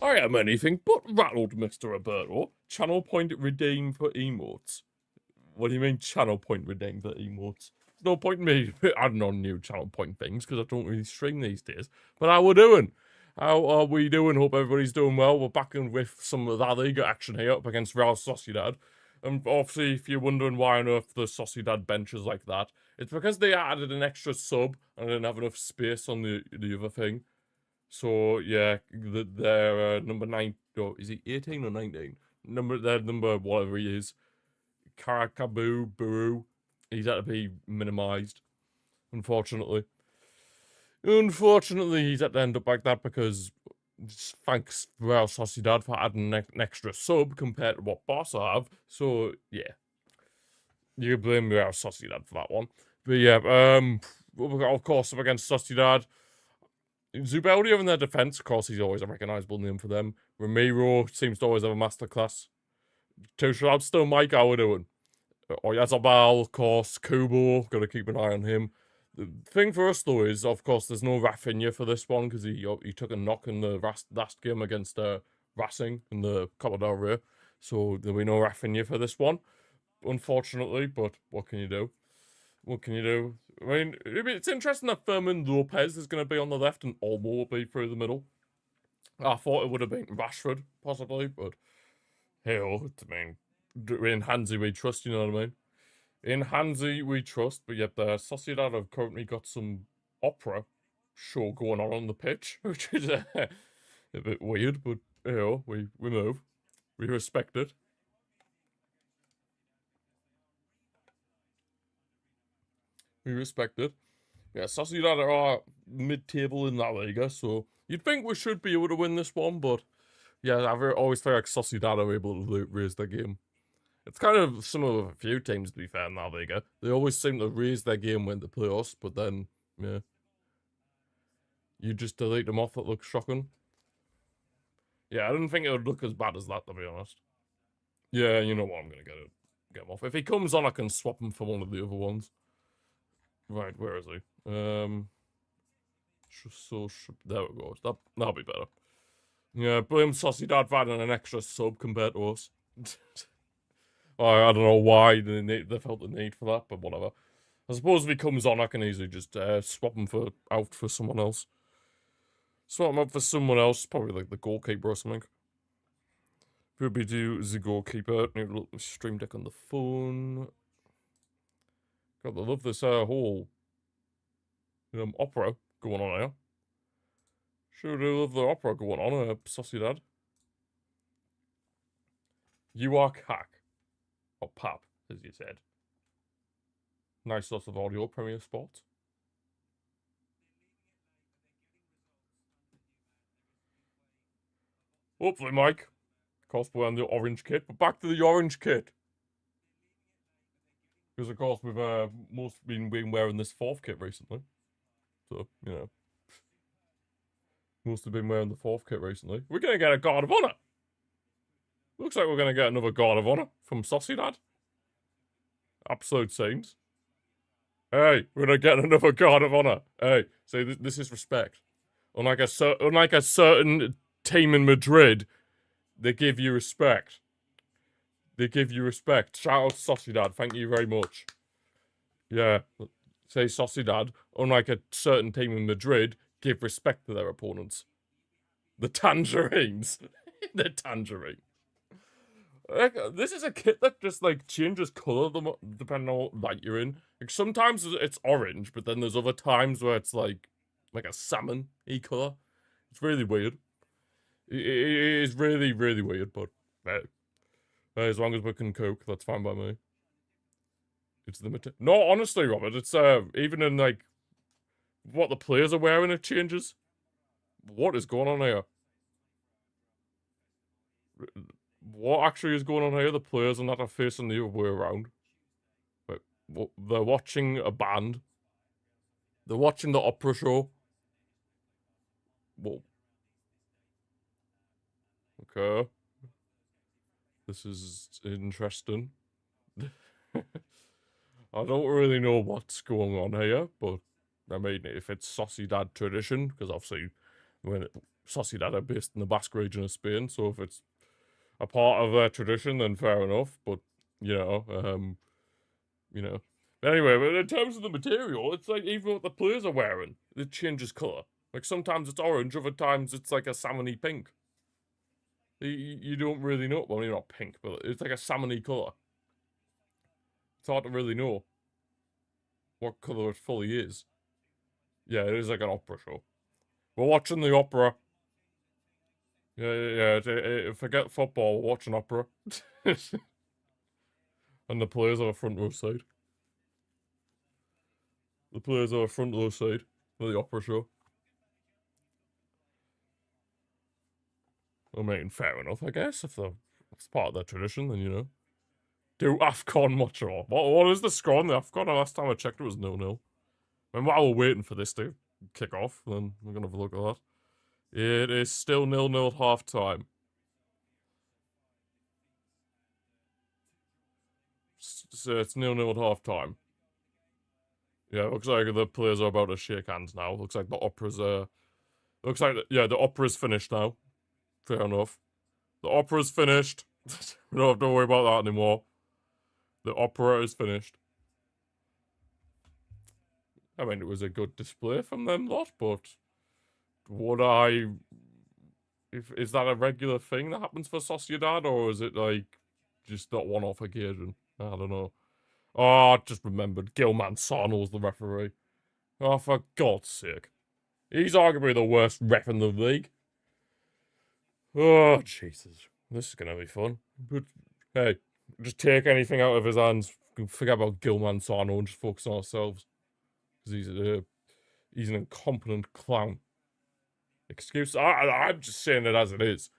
I am anything but rattled, Mr. Roberto. Channel point redeemed for emotes. What do you mean channel point redeemed for emotes? There's no point in me adding on new channel point things because I don't really stream these days. But how we doing? How are we doing? Hope everybody's doing well. We're back in with some of that Liga action here up against Real Sociedad. And obviously, if you're wondering why on earth the Sociedad bench is like that, it's because they added an extra sub and didn't have enough space on the other thing. So yeah, their number 9, or is he 18 or 19? Their number whatever he is, Karakabu Buru, he's had to be minimised. Unfortunately, he's had to end up like that because thanks Real Sociedad for adding an extra sub compared to what Barca have. So yeah, you blame Real Sociedad for that one. But yeah, of course up against Sociedad. Zubeldia in their defence, of course, he's always a recognisable name for them. Ramiro seems to always have a masterclass. Tuchel, still Mike, how we doing? Oyazabal, of course, Kubo, got to keep an eye on him. The thing for us, though, is, of course, there's no Rafinha for this one, because he took a knock in the last game against Racing in the Copa del Rey. So there'll be no Rafinha for this one, unfortunately, but what can you do? What can you do? I mean, it's interesting that Fermin Lopez is going to be on the left and Olmo will be through the middle. I thought it would have been Rashford, possibly, but hell, I mean, in Hansi we trust, you know what I mean? In Hansi we trust, but yet the Sociedad have currently got some opera show going on the pitch, which is a bit weird, but hell, we move. We respect it. We respect it. Yeah, Sociedad are mid-table in La Liga, so you'd think we should be able to win this one, but yeah, I always feel like Sociedad are able to raise their game. It's kind of similar with a few teams, to be fair, in La Liga. They always seem to raise their game when they play us, but then, yeah. You just delete them off, that looks shocking. Yeah, I didn't think it would look as bad as that, to be honest. Yeah, you know what, I'm going to get him off. If he comes on, I can swap him for one of the other ones. Right, where is he? There we go. That'll be better. Yeah, blame Sociedad for adding an extra sub compared to us. I don't know why they felt the need for that, but whatever. I suppose if he comes on, I can easily just swap him out for someone else. Swap him out for someone else, probably like the goalkeeper or something. Probably do the goalkeeper. Need a little stream deck on the phone. God, I love this whole opera going on here. Sure do love the opera going on, Sociedad. You are cack. Or pap, as you said. Nice lots of audio, Premier Sports. Hopefully, Mike. Of course, we're on the orange kit, but back to the orange kit. Because, of course, we've mostly been wearing this 4th kit recently. So, you know. Mostly been wearing the 4th kit recently. We're going to get a Guard of Honor. Looks like we're going to get another Guard of Honor from Sociedad. Absolute scenes. Hey, we're going to get another Guard of Honor. Hey, see, this is respect. Unlike a certain team in Madrid, they give you respect. They give you respect. Shout out Sociedad. Thank you very much. Yeah. Say Sociedad, unlike a certain team in Madrid, give respect to their opponents. The Tangerines. The Tangerine. This is a kit that just, like, changes colour depending on what light you're in. Like, sometimes it's orange, but then there's other times where it's, like a salmon-y colour. It's really weird. It is really, really weird, but as long as we can cope, that's fine by me. It's limited. No, honestly, Robert, it's even in like what the players are wearing, it changes. What is going on here? What actually is going on here? The players are not facing the other way around. Wait, they're watching a band. They're watching the opera show. Whoa. Okay. This is interesting. I don't really know what's going on here, but I mean, if it's Sociedad tradition, because obviously when Sociedad are based in the Basque region of Spain, so if it's a part of their tradition, then fair enough. But you know, you know. But anyway, but in terms of the material, it's like even what the players are wearing, it changes color. Like sometimes it's orange, other times it's like a salmony pink. You don't really know. Well, not pink, but it's like a salmony color. It's hard to really know what color it fully is. Yeah, it is like an opera show. We're watching the opera. Yeah. Forget football. We're watching opera. And the players are the front row side. The players are the front row side of the opera show. I mean, fair enough, I guess. If it's part of their tradition, then, you know. Do AFCON Watchalong. What is the score on the AFCON? Last time I checked, it was 0-0. And while we're waiting for this to kick off, then we're going to have a look at that. It is still 0-0 at half time. So it's 0-0 at half time. Yeah, it looks like the players are about to shake hands now. Looks like the opera's looks like the opera's finished now. Fair enough. The opera's finished. We don't have to worry about that anymore. The opera is finished. I mean, it was a good display from them lot, but would I? Is that a regular thing that happens for Sociedad, or is it like just that one-off occasion? I don't know. Oh, I just remembered Gil Manzano's the referee. Oh, for God's sake. He's arguably the worst ref in the league. Oh, Jesus. This is going to be fun. But, hey, just take anything out of his hands. Forget about Gil Manzano and just focus on ourselves. Because he's an incompetent clown. Excuse? I'm just saying it as it is.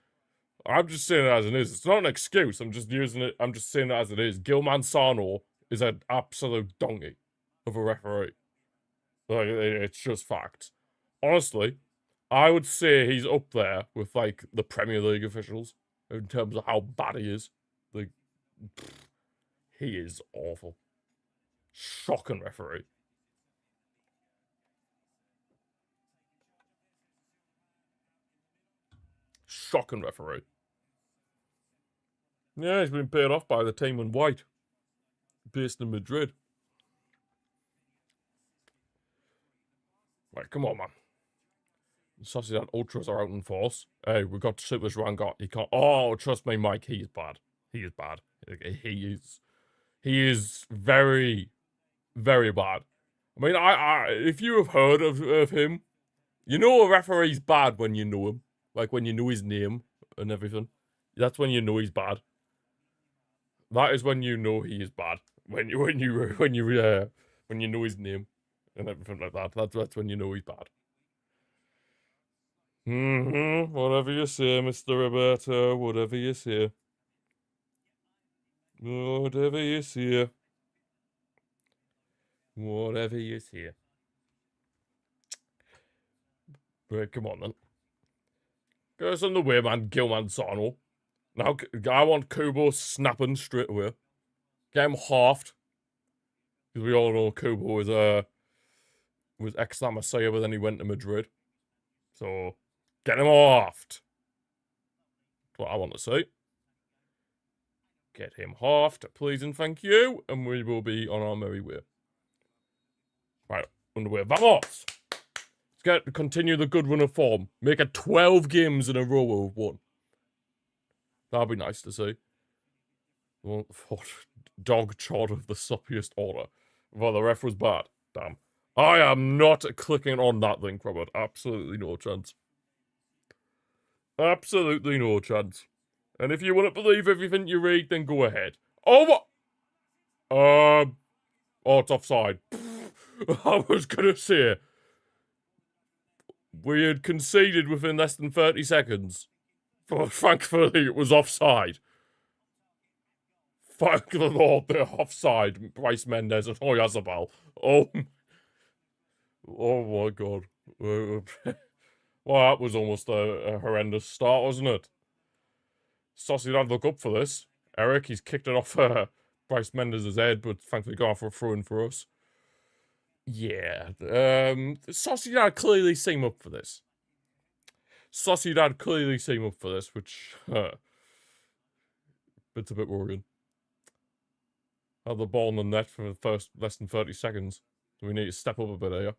I'm just saying it as it is. It's not an excuse. I'm just using it. I'm just saying it as it is. Gil Manzano is an absolute donkey of a referee. Like, it's just facts. Honestly, I would say he's up there with, like, the Premier League officials in terms of how bad he is. Like, he is awful. Shocking referee. Shocking referee. Yeah, he's been paid off by the team in white. Based in Madrid. Right, come on, man. Sociedad Ultras are out in force. Hey, we've got Super Rangot. He can't. Oh, trust me, Mike. He is bad. He is bad. He is very, very bad. I mean, if you have heard of him, you know a referee's bad when you know him. Like when you know his name and everything. That's when you know he's bad. That is when you know he is bad. When you know his name and everything like that. That's when you know he's bad. Whatever you say, Mr. Roberto. Whatever you say. Whatever you say. Whatever you say. Right, come on then. Goes on the way, man. Gil Manzano. Now, I want Kubo snapping straight away. Get him halved. Because we all know Kubo was ex-La Masia, but then he went to Madrid. So, get him halved. That's what I want to see. Get him halved, please and thank you. And we will be on our merry way. Right, underway. Vamos! Let's continue the good run of form. Make it 12 games in a row we've won. That'd be nice to see. Dog chod of the suppiest order. Well, the ref was bad. Damn. I am not clicking on that link, Robert. Absolutely no chance. Absolutely no chance. And if you want to believe everything you read, then go ahead. Oh, what? Oh, it's offside. I was gonna say. We had conceded within less than 30 seconds. But thankfully, it was offside. Thank the Lord, they're offside. Bryce Mendes and Oyarzabal. Oh my God. Well, that was almost a horrendous start, wasn't it? Sociedad look up for this. Eric, he's kicked it off Bryce Mendes' head, but thankfully gone for a throw-in for us. Yeah. Sociedad clearly seem up for this. Sociedad clearly seem up for this, which it's a bit worrying. Had the ball in the net for the first less than 30 seconds. So we need to step up a bit here.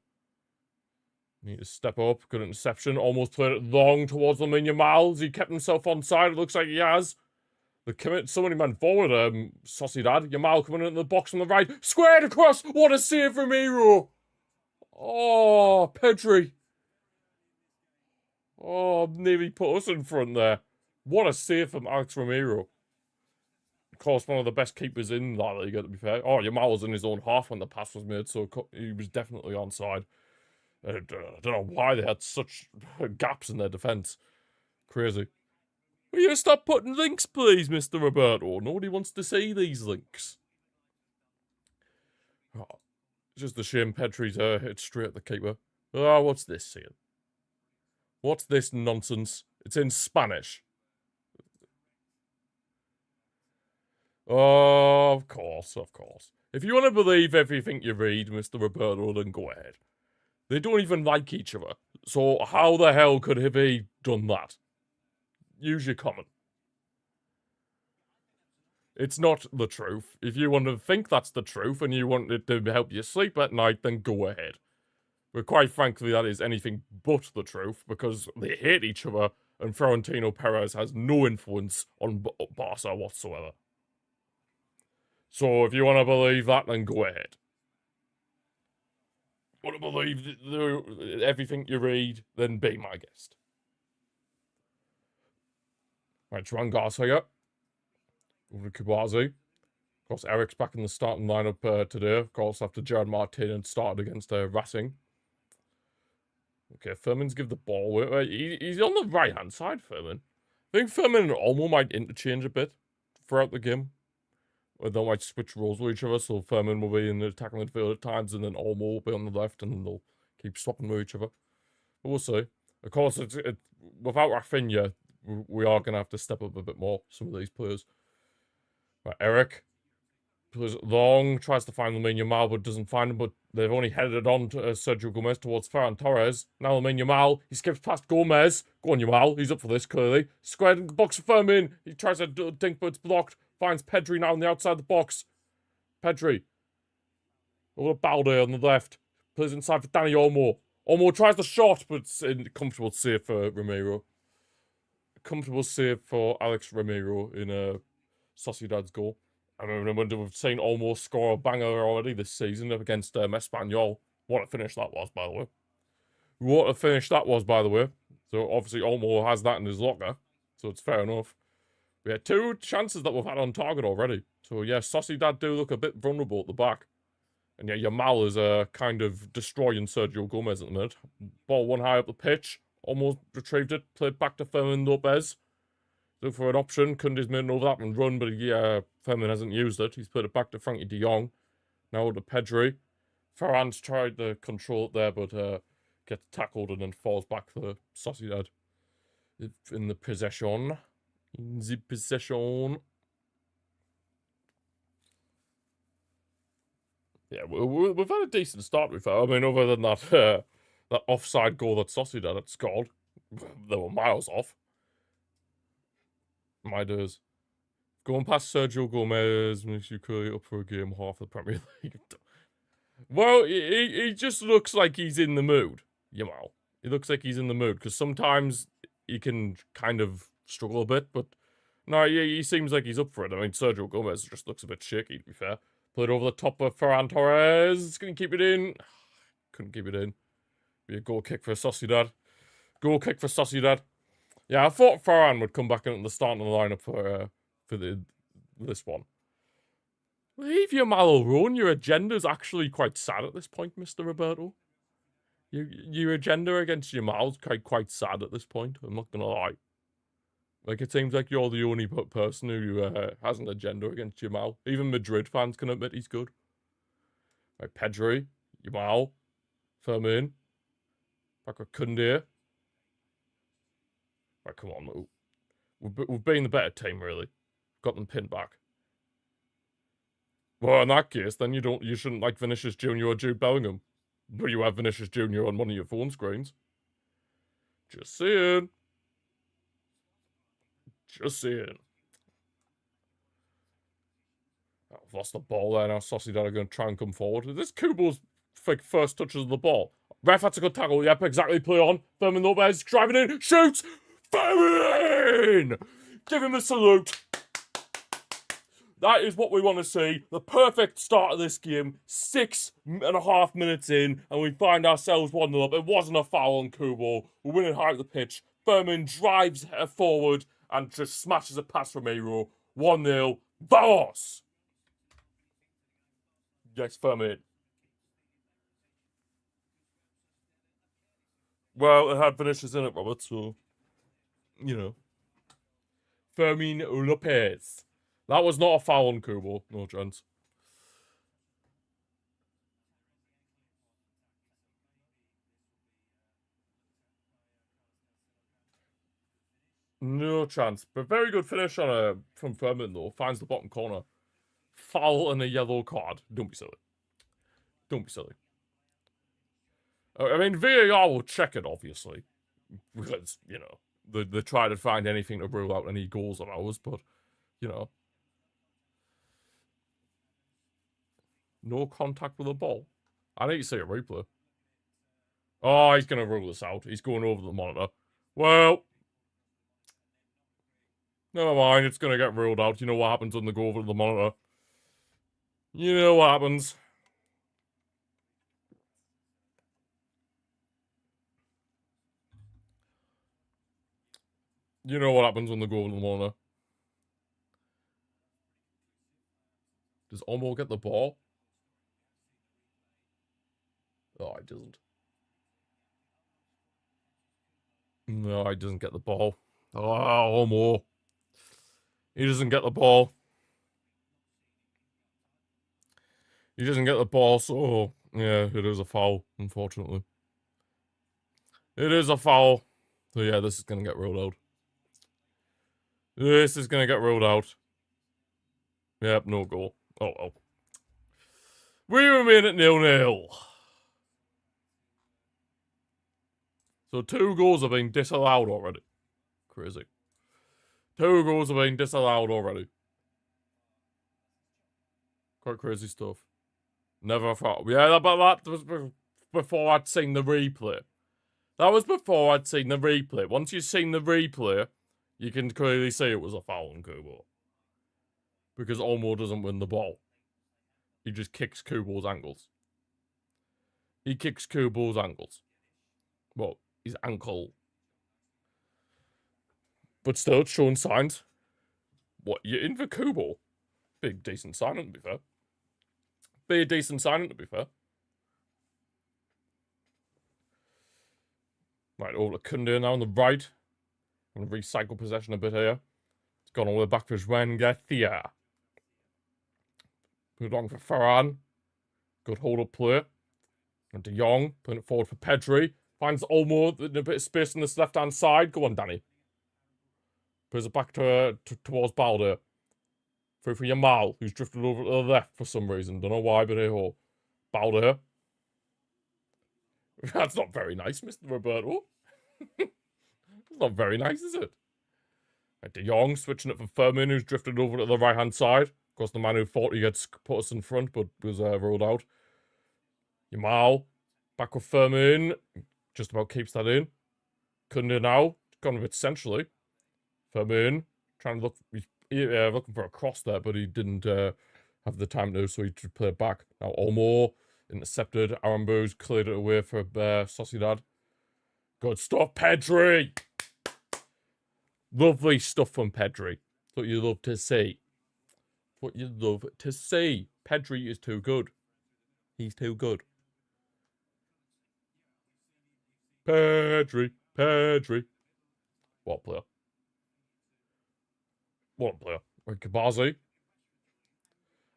Need to step up. Good interception. Almost played it long towards Lamine Yamal. He kept himself onside. It looks like he has. The commit. So many men forward. Sociedad. Yamal coming into the box on the right. Squared across. What a save from Miro. Oh, Pedri. Oh, nearly put us in front there. What a save from Alex Romero. Of course, one of the best keepers in La Liga, to be fair. Oh, Yamal was in his own half when the pass was made, so he was definitely onside. I don't know why they had such gaps in their defence. Crazy. Will you stop putting links, please, Mr. Roberto? Nobody wants to see these links. Oh, just a shame Pedri's hit straight at the keeper. Oh, what's this saying? What's this nonsense? It's in Spanish. Oh, of course, of course. If you want to believe everything you read, Mr. Roberto, then go ahead. They don't even like each other. So how the hell could he done that? Use your common. It's not the truth. If you want to think that's the truth and you want it to help you sleep at night, then go ahead. But quite frankly, that is anything but the truth, because they hate each other and Florentino Perez has no influence on Barca whatsoever. So if you want to believe that, then go ahead. Want to believe everything you read, then be my guest. Right, Joan Garcia. Over to Kubazi. Of course, Eric's back in the starting lineup today. Of course, after Gerard Martin had started against Racing. Okay, Furman's give the ball away. He's on the right-hand side, Furman. I think Furman and Olmo might interchange a bit throughout the game. Or they might switch roles with each other, so Furman will be in the attacking midfield at times, and then Olmo will be on the left, and they'll keep swapping with each other. But we'll see. Of course, without Rafinha, we are going to have to step up a bit more, some of these players. Right, Eric plays long, tries to find Lamine Yamal, but doesn't find him, but they've only headed it on to Sergio Gomez towards Ferran Torres. Now Lamine Yamal, he skips past Gomez. Go on, Yamal, he's up for this, clearly. Squared in the box for Fermin. He tries to dink, but it's blocked. Finds Pedri now on the outside of the box. Pedri. Over Balde on the left. Plays inside for Danny Olmo. Olmo tries the shot, but it's a comfortable save for Romero. Comfortable save for Alex Romero in Sociedad's goal. I remember we've seen Olmo score a banger already this season up against Espanyol. What a finish that was, by the way. What a finish that was, by the way. So obviously Olmo has that in his locker, so it's fair enough. We had 2 chances that we've had on target already. So yeah, Sociedad do look a bit vulnerable at the back. And yeah, Yamal is kind of destroying Sergio Gomez at the minute. Ball one high up the pitch. Almost retrieved it. Played back to Fermin Lopez. Look for an option. Kunde's made an overlap and run, but Fermin hasn't used it. He's put it back to Frankie de Jong. Now to Pedri. Ferran's tried to control it there, but gets tackled and then falls back for Sociedad. In the possession. In the possession. Yeah, we've had a decent start with her. I mean, other than that that offside goal that Sociedad had scored, they were miles off. My days. Going past Sergio Gomez makes you clearly up for a game half the Premier League. Well, he just looks like he's in the mood, Yamal. He looks like he's in the mood, because sometimes he can kind of struggle a bit, but no, he seems like he's up for it. I mean, Sergio Gomez just looks a bit shaky, to be fair. Played over the top of Ferran Torres. Can he keep it in? Couldn't keep it in. Be a goal kick for Sociedad. Goal kick for Sociedad. Yeah, I thought Ferran would come back in at the start of the lineup for this one. Leave Yamal alone. Your agenda's actually quite sad at this point, Mr. Roberto. Your agenda against Yamal's quite sad at this point. I'm not gonna lie. Like, it seems like you're the only person who has an agenda against Yamal. Even Madrid fans can admit he's good. Right, Pedri, Yamal, Fermin, back with Kunde. Right, come on, we've been the better team, really. Got them pinned back. Well, in that case, then you shouldn't like Vinicius Jr. or Jude Bellingham. But you have Vinicius Jr. on one of your phone screens. Just saying. Just saying. I've lost the ball there now. Sociedad are going to try and come forward. This Kubo's first touches of the ball. Ref had a good tackle. Yep, exactly. Play on. Fermin Lopez driving in. Shoots. Fermin! Give him a salute. That is what we want to see. The perfect start of this game. 6.5 minutes in, and we find ourselves 1-0 up. It wasn't a foul on Kubo. We're winning high up the pitch. Fermin drives forward and just smashes a pass from Aero. 1-0. Vamos! Yes, Fermin. Well, it had finishes in it, Robert, so, you know. Fermin Lopez. That was not a foul on Kubo. No chance. No chance. But very good finish on from Fermin, though. Finds the bottom corner. Foul and a yellow card. Don't be silly. Don't be silly. I mean, VAR will check it, obviously. Because, you know, they try to find anything to rule out any goals of ours, but, you know. No contact with the ball. I need to see a replay. Oh, he's going to rule this out. He's going over the monitor. Well, never mind. It's going to get ruled out. You know what happens when they go over to the monitor. You know what happens. You know what happens when they go over to the monitor. Does Omo get the ball? Oh, he doesn't. No, he doesn't get the ball. Oh, Omo. He doesn't get the ball. He doesn't get the ball, so yeah, it is a foul, unfortunately. It is a foul. So yeah, this is going to get ruled out. This is going to get ruled out. Yep, no goal. Oh, well. We remain at 0-0. So 2 goals have been disallowed already. Crazy. 2 goals have been disallowed already. Quite crazy stuff. Never thought. Yeah, but that was before I'd seen the replay. That was before I'd seen the replay. Once you've seen the replay, you can clearly see it was a foul on Kubo. Because Olmo doesn't win the ball. He just kicks Kubo's ankles. He kicks Kubo's ankles. Well, his ankle. But still, it's showing signs. What, you're in for Kubo? Big, decent signing, to be fair. Big, decent signing, to be fair. Right, over to Kunde now on the right. I'm going to recycle possession a bit here. It's gone all the way back to Juan Garcia. Put it on for Ferran. Good hold-up play. And De Jong, putting it forward for Pedri. Finds Olmo in a bit of space on this left-hand side. Go on, Danny. Puts it back towards Balde. Through for Yamal, who's drifted over to the left for some reason. Don't know why, but hey-ho. Balde. That's not very nice, Mr. Roberto. It's not very nice, is it? Right, De Jong switching it for Fermin, who's drifted over to the right-hand side. Of course, the man who thought he had put us in front, but was ruled out. Yamal. Back with Fermin. Just about keeps that in. Kunde now. Gone a bit centrally. Fermin. Trying to look... looking for a cross there, but he didn't have the time to, so he should play it back. Now, Olmo. Intercepted. Arambo's cleared it away for Sociedad. Good stuff, Pedri! Lovely stuff from Pedri. What you love to see. What you love to see. Pedri is too good. He's too good. Pedri. What a player. What a player. Right, Kabazi.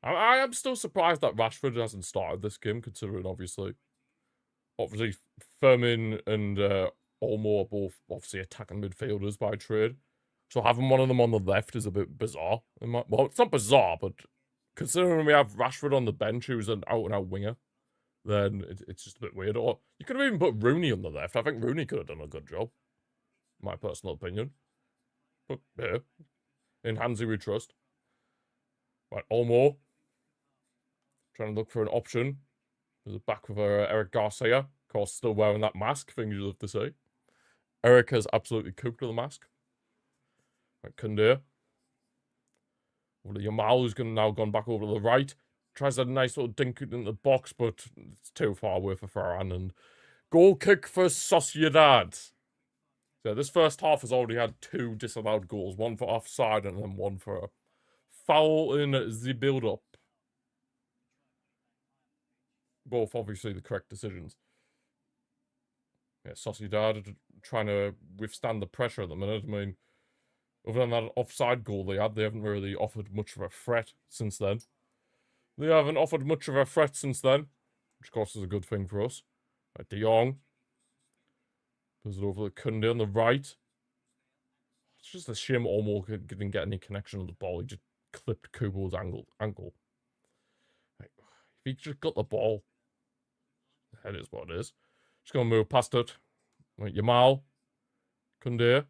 I am still surprised that Rashford hasn't started this game, considering obviously Fermin and Olmo are both obviously attacking midfielders by trade. So having one of them on the left is a bit bizarre. Well, it's not bizarre, but considering we have Rashford on the bench, who's an out-and-out winger, then it's just a bit weird. Or you could have even put Rooney on the left. I think Rooney could have done a good job, my personal opinion. but yeah, in hands we trust. Right, Olmo. Trying to look for an option. There's a back with Eric Garcia. Of course, still wearing that mask, thing you love to say. Eric has absolutely cooked with the mask. Right, Koundé. Over to Yamal, who's now gone back over to the right. Tries a nice little dink in the box, but it's too far away for Ferran. And goal kick for Sociedad. So this first half has already had 2 disallowed goals. One for offside and then one for a foul in the build-up. Both obviously the correct decisions. Yeah, Sociedad trying to withstand the pressure at the minute. I mean, other than that offside goal they haven't really offered much of a threat since then. Which of course is a good thing for us. Right, De Jong. Goes it over to Koundé on the right. It's just a shame Olmo didn't get any connection on the ball. He just clipped Kubo's ankle. Right, if he just got the ball, that is what it is. Just gonna move past it. Right, Yamal. Koundé.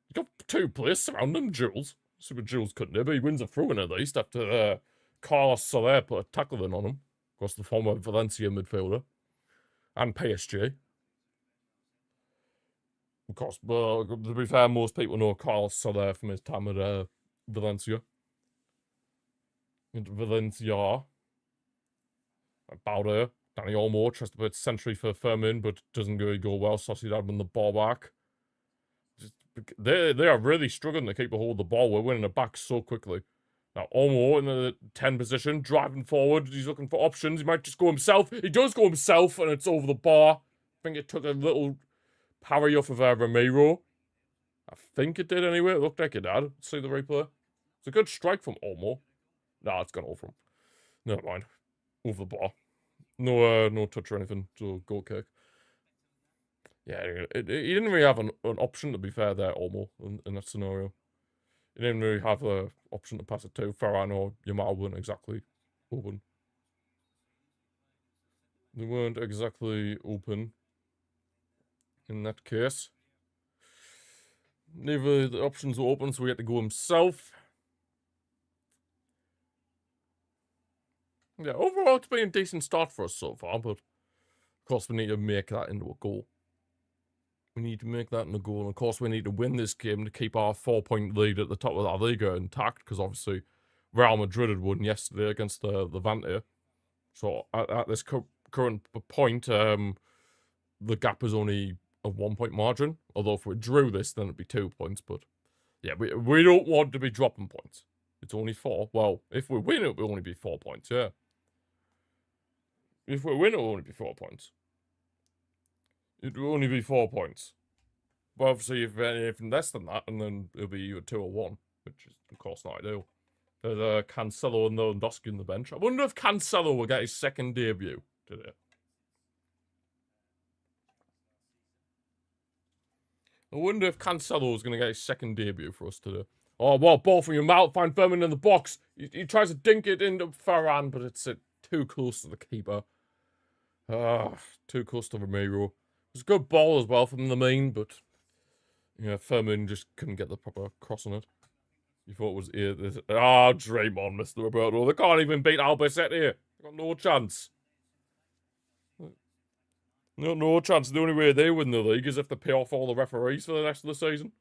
He's got 2 players surrounding him, Jules. Super Jules Koundé, but he wins a throw-in at least after Carlos Soler put a tackle in on him. Of course, the former Valencia midfielder. And PSG. Of course, well, to be fair, most people know Carlos Soler from his time at Valencia. Bauder. Danny Olmo tries to put century for Firmin, but doesn't really go well. Sociedad win the ball back. They are really struggling to keep a hold of the ball. We're winning it back so quickly. Now, Olmo in the 10 position, driving forward. He's looking for options. He might just go himself. He does go himself, and it's over the bar. I think it took a little parry off of Ramiro. I think it did anyway. It looked like it did. See the replay. It's a good strike from Olmo. Nah, it's gone over him. Never mind. Over the bar. No touch or anything. So goal kick. Yeah, he didn't really have an option, to be fair, there, Olmo, in that scenario. He didn't really have an option to pass it to. Ferran or Yamal weren't exactly open. They weren't exactly open in that case. Neither the options were open, so we had to go himself. Yeah, overall, it's been a decent start for us so far, but of course, we need to make that into a goal. We need to make that in a goal. And of course, we need to win this game to keep our 4-point lead at the top of our Liga intact, because obviously Real Madrid had won yesterday against the Levante. So at this current point, the gap is only a 1-point margin. Although if we drew this, then it'd be 2 points. But yeah, we don't want to be dropping points. It's only 4. Well, if we win, it will only be 4 points, yeah. If we win, it will only be 4 points. It will only be 4 points. But obviously, if anything less than that, and then it'll be either 2 or 1, which is, of course, not ideal. There's Cancelo and Lewandowski on the bench. I wonder if Cancelo will get his second debut today. I wonder if Cancelo is going to get his second debut for us today. Oh, well, ball from your mouth. Find Firmin in the box. He tries to dink it into Ferran, but it's too close to the keeper. Too close to Ramiro. It was a good ball as well from the main, but yeah, Firmin just couldn't get the proper cross on it. You thought it was here. Draymond, Mr. Roberto. They can't even beat Albacete here. They got no chance. No chance. The only way they win the league is if they pay off all the referees for the rest of the season.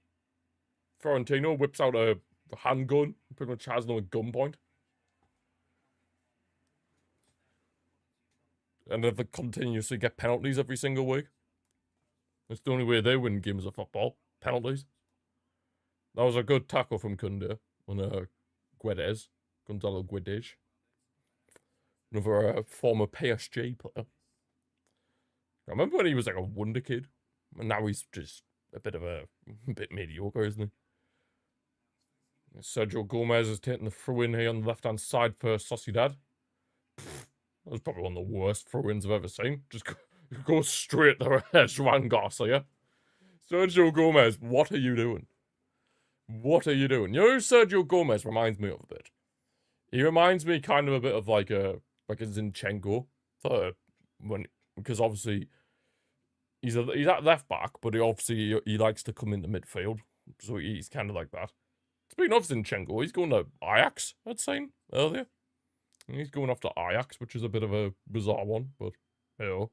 Florentino whips out a handgun, pretty much has them at gunpoint. And then they continuously get penalties every single week. It's the only way they win games of football. Penalties. That was a good tackle from Koundé on Gonzalo Guedes. Another former PSG player. I remember when he was like a wonder kid. And now he's just a bit mediocre, isn't he? Sergio Gomez is taking the throw-in here on the left-hand side for Sociedad. That was probably one of the worst throw-ins I've ever seen. Just go straight to Juan Garcia. Sergio Gomez, what are you doing? What are you doing? You know who Sergio Gomez reminds me of a bit? He reminds me kind of a bit of like a Zinchenko. Because obviously he's at left back, but he likes to come into midfield, so he's kind of like that. Speaking of Zinchenko, he's going to Ajax, I'd say, earlier. He's going off to Ajax, which is a bit of a bizarre one, but, you know.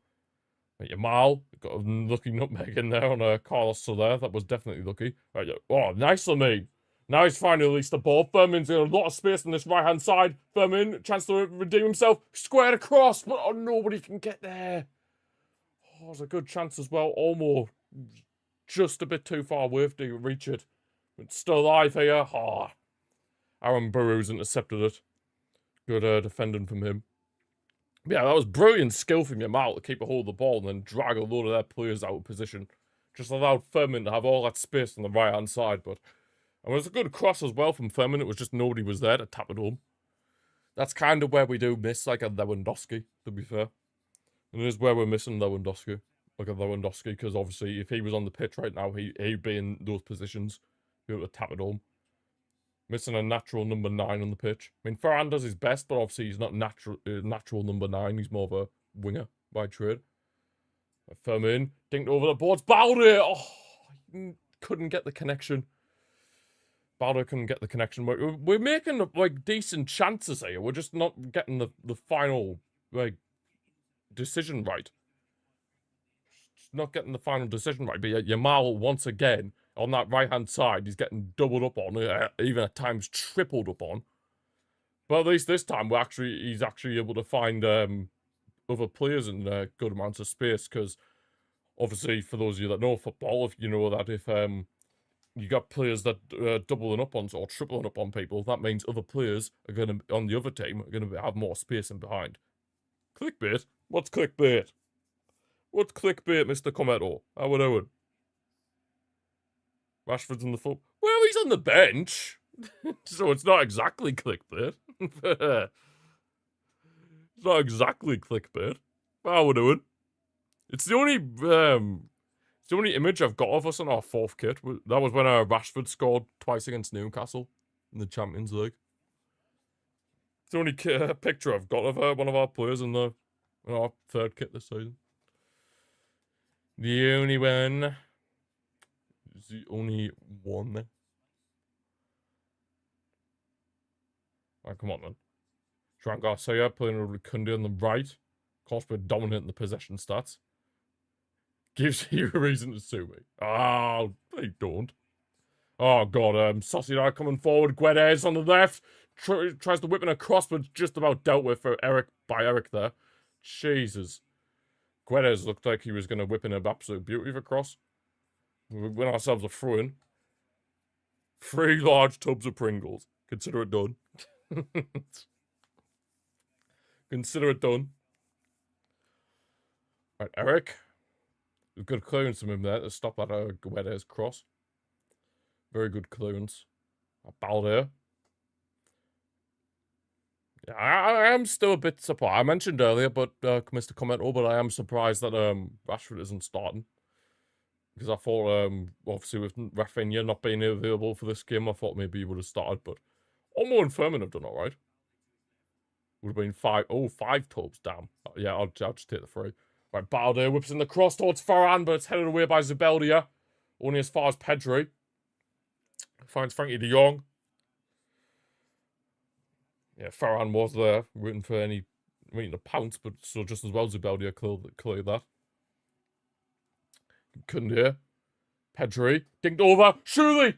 Yamal, got a lucky nutmeg in there on Carlos Soler. That was definitely lucky. Right, oh, nice on me. Now he's finally released the ball. Firmin's got a lot of space on this right-hand side. Firmin, chance to redeem himself. Squared across, but oh, nobody can get there. Oh, there's a good chance as well. Almost just a bit too far away to reach it. But still alive here. Oh, Aaron Burrows intercepted it. Good defending from him. Yeah, that was brilliant skill from Yamal to keep a hold of the ball and then drag a load of their players out of position. Just allowed Firmin to have all that space on the right-hand side, but it was a good cross as well from Firmin. It was just nobody was there to tap it home. That's kind of where we do miss, like, a Lewandowski, to be fair. And it is where we're missing Lewandowski. Like a Lewandowski, because obviously if he was on the pitch right now, he'd be in those positions, be able to tap it home. Missing a natural number 9 on the pitch. I mean, Ferran does his best, but obviously he's not natural number 9. He's more of a winger by trade. Firmin, dinked over the boards. Balde! Oh, couldn't get the connection. Balde couldn't get the connection. We're making, like, decent chances here. We're just not getting the final, like, decision right. Just not getting the final decision right. But Yamal, once again, on that right-hand side, he's getting doubled up on, even at times tripled up on. But at least this time, he's actually able to find other players in good amounts of space. Because obviously, for those of you that know football, if you know that if you got players that doubling up on or tripling up on people, that means other players are going to on the other team are going to have more space in behind. Clickbait? What's clickbait? What's clickbait, Mr. Commento? How we doing? Rashford's in the foot. Well, he's on the bench, so it's not exactly clickbait. It's not exactly clickbait. How we doing? It's the only image I've got of us on our 4th kit. That was when Rashford scored twice against Newcastle in the Champions League. It's the only picture I've got of one of our players in our 3rd kit this season. The only one. The only one. Right, come on, man. Joan Garcia playing with Kunde on the right. Of course, we're dominant in the possession stats. Gives you a reason to sue me. Oh, they don't. Oh, God. Sociedad coming forward. Guedes on the left. Tries to whip in a cross, but just about dealt with by Eric there. Jesus. Guedes looked like he was going to whip in an absolute beauty of a cross. We win ourselves a throw-in. 3 large tubs of Pringles. Consider it done. Consider it done. Right, Eric. Good clearance from him there to stop that Guedes cross. Very good clearance. Balde. Yeah, I am still a bit surprised. I mentioned earlier, but Mr. Commento, but I am surprised that Rashford isn't starting. Because I thought, obviously, with Rafinha not being available for this game, I thought maybe he would have started. But Olmo and Firmin have done all right. Would have been 5. Oh, 5 tubs, damn. Yeah, I'll just take the 3. Right, Balde whips in the cross towards Ferran, but it's headed away by Zubeldia. Only as far as Pedri. Finds Frankie de Jong. Yeah, Ferran was there, waiting to pounce, but so just as well Zubeldia cleared that. Kunde. Pedri. Dinked over. Surely!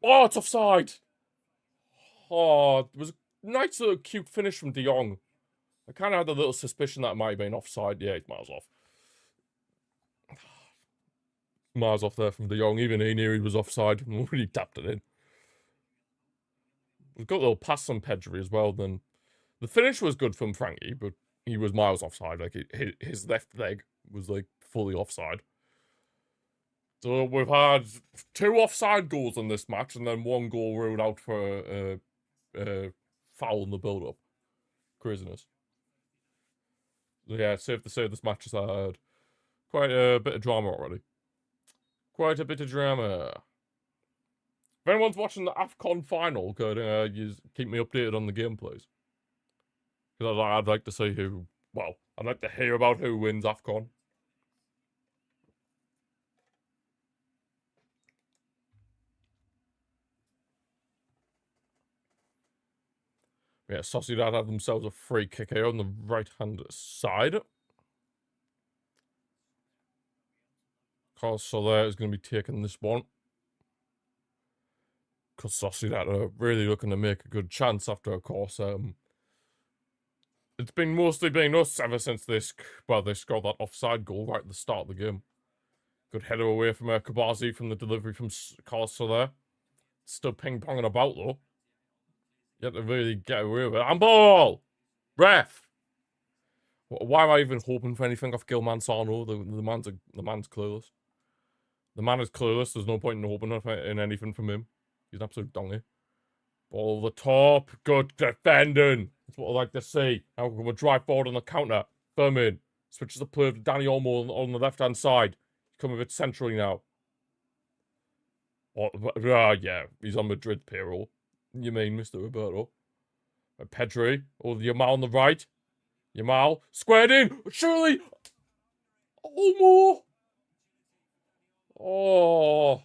Oh, it's offside! Oh, it was a nice little cute finish from de Jong. I kind of had a little suspicion that it might have been offside. Yeah, it's miles off. Miles off there from de Jong. Even he knew he was offside when he tapped it in. We've got a little pass on Pedri as well. Then the finish was good from Frankie, but he was miles offside. Like his left leg was like fully offside. So we've had 2 offside goals in this match, and then 1 goal ruled out for foul in the build-up. Craziness. So yeah, safe to say this match has had quite a bit of drama already. Quite a bit of drama. If anyone's watching the AFCON final, could you keep me updated on the game, please? Because I'd like to see who... Well, I'd like to hear about who wins AFCON. Yeah, Sociedad have themselves a free kick here on the right-hand side. Carlos Soler is going to be taking this one. Because Sociedad are really looking to make a good chance after, of course, it's been mostly been us ever since they scored that offside goal right at the start of the game. Good header away from Kabazi from the delivery from Carlos Soler. Still ping-ponging about, though. You have to really get away with it. Handball! Ref! Why am I even hoping for anything off Gilman Sarno? The man's clueless. The man is clueless. There's no point in hoping in anything from him. He's an absolute donkey. Ball over the top. Good defending. That's what I like to see. Now we'll drive forward on the counter. Firmin switches the play to Danny Olmo on the left-hand side. He's coming a bit centrally now. Yeah, he's on Madrid payroll. You mean, Mr. Roberto? Pedri. Oh, Yamal on the right. Yamal. Squared in. Surely. Olmo. Oh.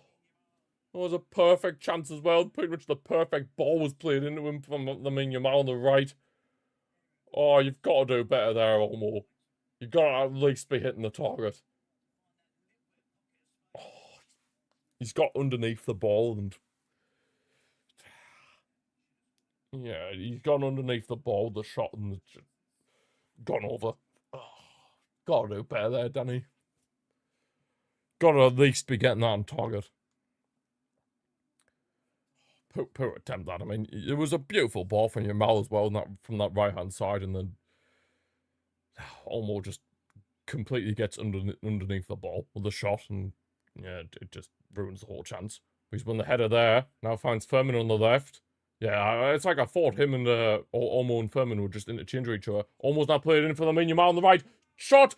That was a perfect chance as well. Pretty much the perfect ball was played into him from Yamal on the right. Oh, you've got to do better there, Olmo. You've got to at least be hitting the target. Oh, he's got underneath the ball and... Yeah, he's gone underneath the ball, the shot, and gone over. Oh, got to do better there, Danny. Got to at least be getting that on target. Poor attempt that. I mean, it was a beautiful ball from Yamal as well, from that right-hand side, and then Olmo just completely gets underneath the ball with the shot, and yeah, it just ruins the whole chance. He's won the header there. Now finds Firmin on the left. Yeah, it's like I thought him and Olmo and Firmin would just interchange each other. Almost not played in for the Yamal on the right. Shot!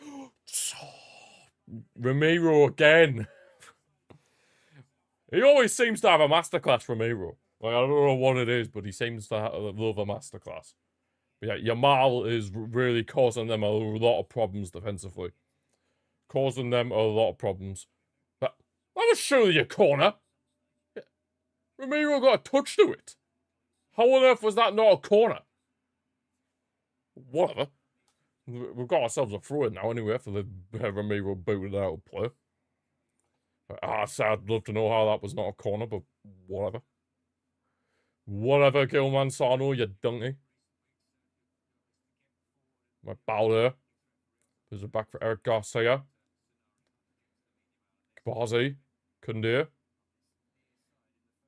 Ramiro again. He always seems to have a masterclass, Ramiro. Like, I don't know what it is, but he seems to love a masterclass. But yeah, Yamal is really causing them a lot of problems defensively. Causing them a lot of problems. But that was surely a corner. Ramiro got a touch to it. How on earth was that not a corner? Whatever. We've got ourselves a throw-in now anyway after the Ramiro booted out of play. I'd love to know how that was not a corner, but whatever. Whatever, Gilman Sarno, you donkey. My bow there. There's a back for Eric Garcia. Kabazi. Couldn't do it.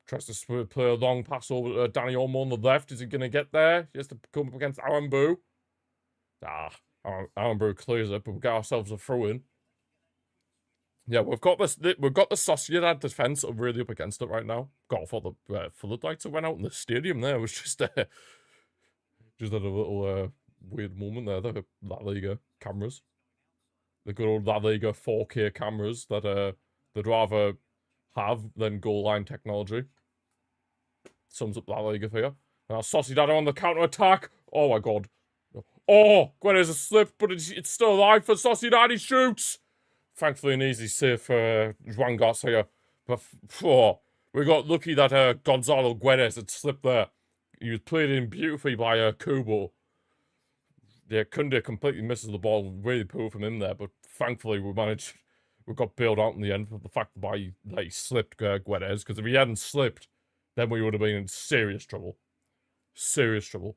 Tries to play a long pass over to Danny Olmo on the left. Is he going to get there? He has to come up against Arambu. Arambu clears it, but we've got ourselves a throw-in. Yeah, we've got the Sociedad defense really up against it right now. God, I thought the floodlights that went out in the stadium there was just had a little weird moment there. The La Liga cameras, the good old La Liga 4K cameras that they'd rather have than goal line technology. Sums up La Liga for you. Now Sociedad on the counter attack. Oh my god. Oh, Guedes has slipped, but it's still alive for Sociedad. He shoots. Thankfully, an easy save for Juan Garcia. But we got lucky that Gonzalo Guedes had slipped there. He was played in beautifully by Kubo. Yeah, Kunde completely misses the ball. Really poor from him there, but thankfully we got bailed out in the end for the fact that he slipped Guedes. Because if he hadn't slipped, then we would have been in serious trouble. Serious trouble.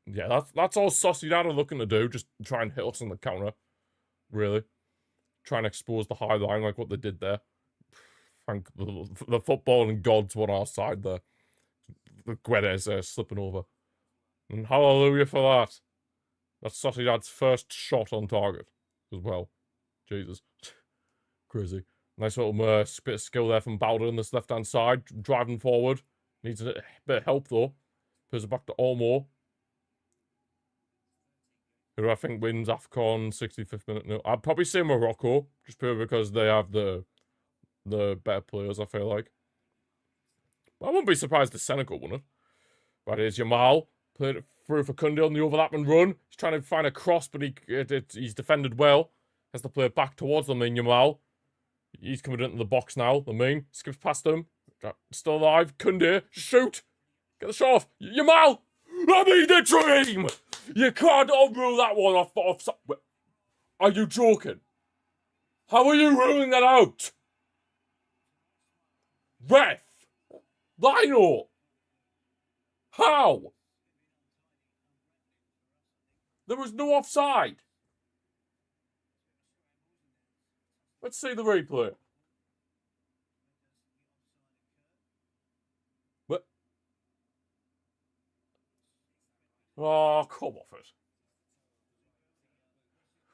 Yeah, that's all Sociedad are looking to do. Just try and hit us on the counter. Really. Try and expose the high line like what they did there. Thank the footballing gods were on our side there. The Guedes slipping over. And hallelujah for that. That's Sociedad's first shot on target as well. Jesus. Crazy. Nice little bit of skill there from Bowden on this left-hand side. Driving forward. Needs a bit of help though. Plays it back to Olmo. Who I think wins AFCON 65th minute. No, I'd probably say Morocco, just purely because they have the better players, I feel like. I wouldn't be surprised if Senegal won it. Right, here's Yamal. Played it through for Kunde on the overlap and run. He's trying to find a cross, but he's defended well. Has to play it back towards Yamal. He's coming into the box now. Skips past him. Still alive. Kunde, shoot! Get the shot off. Yamal! I mean the dream! You can't rule that one off. Are you joking? How are you ruling that out? Ref! Lionel! How? There was no offside. Let's see the replay. What? Oh, come off it.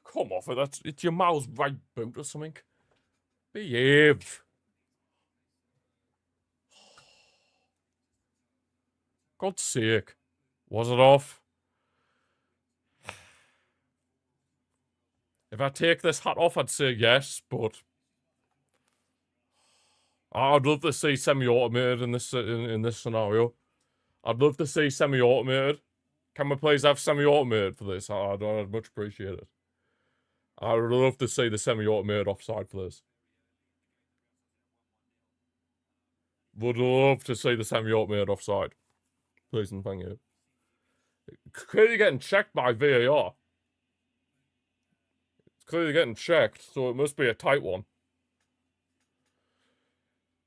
Come off it. It's your mouth's right boot or something. Behave. God's sake. Was it off? If I take this hat off, I'd say yes, but I'd love to see semi-automated in this scenario. I'd love to see semi-automated. Can we please have semi-automated for this? I'd much appreciate it. I would love to see the semi-automated offside for this. Would love to see the semi-automated offside. Please and thank you. Clearly getting checked by VAR. It's clearly getting checked, so it must be a tight one.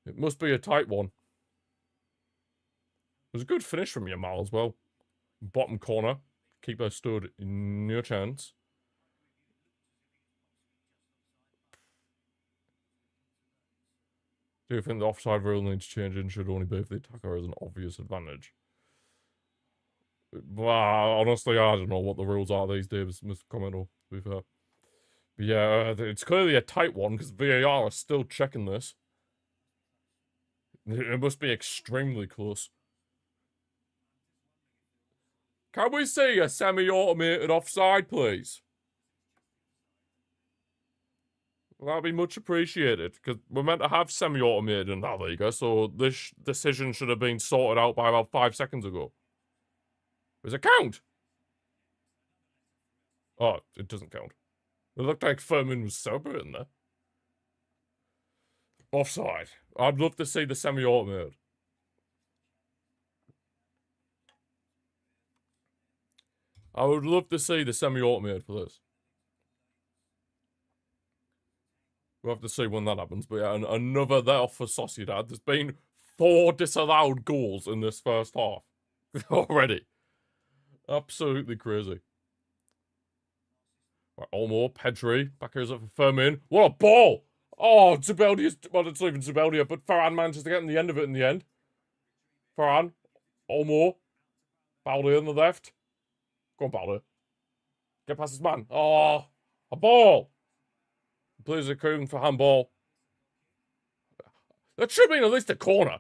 It must be a tight one. It was a good finish from Yamal as well. Bottom corner. Keeper stood no chance. Do you think the offside rule needs changing? Should only be if the attacker has an obvious advantage. Well, honestly, I don't know what the rules are these days, Mr. Commento, to be fair. But yeah, it's clearly a tight one because VAR are still checking this. It must be extremely close. Can we see a semi-automated offside, please? That'd be much appreciated, because we're meant to have semi-automated in that Liga, so this decision should have been sorted out by about 5 seconds ago. Does it count? Oh, it doesn't count. It looked like Furman was celebrating there. Offside. I'd love to see the semi-automated. I would love to see the semi-automated for this. We'll have to see when that happens. But yeah, another there for Sociedad. There's been 4 disallowed goals in this first half already. Absolutely crazy. Right, Olmo, Pedri, back here's up for Firmin. What a ball! Oh, Zubeldia's, well, it's not even Zubeldia, but Farhan manages to get in the end of it in the end. Farhan, Olmo, Balde on the left. Go on, Balde. Get past his man. Oh, a ball! Plays a coon for handball. That should have been at least a corner.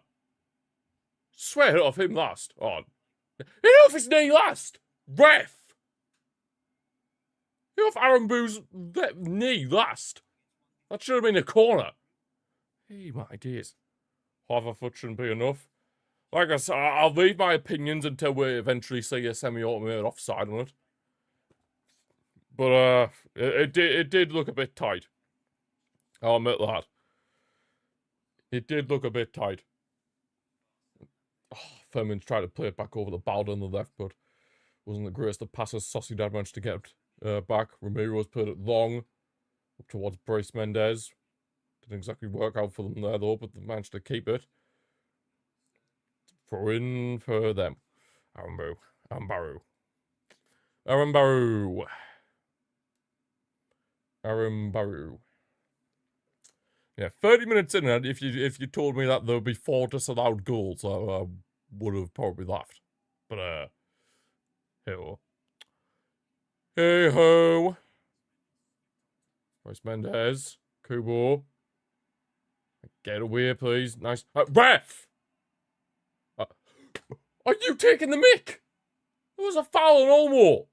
Swear it off him last. Oh, hit off his knee last. Ref. Hit off Aaron Boo's knee last. That should have been a corner. Hey, my dears. Half a foot shouldn't be enough. Like I said, I'll leave my opinions until we eventually see a semi-automated offside on it. But it did look a bit tight. I'll admit that. It did look a bit tight. Oh, Firmin's tried to play it back over the Balde on the left, but wasn't the greatest of passes. Sociedad managed to get back. Ramiro's put it long up towards Bryce Mendes. Didn't exactly work out for them there, though, but they managed to keep it. Throw in for them. Arambaru. Yeah, 30 minutes in, and if you told me that there would be 4 disallowed goals, I would have probably laughed. But hey-ho. Hey-ho. Bryce Mendes. Kubo. Get away, please. Nice. Ref! Are you taking the mick? There was a foul on Olmo.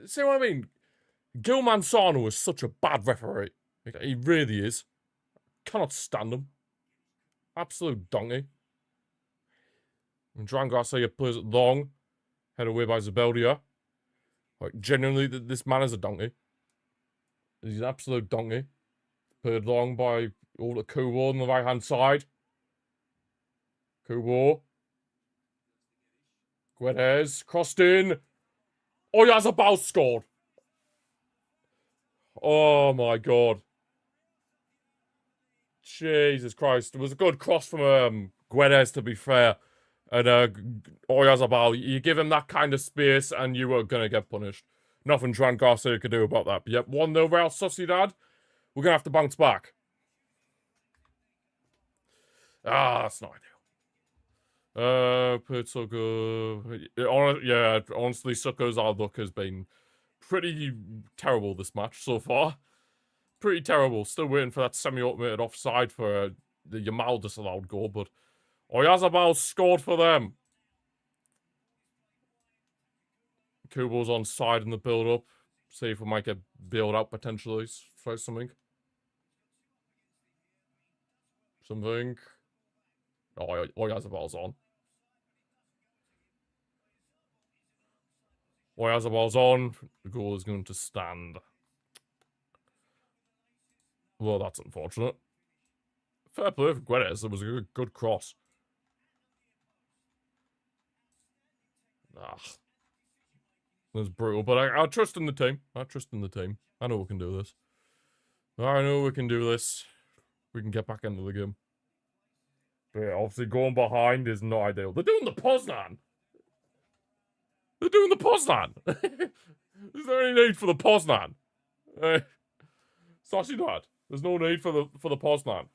See what I mean? Gil Manzano is such a bad referee. He really is. Cannot stand him. Absolute donkey. And Duran Garcia plays it long. Head away by Zubeldia. Like, genuinely, this man is a donkey. He's an absolute donkey. Played long by all the Kubo on the right-hand side. Kubo. Guedes crossed in. Oyarzabal scored. Oh my god. Jesus Christ. It was a good cross from Guedes, to be fair. And Oyarzabal, you give him that kind of space and you were going to get punished. Nothing Joan Garcia could do about that. But yep, 1-0 Real Sociedad. We're going to have to bounce back. That's not ideal. Yeah, honestly, Succo's outlook has been pretty terrible this match so far. Pretty terrible. Still waiting for that semi-automated offside for the Yamal disallowed goal, but Oyarzabal scored for them. Kubo's on side in the build-up. See if we might get bailed out potentially. Try something. Oh, Oyarzabal's on. Oyarzabal's on. The goal is going to stand. Well, that's unfortunate. Fair play for Guedes. It was a good cross. It was brutal, but I trust in the team. I trust in the team. I know we can do this. I know we can do this. We can get back into the game. But yeah, obviously going behind is not ideal. They're doing the Poznan! They're doing the Poznan! Is there any need for the Poznan? Sociedad. There's no need for the Poznan.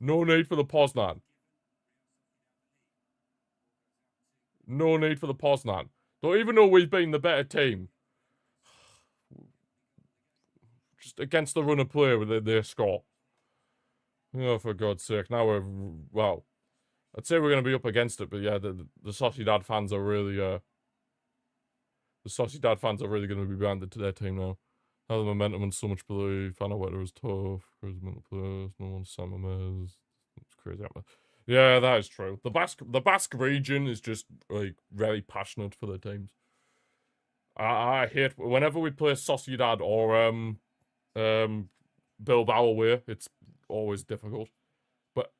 No need for the Poznan. No need for the Poznan. Don't even know we've been the better team. Just against the run of play with their score. Oh, for God's sake. Now we're... Well, I'd say we're going to be up against it, but yeah, the Sociedad fans are really... The Sociedad fans are really going to be behind their team now. Now the momentum and so much belief. I know weather is tough. Crazy amount of players. No one's Sam Amez. It's crazy. Yeah, that is true. The Basque region is just like very passionate for their teams. I hate whenever we play Sociedad or Bilbao away. It's always difficult. But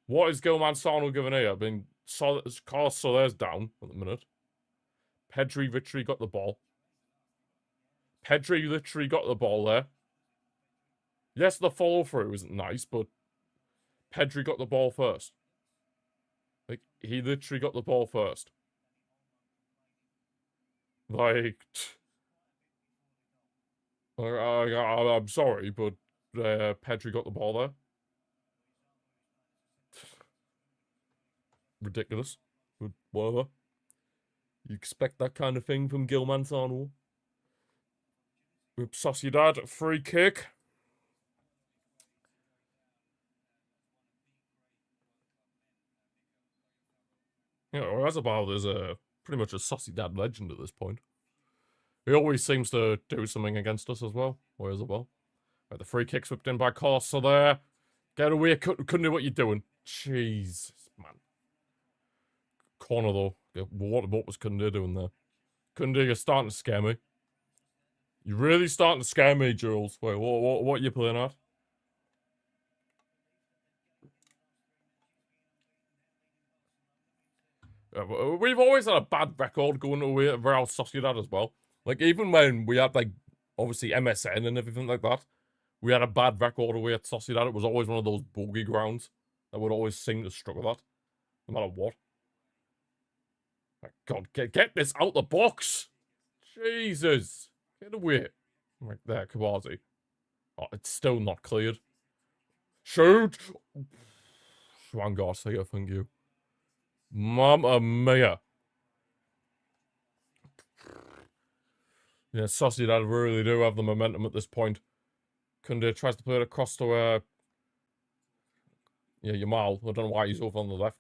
what is Gilman Sarno giving here? I mean, Carlos Soler's down at the minute. Pedri literally got the ball. Pedri literally got the ball there. Yes, the follow through isn't nice, but Pedri got the ball first. Like, he literally got the ball first. Like, I'm sorry, but Pedri got the ball there. Ridiculous. But whatever. You expect that kind of thing from Gil Manzano. With Sociedad, free kick. Yeah, Oyarzabal is pretty much a Sociedad legend at this point. He always seems to do something against us as well. Oyarzabal. Right, the free kick's whipped in by Corsa there. Get away, couldn't do what you're doing. Jeez, man. Corner though. What was Kunde doing there? Kunde, you're starting to scare me. You're really starting to scare me, Jules. Wait, what are you playing at? We've always had a bad record going away at Real Sociedad as well. Like, even when we had, like, obviously MSN and everything like that, we had a bad record away at Sociedad. It was always one of those bogey grounds that would always seem to struggle at, no matter what. My God, get this out the box! Jesus! Get away. Right there, Kawazi. Oh, it's still not cleared. Shoot! Juan Garcia, thank you. Mamma mia. Yeah, Sociedad really do have the momentum at this point. Kunde tries to play it across to yeah, Yamal. I don't know why he's over on the left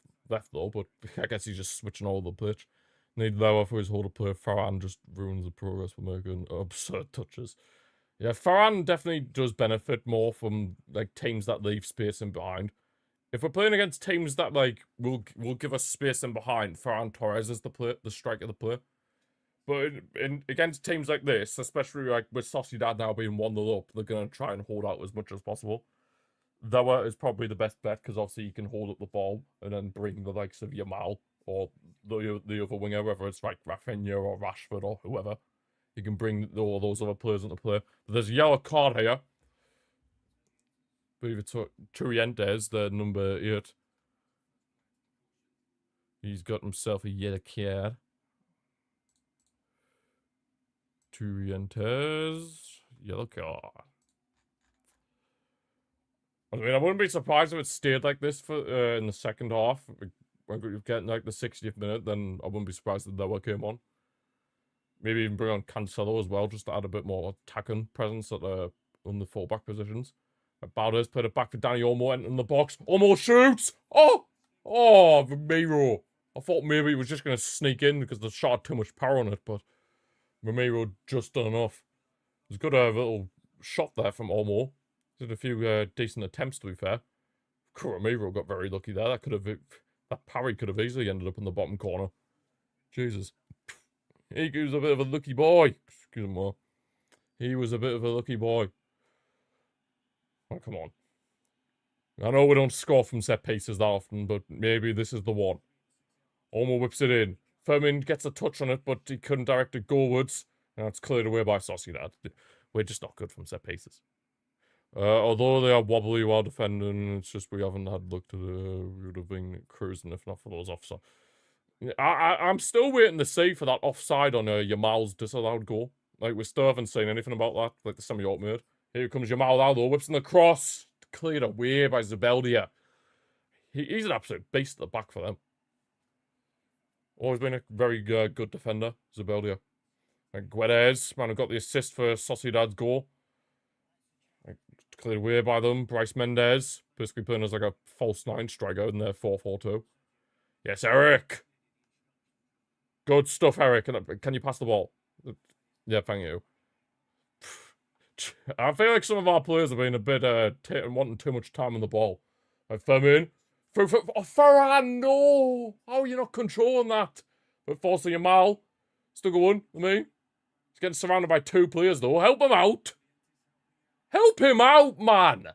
though, but I guess he's just switching all the pitch. Need lower for his hold of play. Farhan just ruins the progress we're making. Absurd touches. Yeah, Farhan definitely does benefit more from like teams that leave space in behind. If we're playing against teams that like will give us space in behind, Ferran Torres is the striker of the play. But against teams like this, especially like with Sociedad now being 1-0 up, they're gonna try and hold out as much as possible. Lower is probably the best bet because obviously you can hold up the ball and then bring the likes of Yamal or the other winger, whether it's like Rafinha or Rashford or whoever. You can bring all those other players into play. But there's a yellow card here. I believe it's Turientes, the number 8. He's got himself a yellow card. Turientes, yellow card. I mean, I wouldn't be surprised if it stayed like this for in the second half. When we get like the 60th minute, then I wouldn't be surprised if Noah came on. Maybe even bring on Cancelo as well, just to add a bit more attacking presence at on the fullback positions. Bowder's played it back for Danny Olmo, entering the box. Olmo shoots! Oh! Oh, Romero. I thought maybe he was just going to sneak in because the shot had too much power on it, but Romero just done enough. It was a good little shot there from Olmo. Did a few decent attempts, to be fair. Romero got very lucky there. That parry could have easily ended up in the bottom corner. Jesus. He was a bit of a lucky boy. Excuse me. He was a bit of a lucky boy. Oh, come on. I know we don't score from set pieces that often, but maybe this is the one. Olmo whips it in. Fermin gets a touch on it, but he couldn't direct it goalwards. And it's cleared away by Sociedad. We're just not good from set pieces. Although they are wobbly while defending, it's just we haven't had luck to we would have been cruising if not for those offside. I'm still waiting to see for that offside on Yamal's disallowed goal. Like, we still haven't seen anything about that, like the semi-automated. Here comes Yamal now, though, whips in the cross. Cleared away by Zubeldia. He's an absolute beast at the back for them. Always been a very good defender, Zubeldia. And Guedes, man, who got the assist for Sociedad's goal. Cleared away by them. Bryce Mendes, basically playing as like a false 9 striker in their 4-4-2. Yes, Eric. Good stuff, Eric. Can you pass the ball? Yeah, thank you. I feel like some of our players have been a bit wanting too much time on the ball. Like Fermin. Ferran, no! How are you not controlling that? But forcing Yamal. Still going, I mean. He's getting surrounded by 2 players, though. Help him out! Help him out, man!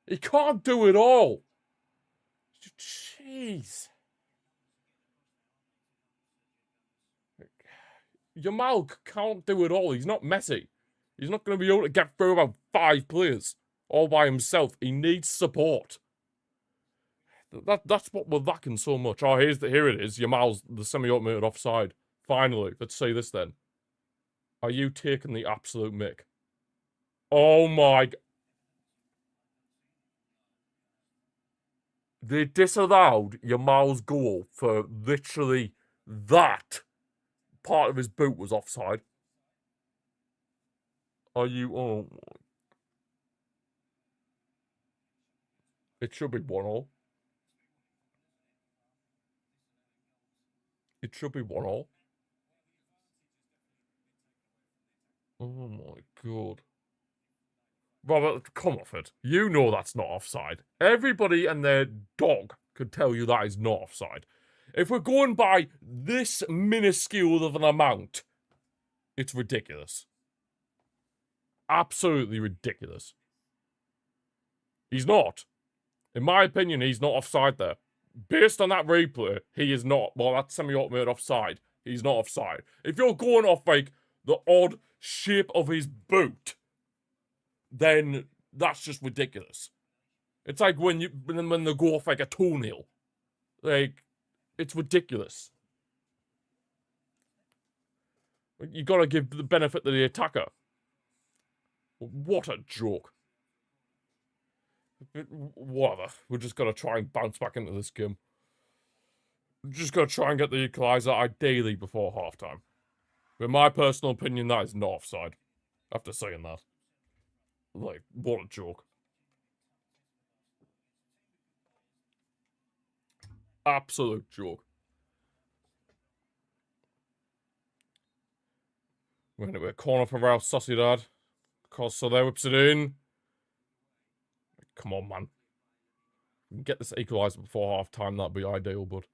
He can't do it all. Jeez. Yamal can't do it all. He's not Messi. He's not going to be able to get through about 5 players all by himself. He needs support. That's what we're lacking so much. Oh, here it is. Yamal's the semi-automated offside. Finally, let's say this then. Are you taking the absolute mick? Oh my... They disallowed Yamal's goal for literally that. Part of his boot was offside. Are you... Oh... It should be 1-1. It should be 1-1. Oh my god. Robert, come off it. You know that's not offside. Everybody and their dog could tell you that is not offside. If we're going by this minuscule of an amount, it's ridiculous. Absolutely ridiculous. He's not. In my opinion, he's not offside there. Based on that replay, he is not. Well, that's semi-automated offside. He's not offside. If you're going off, like, the odd shape of his boot, then that's just ridiculous. It's like when they go off like a toenail. Like, it's ridiculous. You gotta give the benefit to the attacker. What a joke. Whatever. We're just gonna try and bounce back into this game. We're just gonna try and get the equaliser ideally before halftime. In my personal opinion, that is not offside. After saying that. Like, what a joke. Absolute joke. Anyway, corner for Real Sociedad. So there whips it in. Come on, man. We can get this equaliser before half-time, that'd be ideal, but...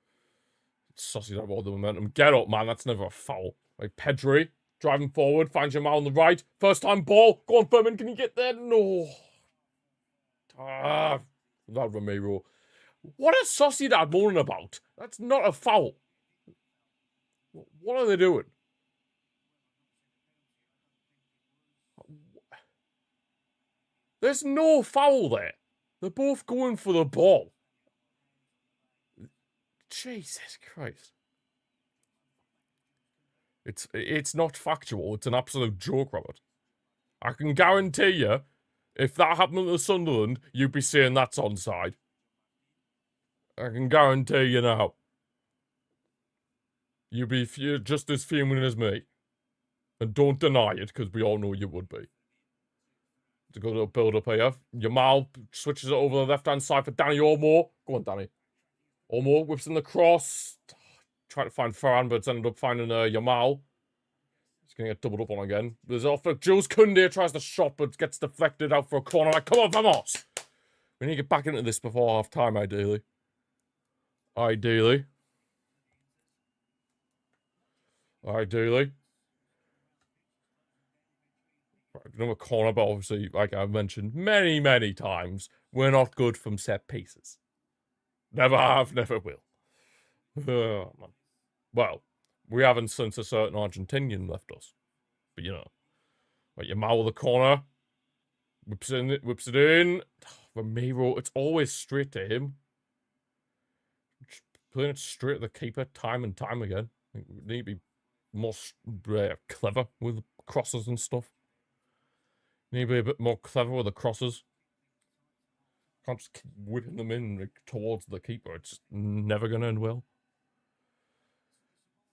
Sociedad all the momentum. Get up, man. That's never a foul. Like, Pedri, driving forward, finds Yamal on the right. First time ball. Go on, Fermin. Can you get there? No. That Romero. What is Sociedad moaning about? That's not a foul. What are they doing? There's no foul there. They're both going for the ball. Jesus Christ. It's not factual. It's an absolute joke, Robert. I can guarantee you, if that happened to Sunderland, you'd be saying that's onside. I can guarantee you now. You'd be just as fuming as me. And don't deny it, because we all know you would be. To go to a build-up here. Yamal switches it over the left-hand side for Danny Olmo. Go on, Danny. Olmo whips in the cross. Trying to find Ferran, but it's ended up finding Yamal. He's going to get doubled up on again. There's off. Jules Koundé tries to shot, but gets deflected out for a corner. Like, come on, vamos! We need to get back into this before half-time, ideally. Ideally. Another corner, but obviously, like I've mentioned many, many times, we're not good from set pieces. Never have, never will. Oh, man. Well, we haven't since a certain Argentinian left us. But, you know. Like, Yamal with the corner. Whips it in. Ramiro, it's always straight to him. Just playing it straight at the keeper time and time again. We need to be more clever with crosses and stuff. Need to be a bit more clever with the crosses. Can't just keep whipping them in towards the keeper. It's never going to end well.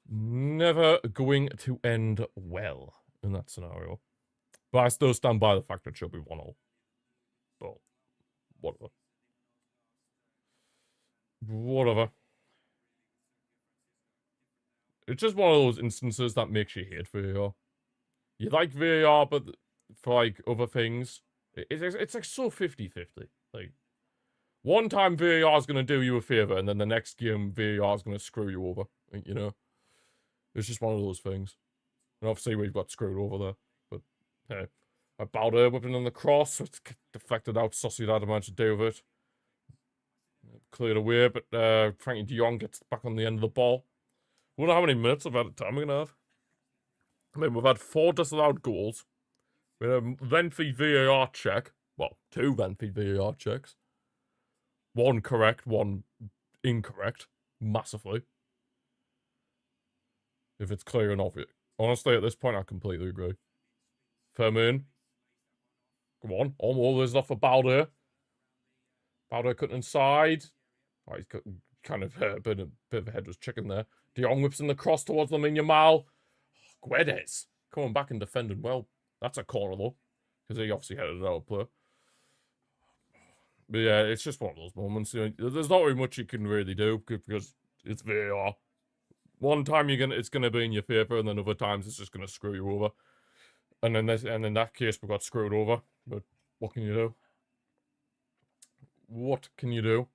Never going to end well in that scenario. But I still stand by the fact that it should be 1-0. But whatever. Whatever. It's just one of those instances that makes you hate VAR. You like VAR, but for like other things, it's like so 50-50. Like, one time VAR is going to do you a favour, and then the next game VAR is going to screw you over. You know? It's just one of those things. And obviously we've got screwed over there. But, hey. Balder whipping on the cross. It's deflected out. Sociedad managed to do with it. Cleared away, but Frankie de Jong gets back on the end of the ball. I wonder how many minutes of added time we're going to have. I mean, we've had 4 disallowed goals. We had a lengthy VAR check. Well, 2 lengthy VAR checks. 1 correct, 1 incorrect. Massively. If it's clear and obvious. Honestly, at this point, I completely agree. Fermin. Come on. Almost there's enough for Balder. Balder cutting inside. Oh, he's kind of a bit of a headless chicken there. De Jong whips in the cross towards Lamine Yamal. Guedes coming back and defending well. That's a corner, though. Because he obviously headed it out of play. But yeah, it's just one of those moments. You know, there's not really much you can really do because it's VAR. One time it's gonna be in your favour, and then other times it's just gonna screw you over. And in that case, we got screwed over. But what can you do? What can you do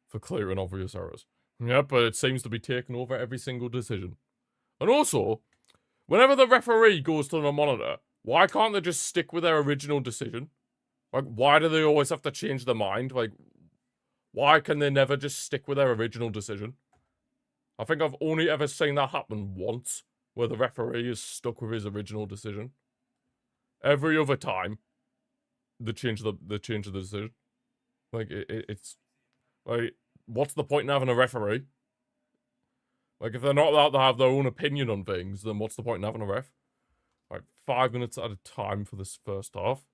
for clear and obvious errors? Yeah, but it seems to be taking over every single decision. And also, whenever the referee goes to the monitor, why can't they just stick with their original decision? Like, why do they always have to change their mind? Like, why can they never just stick with their original decision? I think I've only ever seen that happen once, where the referee is stuck with his original decision. Every other time, they change the decision. Like, it's like, what's the point in having a referee? Like, if they're not allowed to have their own opinion on things, then what's the point in having a ref? Like, 5 minutes at a time for this first half.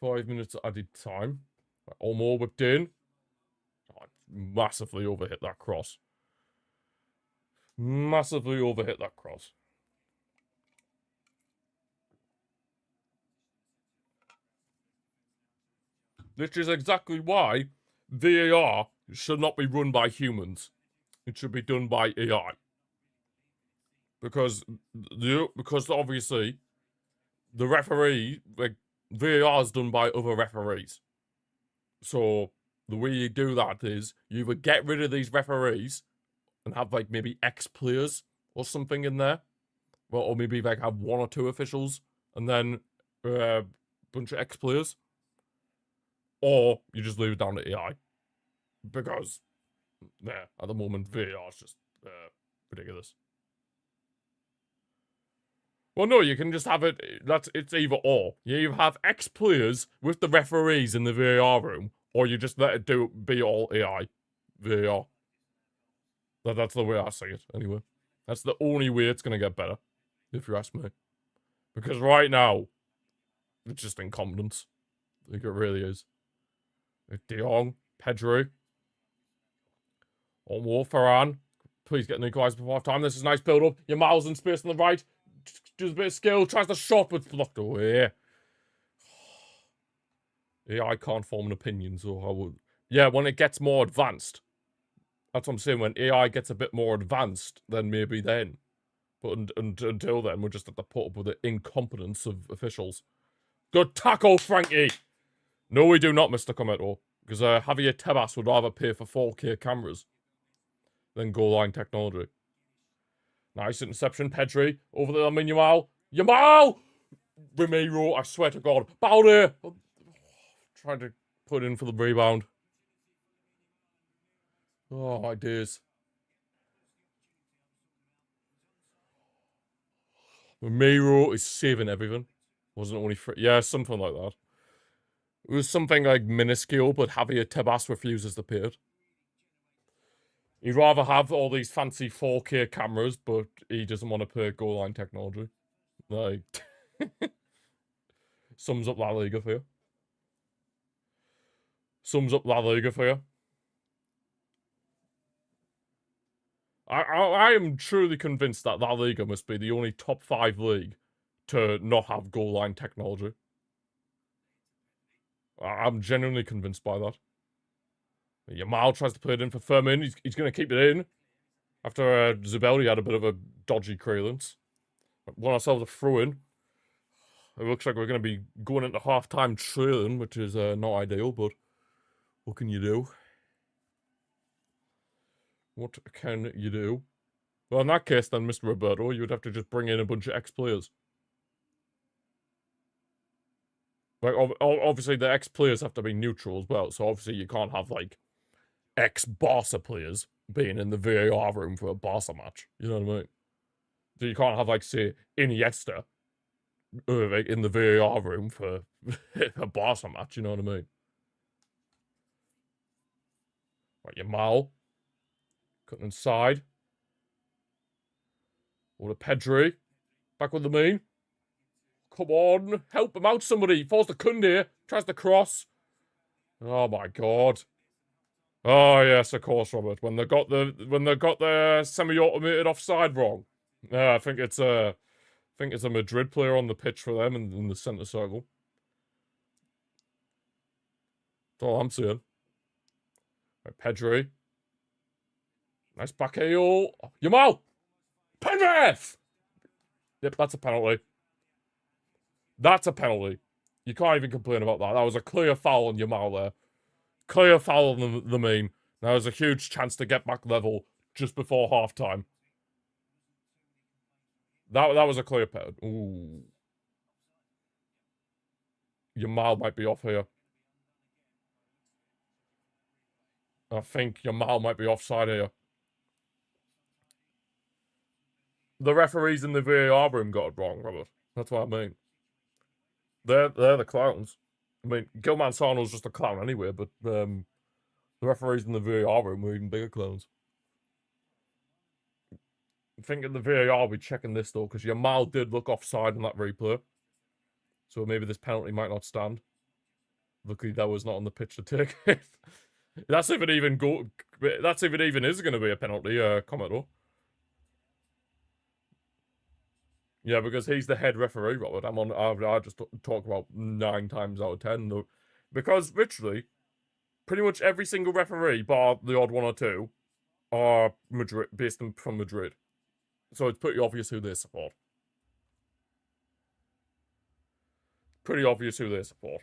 5 minutes at a time. Olmo whipped in. Oh, massively overhit that cross. Massively overhit that cross. Which is exactly why VAR should not be run by humans. It should be done by AI. Because obviously, the referee, like, VAR is done by other referees. So, the way you do that is, you either get rid of these referees and have, like, maybe ex-players or something in there. Well, or maybe, like, have 1 or 2 officials and then bunch of ex-players, or you just leave it down to AI. Because, yeah, at the moment, VAR is just ridiculous. Well, no, you can just have it. It's either or. You have ex-players with the referees in the VAR room, or you just let it be all AI VAR. That's the way I see it, anyway. That's the only way it's gonna get better, if you ask me. Because right now, it's just incompetence. Like, it really is. De Jong, Pedro, or Varane. Please get an equaliser before half time. This is a nice build up. Your miles in space on the right. Does a bit of skill. Tries the shot, but it's blocked away. Yeah, I can't form an opinion, so I would. Yeah, when it gets more advanced. That's what I'm saying. When AI gets a bit more advanced, then maybe then. But until then, we're just at the put up with the incompetence of officials. Good tackle, Frankie! No, we do not, Mr. Cometto. Because Javier Tebas would rather pay for 4K cameras than goal line technology. Nice interception, Pedri. Over the Yamal. Yamal! Ramiro, I swear to God. Balde! Trying to put in for the rebound. Oh, my days. Ramiro is saving everything. Wasn't only free. Yeah, something like that. It was something like minuscule, but Javier Tebas refuses to pay it. He'd rather have all these fancy 4K cameras, but he doesn't want to pay goal line technology. Like, sums up La Liga for you. Sums up La Liga for you. I am truly convinced that La Liga must be the only top 5 league to not have goal line technology. I'm genuinely convinced by that. Yamal tries to put it in for Firmin. He's going to keep it in. After Zubeldi had a bit of a dodgy clearance. Won ourselves a throw-in. It looks like we're going to be going into half-time trailing, which is not ideal, but what can you do? What can you do? Well, in that case, then, Mr. Roberto, you would have to just bring in a bunch of ex-players. Like, obviously, the ex-players have to be neutral as well, so obviously you can't have, like, ex-Barca players being in the VAR room for a Barca match. You know what I mean? So you can't have, like, say, Iniesta in the VAR room for a Barca match. You know what I mean? Right, Yamal. Cutting inside. Or the Pedri. Back with the mean. Come on. Help him out, somebody. Falls to Koundé. Tries to cross. Oh, my God. Oh, yes, of course, Robert. When they got the semi-automated offside wrong. I think it's a Madrid player on the pitch for them in the centre circle. That's all I'm seeing. Right, Pedri. Nice back heel. Yamal! Penrith! Yep, that's a penalty. That's a penalty. You can't even complain about that. That was a clear foul on Yamal there. Clear foul on the mean. Now there's a huge chance to get back level just before half-time. That was a clear penalty. Ooh. Yamal might be off here. I think Yamal might be offside here. The referees in the VAR room got it wrong, Robert. That's what I mean. They're the clowns. I mean, Gilman Sarno's just a clown anyway, but the referees in the VAR room were even bigger clowns. I think in the VAR will be checking this though, because Yamal did look offside in that replay. So maybe this penalty might not stand. Luckily, that was not on the pitch to take it. That's if it even is going to be a penalty, Commodore. Yeah, because he's the head referee, Robert. I just talk about 9 times out of 10 though. Because literally, pretty much every single referee, bar the odd 1 or 2, are based from Madrid. So it's pretty obvious who they support. Pretty obvious who they support.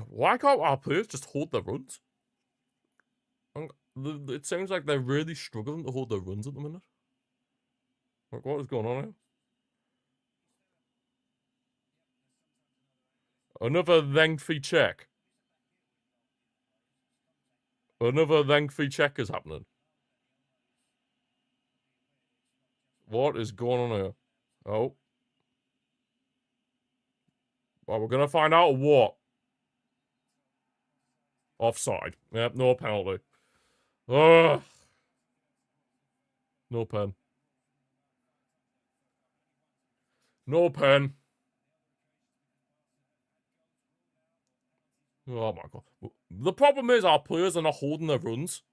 Why can't our players just hold their runs? It seems like they're really struggling to hold their runs at the minute. Like, what is going on here? Another lengthy check. Another lengthy check is happening. What is going on here? Oh. Well, we're going to find out what. Offside. Yep, no penalty. Ugh. No pen. No pen. Oh my god. The problem is our players are not holding their runs.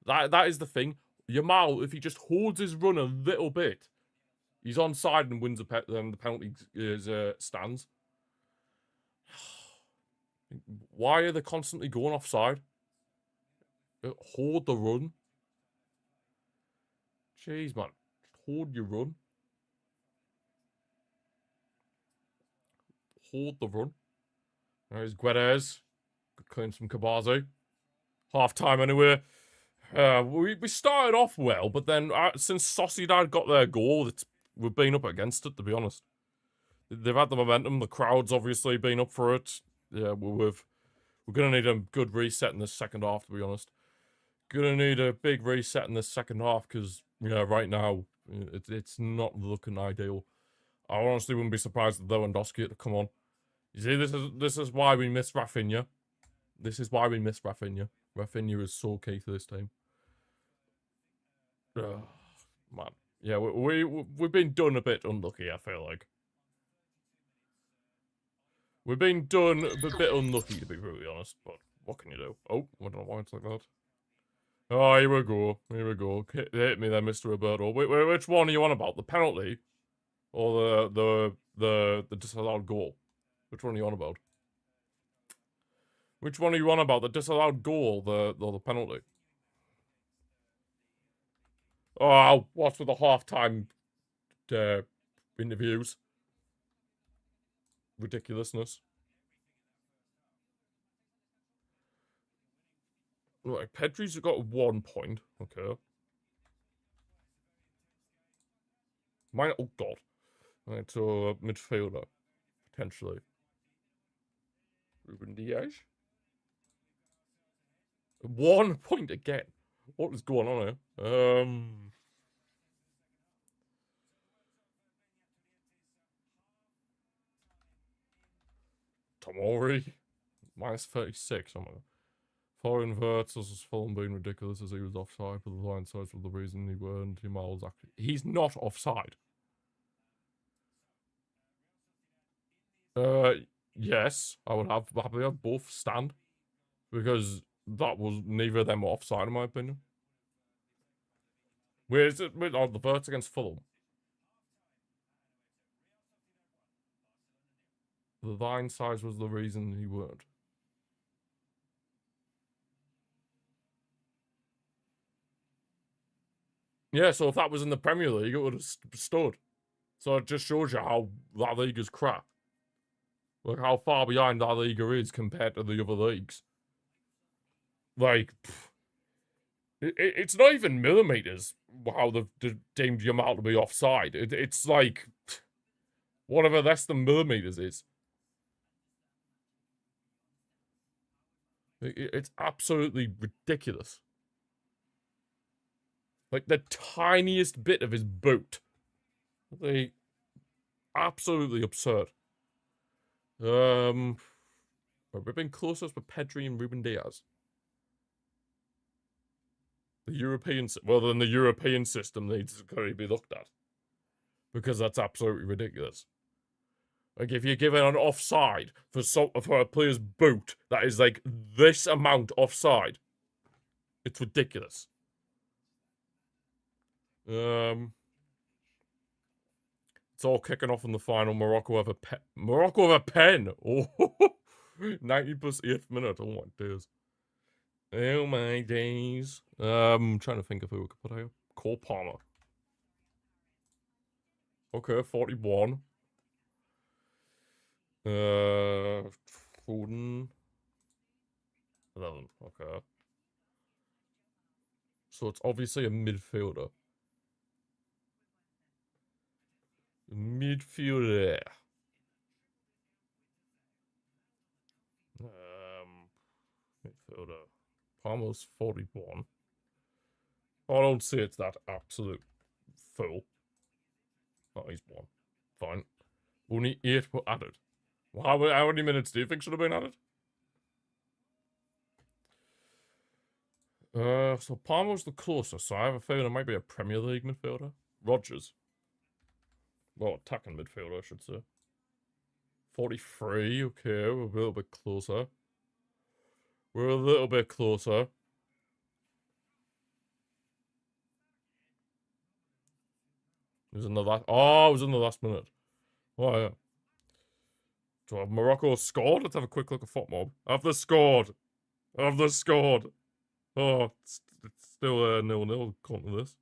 That is the thing. Yamal, if he just holds his run a little bit, he's onside and wins the penalty stands. Why are they constantly going offside? Hold the run. Jeez, man. Just hold your run. Hold the run. There's Guedes. Could claim some Kabazi. Half time anyway. We started off well, but then since Sociedad got their goal, we've been up against it, to be honest. They've had the momentum. The crowd's obviously been up for it. Yeah, we're going to need a good reset in this second half, to be honest. Going to need a big reset in this second half because, right now, it's not looking ideal. I honestly wouldn't be surprised if Lewandowski had to come on. You see, this is why we miss Rafinha. This is why we miss Rafinha. Rafinha is so key to this team. Ugh, man. Yeah, we've been done a bit unlucky, I feel like. We've been done a bit unlucky, to be brutally honest, but what can you do? Oh, I don't know why it's like that. Oh, here we go. Here we go. Hit me there, Mr. Roberto. Which one are you on about? The penalty? Or the disallowed goal? Which one are you on about? Which one are you on about? The disallowed goal or the penalty? Oh, what's with the half-time interviews? Ridiculousness. Right, Pedri's got 1 point. Okay. Mine, oh god. Right, so midfielder, potentially. Ruben Diaz. 1 point again. What is going on here? Tomori. Minus 36. Oh my god. Foreign verts as Fulham being ridiculous as he was offside, but the line size for the reason he weren't. Jamal's actually. He's not offside. Yes, I would happily have both stand. Because that was neither of them were offside, in my opinion. Where is it? Oh, the verts against Fulham. The line size was the reason he weren't. Yeah, so if that was in the Premier League, it would have stood. So it just shows you how La Liga's crap. Like, how far behind La Liga is compared to the other leagues. Like, it's not even millimeters how they've deemed Yamal to be offside. It's like, whatever less than millimeters is. It's absolutely ridiculous. Like, the tiniest bit of his boot. Absolutely absurd. We've been closest with Pedri and Ruben Diaz. The European system needs to be looked at. Because that's absolutely ridiculous. Like, if you're giving an offside for a player's boot that is like this amount offside, it's ridiculous. It's all kicking off in the final. Morocco have a pen. Oh, 90 plus 8th minute. Oh my days. Oh my days. I'm trying to think of who we could put here. Cole Palmer. Okay, 41. Foden. 11. Okay. So it's obviously a midfielder. Midfielder. midfielder. Palmer's 41. I don't say it's that absolute fool. Oh, he's 1. Fine. Only 8 were added. Well, how many minutes do you think should have been added? So Palmer's the closest, so I have a feeling it might be a Premier League midfielder. Rodgers. Well, attacking midfielder, I should say. 43, okay, we're a little bit closer. We're a little bit closer. It was in the last... Oh, it was in the last minute. Oh, yeah. So have Morocco scored? Let's have a quick look at FotMob. Have they scored? Have they scored? Oh, it's still 0-0 according to this.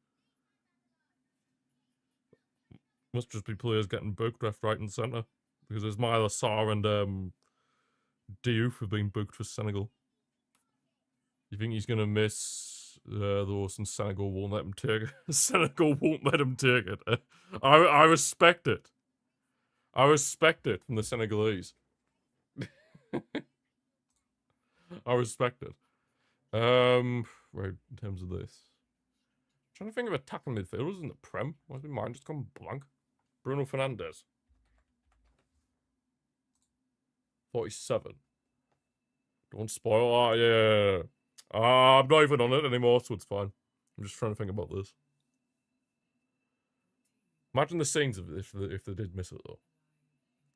Must just be players getting booked left, right, and centre. Because there's Ismaila Sarr and Diouf have been booked for Senegal. You think he's gonna miss those, and Senegal won't let him take it? Senegal won't let him take it. I respect it. I respect it from the Senegalese. I respect it. Right, in terms of this. I'm trying to think of attacking midfielders in the Prem. Why's my mind just gone blank? Bruno Fernandes. 47. Don't spoil that, yeah. I'm not even on it anymore, so it's fine. I'm just trying to think about this. Imagine the scenes of this if they did miss it, though.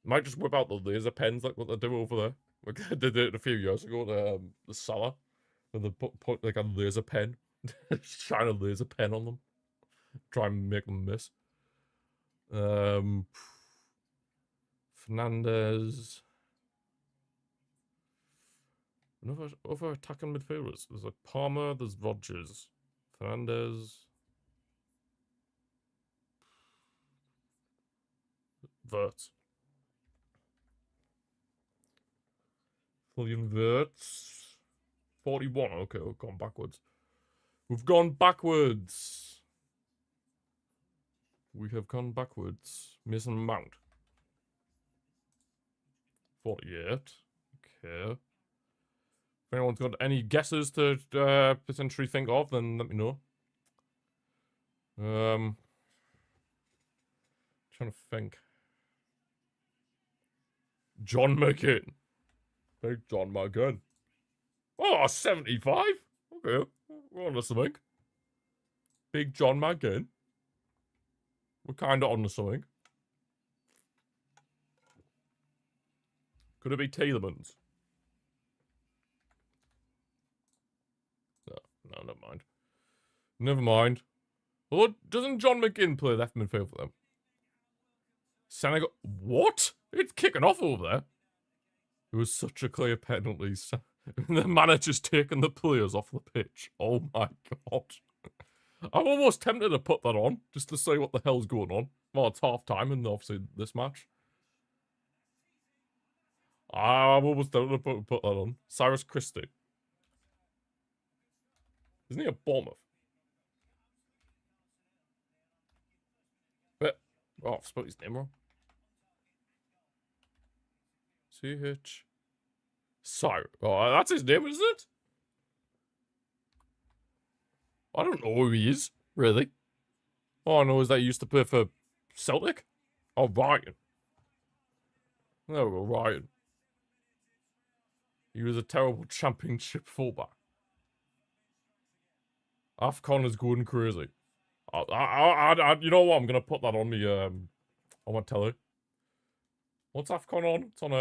Might just whip out the laser pens like what they do over there. Like they did it a few years ago, the Salah. And they put like a laser pen. Shine a laser pen on them. Try and make them miss. Fernandes. Other attacking midfielders. There's like Palmer, there's Rodgers. Fernandes. Wirtz. William Wirtz. 41. Okay, we've gone backwards. We've gone backwards. We have gone backwards. Mason Mount. 48. Okay. If anyone's got any guesses to potentially think of, then let me know. Trying to think. John McGinn. Big John McGinn. Oh, 75? Okay. We're on to something. Big John McGinn. We're kind of on to something. Could it be Tielemans? No, never mind. Never mind. Well, doesn't John McGinn play left midfield for them? Senegal. What? It's kicking off over there. It was such a clear penalty. The manager's taking the players off the pitch. Oh my god. I'm almost tempted to put that on, just to see what the hell's going on. Well, it's half time, and obviously this match. I'm almost tempted to put that on. Cyrus Christie. Isn't he a Bournemouth? But, oh, I've spelled his name wrong. CH. Cyrus. Oh, that's his name, isn't it? I don't know who he is, really. All I know is that he used to play for Celtic. Oh, Ryan. There we go, Ryan. He was a terrible championship fullback. AFCON is going crazy. You know what? I'm gonna put that on me. On my telly. What's AFCON on? It's on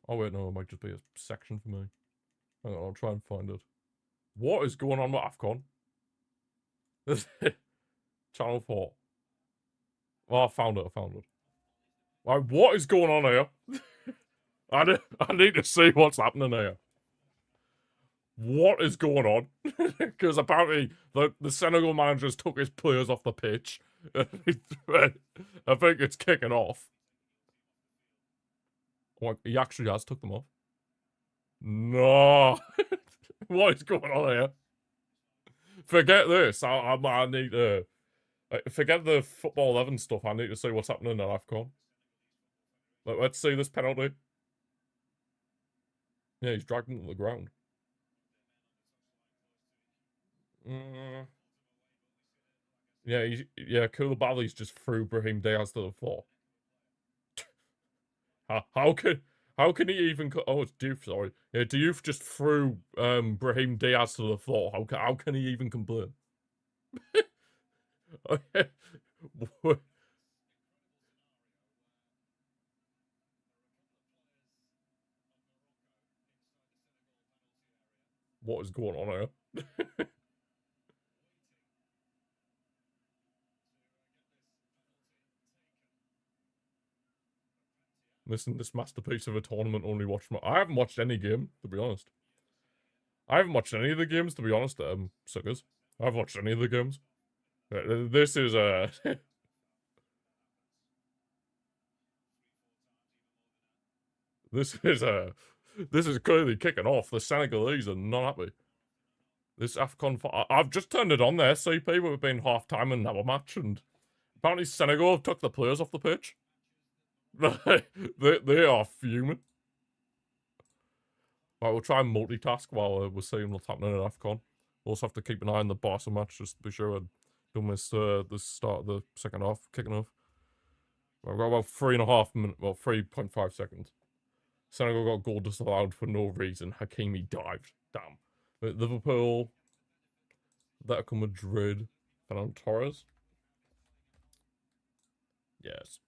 Oh wait, no, it might just be a section for me. Hang on, I'll try and find it. What is going on with AFCON? Channel 4. Oh, I found it. Like, what is going on here? I need to see what's happening here. What is going on? Because apparently the Senegal managers took his players off the pitch. I think it's kicking off. What, he actually has took them off? No. What is going on here? Forget this. I need to... forget the Football 11 stuff. I need to see what's happening at AFCON. Let's see this penalty. Yeah, he's dragged him to the ground. Mm, yeah, Koulibaly's just threw Brahim Diaz to the floor. How can he even? Oh, it's Diouf. Sorry, yeah, Diouf just threw Brahim Diaz to the floor. How can he even complain? What is going on here? Listen, this masterpiece of a tournament only watched I haven't watched any game, to be honest. I haven't watched any of the games, to be honest, suckers. I haven't watched any of the games. This is this is this is clearly kicking off. The Senegalese are not happy. This AFCON, I've just turned it on there, CP. We've been half time in our match, and apparently Senegal took the players off the pitch. they are fuming. Right, we'll try and multitask while we're seeing what's happening at AFCON. We'll also have to keep an eye on the Barca match just to be sure I don't miss the start of the second half kicking off. We've got about 3.5 minutes, well, 3.5 seconds. Senegal got goal disallowed for no reason. Hakimi dived. Damn. Liverpool, Atletico Madrid, Fernando Torres. Yes.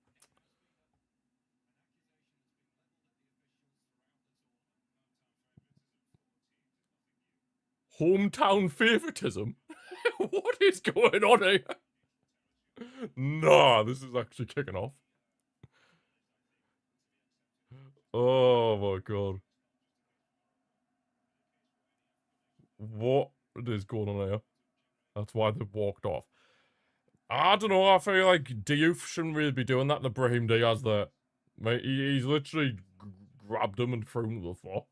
Hometown favoritism? What is going on here? Nah, this is actually kicking off. Oh my god. What is going on here? That's why they walked off. I don't know, I feel like Diouf shouldn't really be doing that to Brahim Diaz there. Mate, he's literally grabbed him and threw him to the floor.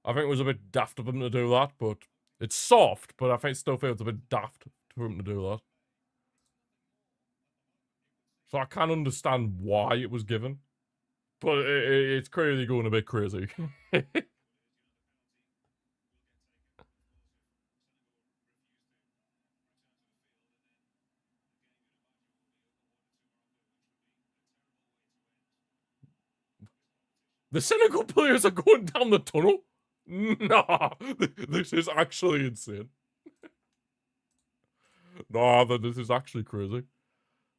I think it was a bit daft of him to do that, but it's soft, but I think it still feels a bit daft for him to do that. So I can understand why it was given, but it's clearly going a bit crazy. The Senegal players are going down the tunnel? Nah, this is actually insane. Nah, this is actually crazy.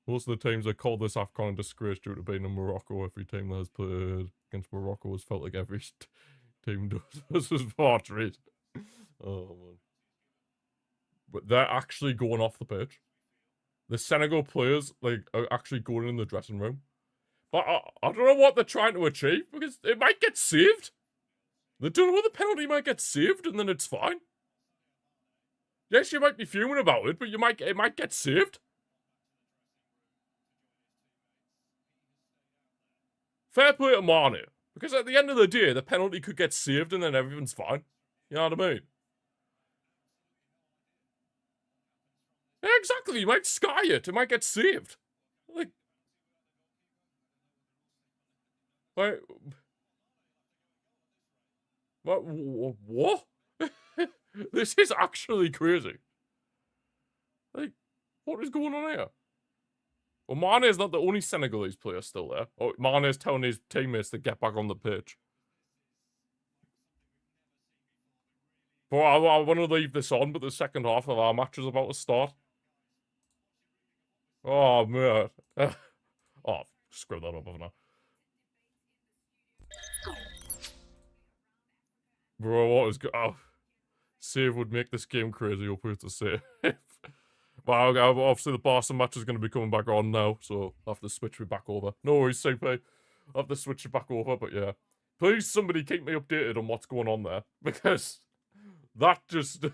Most of the teams that call this AFCON a disgrace due to being in Morocco. Every team that has played against Morocco has felt like every team does. This is portrait. Oh, man. But they're actually going off the pitch. The Senegal players, like, are actually going in the dressing room. But I don't know what they're trying to achieve, because it might get saved. They don't know the penalty might get saved, and then it's fine. Yes, you might be fuming about it, but it might get saved. Fair play to Mane, because at the end of the day, the penalty could get saved, and then everything's fine. You know what I mean? Yeah, exactly. You might sky it. It might get saved. Like, what? What? This is actually crazy. Like, what is going on here? Well, Mane is not the only Senegalese player still there. Oh, Mane is telling his teammates to get back on the pitch. But I want to leave this on, but the second half of our match is about to start. Oh, man. Oh, screw that up, haven't I? Bro, what is... Oh, save would make this game crazy, up here to say. Well, obviously the Barca match is going to be coming back on now, so I'll have to switch it back over. No worries, CP. I'll have to switch it back over, but yeah. Please, somebody keep me updated on what's going on there, because that just...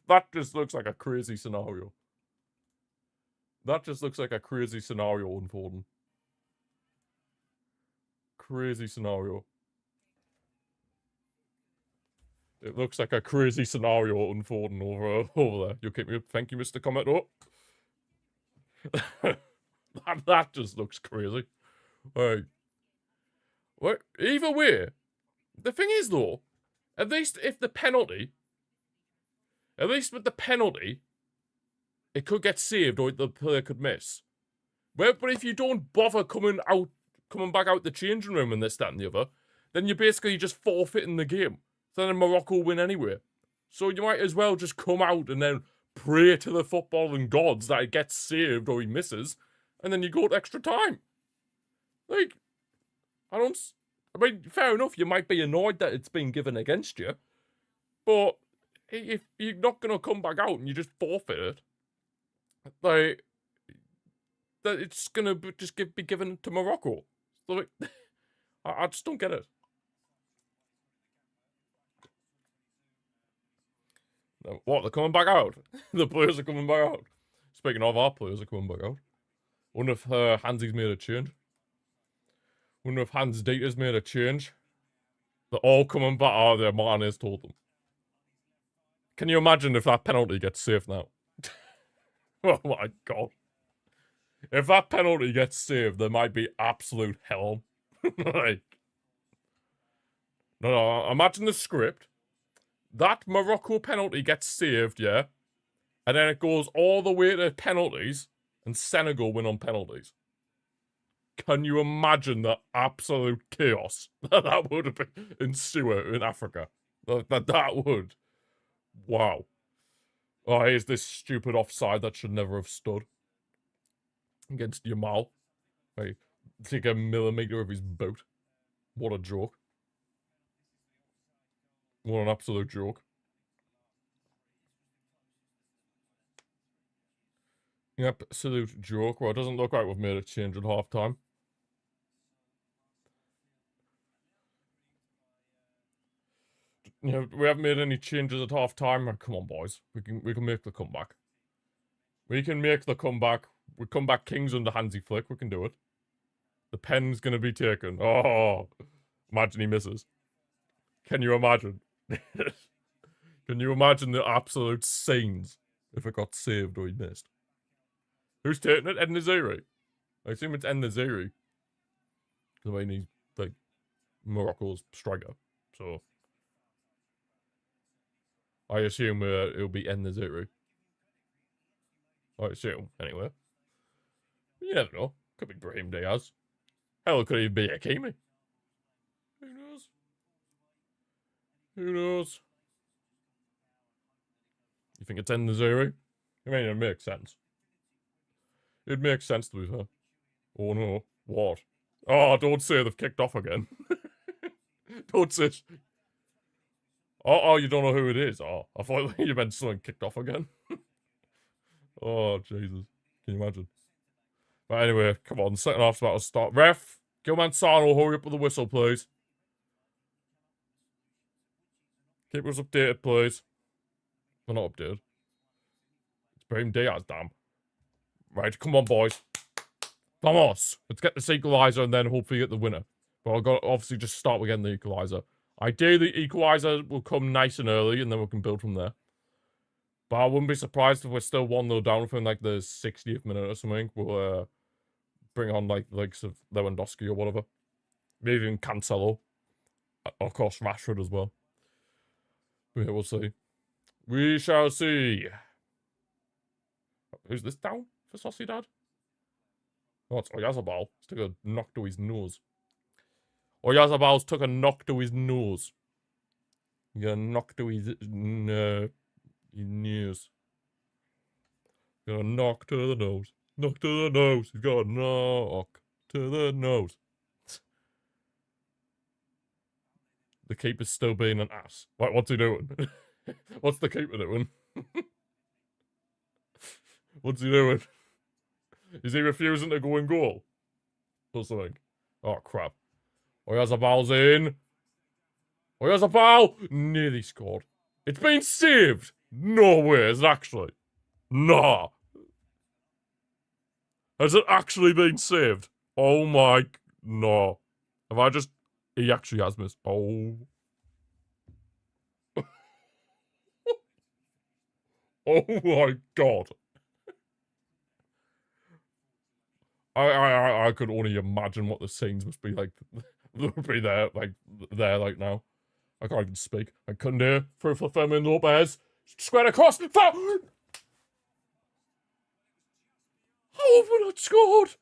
that just looks like a crazy scenario. That just looks like a crazy scenario unfolding. Crazy scenario. It looks like a crazy scenario unfolding over there. You keep me up. Thank you, Mr. Commentor. that just looks crazy. Right. Well, either way, the thing is though, at least if the penalty, At least with the penalty, it could get saved or the player could miss. Well, but if you don't bother coming back out the changing room and this, that, and the other, then you're basically just forfeiting the game. So then Morocco win anyway. So you might as well just come out and then pray to the footballing gods that it gets saved or he misses, and then you go to extra time. Like, I mean, fair enough, you might be annoyed that it's been given against you, but if you're not going to come back out and you just forfeit it, like, that it's going to just be given to Morocco. So, like, I just don't get it. What, they're coming back out? The players are coming back out. Speaking of, our players are coming back out. Wonder if Hansi's made a change. Wonder if Hans Dieter's made a change. They're all coming back. Oh, their Martinez told them. Can you imagine if that penalty gets saved now? Oh my god. If that penalty gets saved, there might be absolute hell. Like, no, imagine the script. That Morocco penalty gets saved, yeah? And then it goes all the way to penalties, and Senegal win on penalties. Can you imagine the absolute chaos that would have been ensue in Africa? That would. Wow. Oh, here's this stupid offside that should never have stood. Against Yamal. Like, take a millimetre of his boot. What a joke. What an absolute joke. Yep, absolute joke. Well, it doesn't look like we've made a change at half time. You know, we haven't made any changes at half time. Oh, come on, boys. We can make the comeback. We can make the comeback. We come back kings under Hansi Flick. We can do it. The pen's gonna be taken. Oh, imagine he misses. Can you imagine? Can you imagine the absolute scenes if it got saved or he missed? Who's taking it? En-Nesyri. I assume it's En-Nesyri. I mean, he's like Morocco's striker, so I assume it'll be En-Nesyri. I assume, anyway. You never know. Could be Brahim Diaz. Hell, it could even be Hakimi. Who knows? Who knows? You think it's En-Nesyri? I mean, it makes sense. It makes sense to be fair. Oh no. What? Oh, don't say they've kicked off again. Don't say... Oh, you don't know who it is? Oh, I thought you meant someone kicked off again. Oh, Jesus. Can you imagine? But anyway, come on. Second half's about to start. Ref, Gilman Sano, hurry up with the whistle, please. Keep us updated, please. We're not updated. It's Brahim Diaz, damn. Right, come on, boys. Vamos! Let's get this equaliser and then hopefully get the winner. But I've got to obviously just start with getting the equaliser. Ideally, the equaliser will come nice and early and then we can build from there. But I wouldn't be surprised if we're still 1-0 down within like the 60th minute or something. We'll bring on like the likes of Lewandowski or whatever. Maybe even Cancelo. Of course, Rashford as well. But yeah, we'll see. We shall see. Who's this down for Sociedad? Oh, it's Oyarzabal. He's took a knock to his nose. Oyarzabal's took a knock to his nose. He got a knock to his nose. Got a knock to the nose. Knock to the nose. He's got a knock to the nose. The keeper's still being an ass. Like, what's he doing? What's the keeper doing? What's he doing? Is he refusing to go in goal? Or something? Oh, crap. Oyarzabal's in. Oyarzabal! Nearly scored. It's been saved! No way, is it actually? Nah. Has it actually been saved? Oh my... No. Have I just... He actually has missed. Oh. Oh my god. I could only imagine what the scenes must be like. Would be there, like now. I can't even speak. I couldn't hear for Fermin Lopez. Square across. Foul! How have we not scored?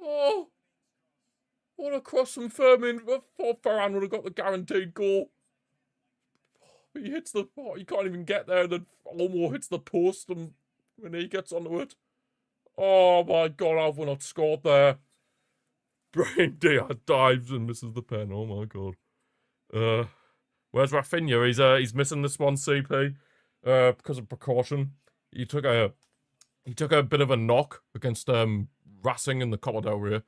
Oh. What a cross from Furman. Ferran would have got the guaranteed goal. He hits the... Oh, he can't even get there. And then Olmo hits the post and when he gets onto it. Oh my God, how have we not scored there? Brahim Diaz dives and misses the pen. Oh my God. Where's Rafinha? He's missing this one, CP. Because of precaution. He took a bit of a knock against Racing in the Copa del Rey.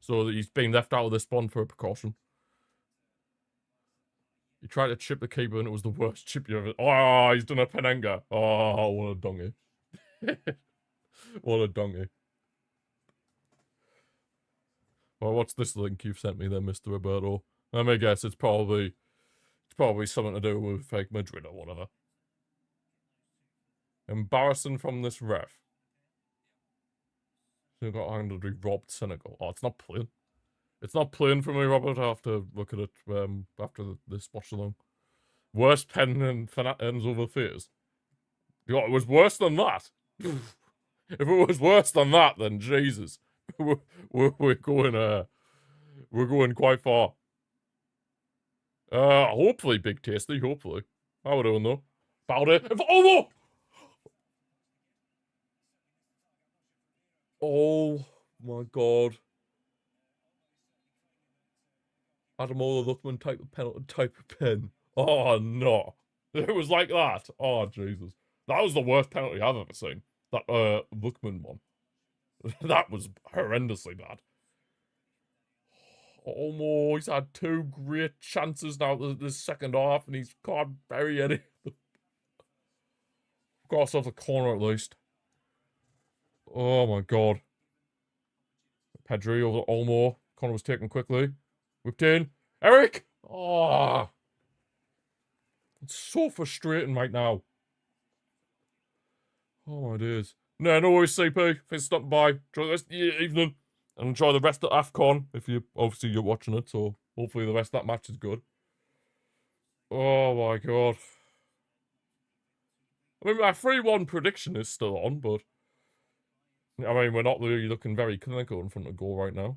So he's been left out of this one for a precaution. He tried to chip the keeper and it was the worst chip you ever... Oh, he's done a penenga. Oh, what a donkey. What a donkey. Well, what's this link you've sent me then, Mr. Roberto? Let me guess, it's probably something to do with fake Madrid or whatever. Embarrassing from this ref. So got handled, we robbed Senegal. Oh, it's not playing. It's not playing for me, Robert. I have to look at it after this watch along. Worst pen in ends over fears. God, it was worse than that. If it was worse than that, then Jesus, we're going quite far. Hopefully, Big Tasty. Hopefully, how we doing though? Balde. Oh! Oh my God. Adamola Lookman type of penalty, type of pen. Oh no. It was like that. Oh Jesus. That was the worst penalty I've ever seen. That Lookman one. That was horrendously bad. Almost he's had two great chances now this second half and he's can't bury any. Got ourselves a corner at least. Oh my God. Pedri over Olmo. Corner was taken quickly. Whipped in. Eric! Oh. It's so frustrating right now. Oh my days. No worries, CP. Thanks for stopping by. Enjoy the rest of your evening. And enjoy the rest of AFCON. If you obviously you're watching it, so hopefully the rest of that match is good. Oh my God. I mean, my 3-1 prediction is still on, but I mean, we're not really looking very clinical in front of goal right now.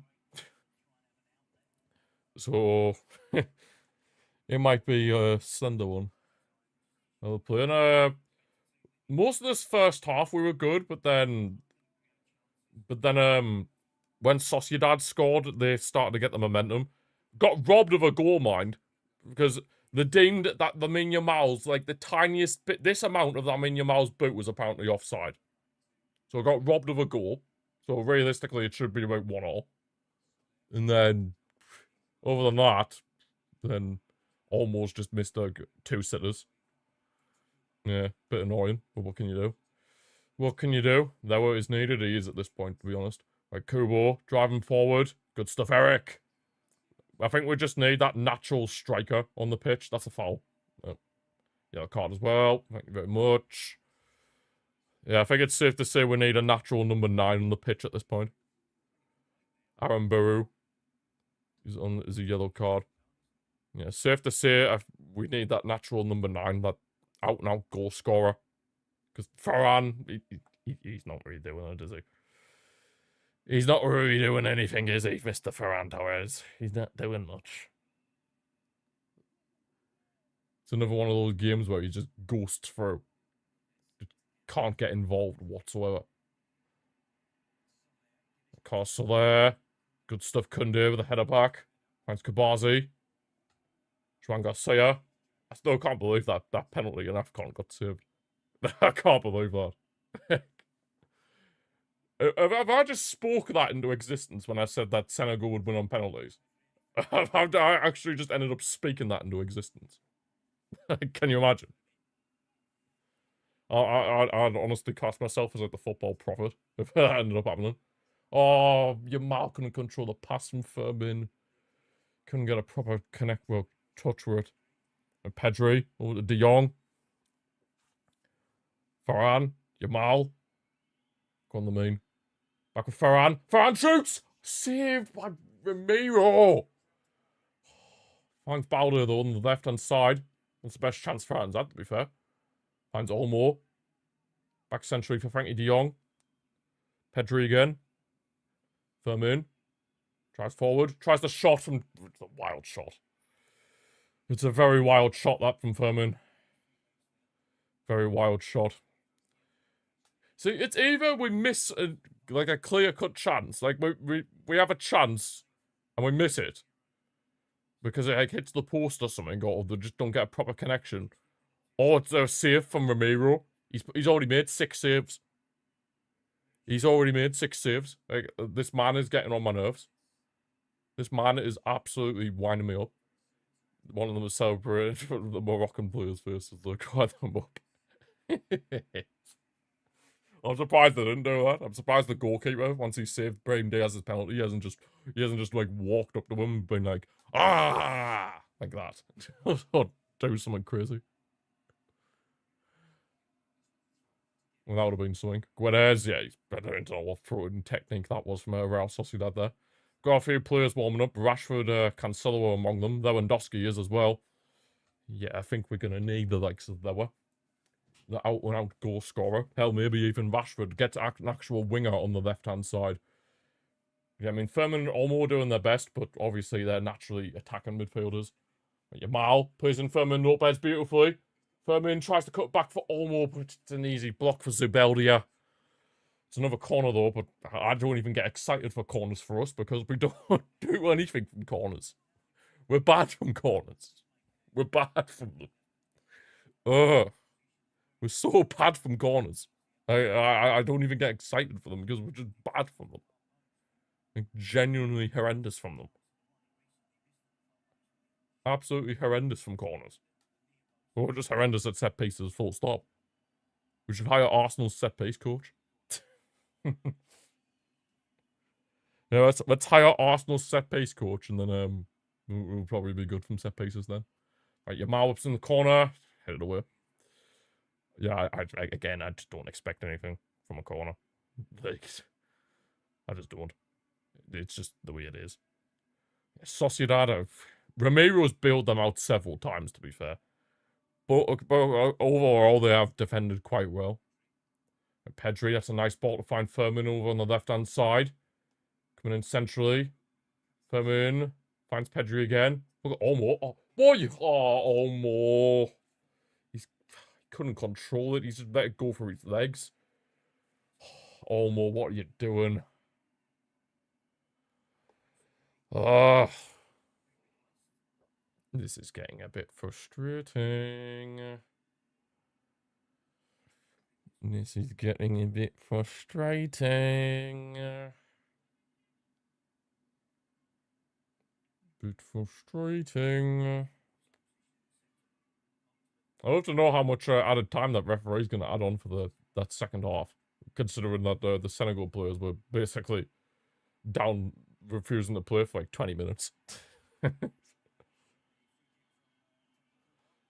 So it might be a slender one. I'll play. And most of this first half we were good, but then when Sociedad scored, they started to get the momentum. Got robbed of a goal, mind, because they deemed that Lamine Yamal's, like, the tiniest bit, this amount of Lamine Yamal's boot was apparently offside. So it got robbed of a goal. So realistically, it should be about 1-1. And then, other than that, then almost just missed 2 sitters. Yeah, bit annoying, but what can you do? What can you do? That what is needed, he is at this point, to be honest. Right, Kubo, driving forward. Good stuff, Eric. I think we just need that natural striker on the pitch. That's a foul. Yellow card as well. Thank you very much. Yeah, I think it's safe to say we need a natural number 9 on the pitch at this point. Aaron Baru is a yellow card. Yeah, safe to say we need that natural number 9, that out-and-out goal scorer. Because Ferran, he's not really doing it, is he? He's not really doing anything, is he, Mr. Ferran Torres? He's not doing much. It's another one of those games where he just ghosts through. Just can't get involved whatsoever. Castle there. Good stuff, Kunde with a header back. Thanks, Kabazi. Juan Garcia. I still can't believe that penalty in AFCON got saved. I can't believe that. Have I just spoke that into existence when I said that Senegal would win on penalties? I actually just ended up speaking that into existence. Can you imagine? I'd honestly cast myself as like the football prophet if that ended up happening. Oh, Yamal couldn't control the pass from Furman. Couldn't get a proper touch with it. And Pedri, De Jong. Ferran, Yamal. Go on the main. Back with Ferran. Ferran shoots! Saved by Ramiro. Finds Balder, though, on the left-hand side. That's the best chance for Hans, to be fair. Finds Olmo. Back century for Frankie de Jong. Pedri again. Firmin. Tries forward. Tries the shot from... It's a wild shot. It's a very wild shot, that, from Firmin. Very wild shot. See, it's either we miss a clear-cut chance. Like, we have a chance and we miss it. Because it like, hits the post or something, or they just don't get a proper connection. Or it's a save from Ramiro. He's already made 6 saves. He's already made 6 saves. Like, this man is getting on my nerves. This man is absolutely winding me up. One of them is celebrating for the Moroccan players versus the quad them up. I'm surprised they didn't do that. I'm surprised the goalkeeper, once he saved Brahim Diaz's penalty, he hasn't just like walked up to him and been like, ah, like that. Or do something crazy. Well, that would have been something. Guedes, yeah, he's better into what throwing technique that was from Real Sociedad there. Got a few players warming up. Rashford, Cancelo among them. Lewandowski is as well. Yeah, I think we're going to need the likes of Lewa. The out-and-out goal scorer. Hell, maybe even Rashford gets an actual winger on the left-hand side. Yeah, I mean, Firmin and Olmo are doing their best, but obviously they're naturally attacking midfielders. Yamal plays in Firmin Lopez beautifully. Firmin tries to cut back for Olmo, but it's an easy block for Zubeldia. It's another corner, though, but I don't even get excited for corners for us because we don't do anything from corners. We're bad from corners. We're bad from them. Ugh. We're so bad from corners. I don't even get excited for them because we're just bad from them. Like, genuinely horrendous from them. Absolutely horrendous from corners. We're just horrendous at set pieces, full stop. We should hire Arsenal's set piece coach. Yeah, let's hire Arsenal's set piece coach, and then we'll probably be good from set pieces then. Right, Yamal up's in the corner, hit it away. Yeah, again, I just don't expect anything from a corner. Like, I just don't. It's just the way it is. Sociedad, Ramiro's bailed them out several times, to be fair. But overall, they have defended quite well. Pedri, that's a nice ball to find Firmin over on the left-hand side. Coming in centrally. Firmin finds Pedri again. Look at Olmo. Oh, boy! Oh, Olmo. He couldn't control it. He's just let it go for his legs. Olmo, what are you doing? This is getting a bit frustrating. This is getting a bit frustrating. Bit frustrating. I'd love to know how much added time that referee's going to add on for that second half, considering that the Senegal players were basically down, refusing to play for like 20 minutes.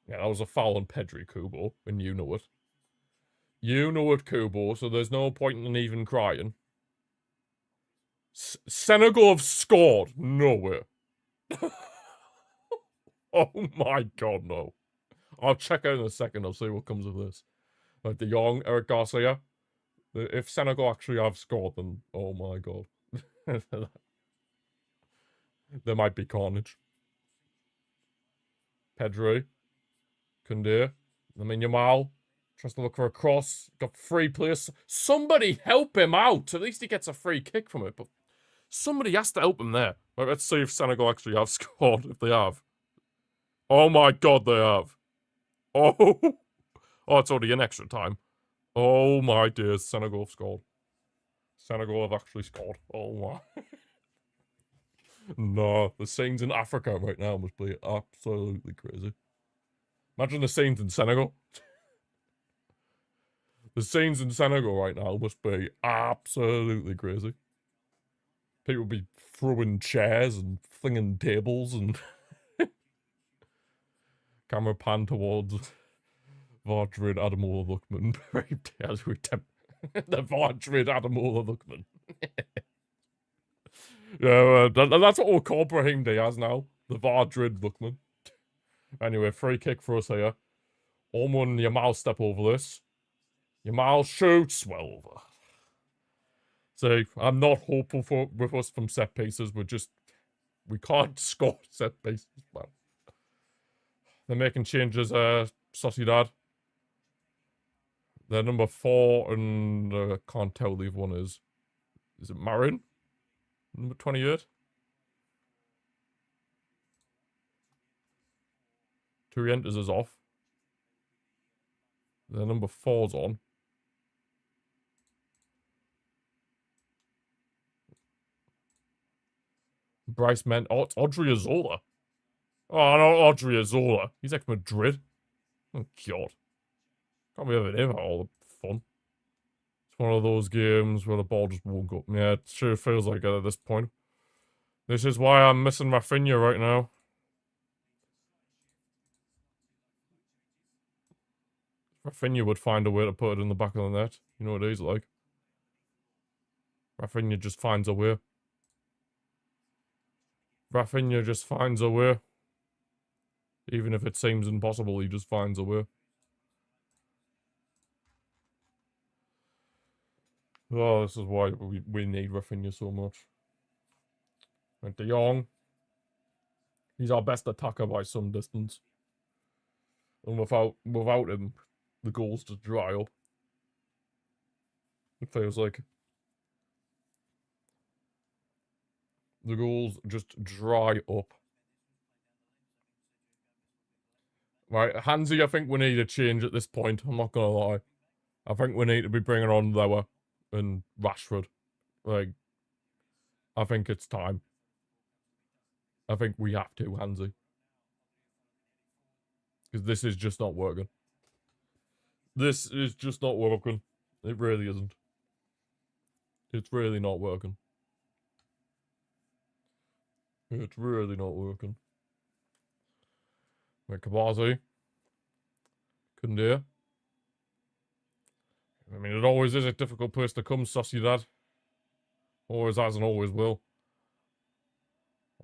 Yeah, that was a foul on Pedri, Kubo, and you know it. You know it, Kubo, so there's no point in even crying. Senegal have scored. No way. Oh my god, no. I'll check out in a second. I'll see what comes of this. Like De Jong, Eric Garcia. If Senegal actually have scored, then oh my god. There might be carnage. Pedri. Koundé. Yamal. Tries to look for a cross. Got free players. Somebody help him out. At least he gets a free kick from it. But somebody has to help him there. Right, let's see if Senegal actually have scored. If they have. Oh my god, they have. Oh. Oh, it's already in extra time. Oh my days, Senegal have scored. Senegal have actually scored. Oh my. No, the scenes in Africa right now must be absolutely crazy. Imagine the scenes in Senegal. The scenes in Senegal right now must be absolutely crazy. People be throwing chairs and flinging tables and... Camera pan towards Vardrid Adamola Luckman. As we attempt the Vardrid Adamola Luckman. Yeah, that's what we'll call Brahim Diaz now. The Vardrid Bookman. Anyway, free kick for us here. Olmo and Yamal step over this. Yamal shoots well over. So I'm not hopeful with us from set pieces. We can't score set pieces, man. They're making changes, Sociedad. They're number 4, and I can't tell who the other one is. Is it Marin? Number 28? Turientes is off. Their number 4's on. Bryce Ment. Oh, it's Odriozola. Oh, no, Odriozola. He's ex-Madrid. Oh, God. Can't be having him all the fun. It's one of those games where the ball just won't go. Yeah, it sure feels like it at this point. This is why I'm missing Rafinha right now. Rafinha would find a way to put it in the back of the net. You know what he's like. Rafinha just finds a way. Rafinha just finds a way. Even if it seems impossible, he just finds a way. Oh, this is why we need Rafinha so much. And De Jong. He's our best attacker by some distance. And without him, the goals just dry up. It feels like. The goals just dry up. Right, Hansi, I think we need a change at this point. I'm not gonna lie. I think we need to be bringing on Lower and Rashford. Like, I think it's time. I think we have to, Hansi. Because this is just not working. This is just not working. It really isn't. It's really not working. It's really not working. Right, Kabazi. Couldn't do. I mean, it always is a difficult place to come, Sociedad. Always has and always will.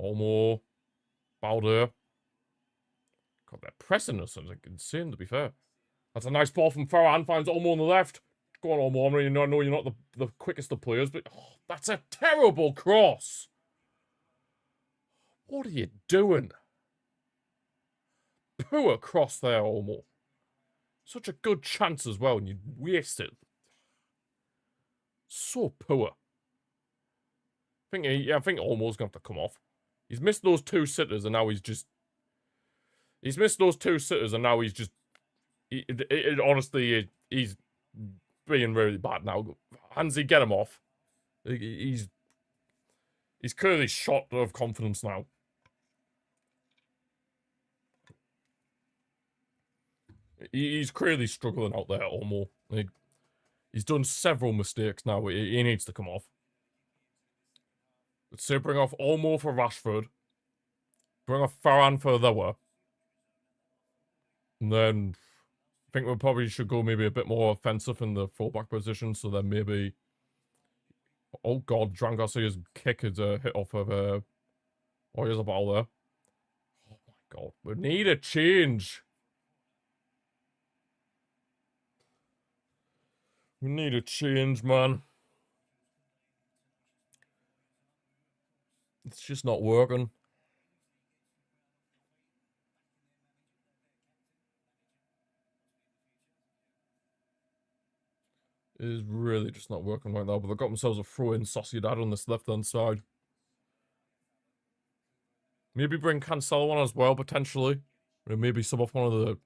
Olmo. Balder. God, they're pressing us. It's like insane, to be fair. That's a nice ball from Farhan. Finds Olmo on the left. Go on, Olmo. I know you're not the quickest of players, but that's a terrible cross. What are you doing? Poor cross there, Olmo. Such a good chance as well, and you waste it. So poor. I think Olmo's going to have to come off. He's missed those 2 sitters, and now he's just... He's missed those 2 sitters, and now he's just... Honestly, he's being really bad now. Hansi, get him off. He's clearly shot of confidence now. He's clearly struggling out there, Olmo. Like, he's done several mistakes now. He needs to come off. Let's say bring off Olmo for Rashford. Bring off Farhan for Lower. And then I think we probably should go maybe a bit more offensive in the fullback position. So then maybe... Oh God, Dran Garcia's kick is a hit off of... Oh, here's a ball there. Oh my God, we need a change. We need a change, man. It's just not working. It is really just not working right now, but they've got themselves a throw-in Sociedad on this left-hand side. Maybe bring Cancelo on as well, potentially. Or maybe sub off one of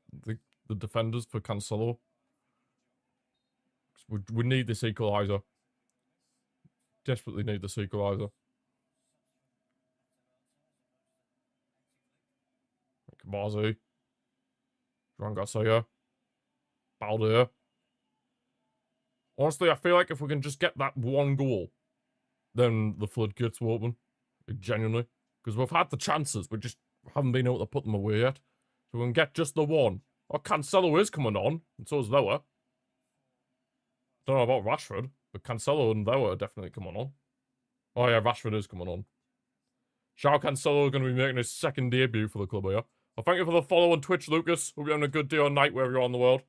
the defenders for Cancelo. We need this equaliser. Desperately need this equaliser. Kabazi. Dran Garcia. Balder. Honestly, I feel like if we can just get that one goal, then the floodgates will open. Like, genuinely. Because we've had the chances, we just haven't been able to put them away yet. So we can get just the one. Oh, Cancelo is coming on, and so is Lower. Don't know about Rashford, but Cancelo and Lower are definitely coming on. Oh yeah, Rashford is coming on. João Cancelo going to be making his second debut for the club here. Well, thank you for the follow on Twitch, Lucas. Hope you're having a good day or night wherever you are in the world.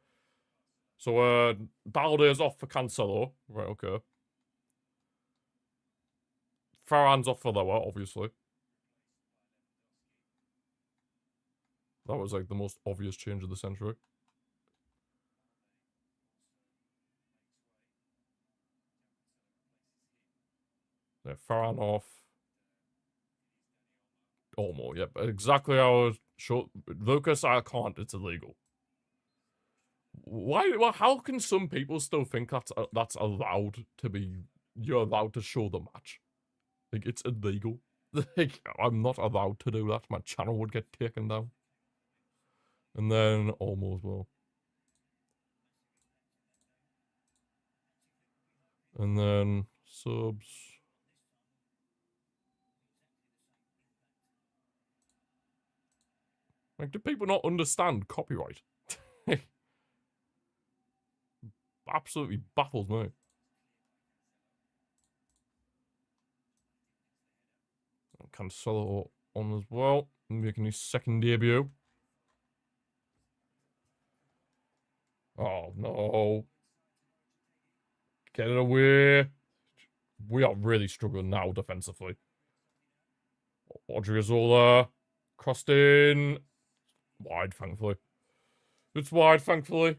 So, Baldé's off for Cancelo. Right, okay. Farhan's off for Lower, obviously. That was like the most obvious change of the century. Yeah, Farhan off. Almost, yeah. Exactly how I was short. Lucas, I can't. It's illegal. Why? Well, how can some people still think that's allowed to be? You're allowed to show the match. Like, it's illegal. Like, I'm not allowed to do that. My channel would get taken down. And then almost well. And then subs. Like, do people not understand copyright? Absolutely baffles me. Cancelo on as well, making his second debut. Oh no. Get it away. We are really struggling now defensively. Odriozola. Crossed in. Wide, thankfully. It's wide, thankfully.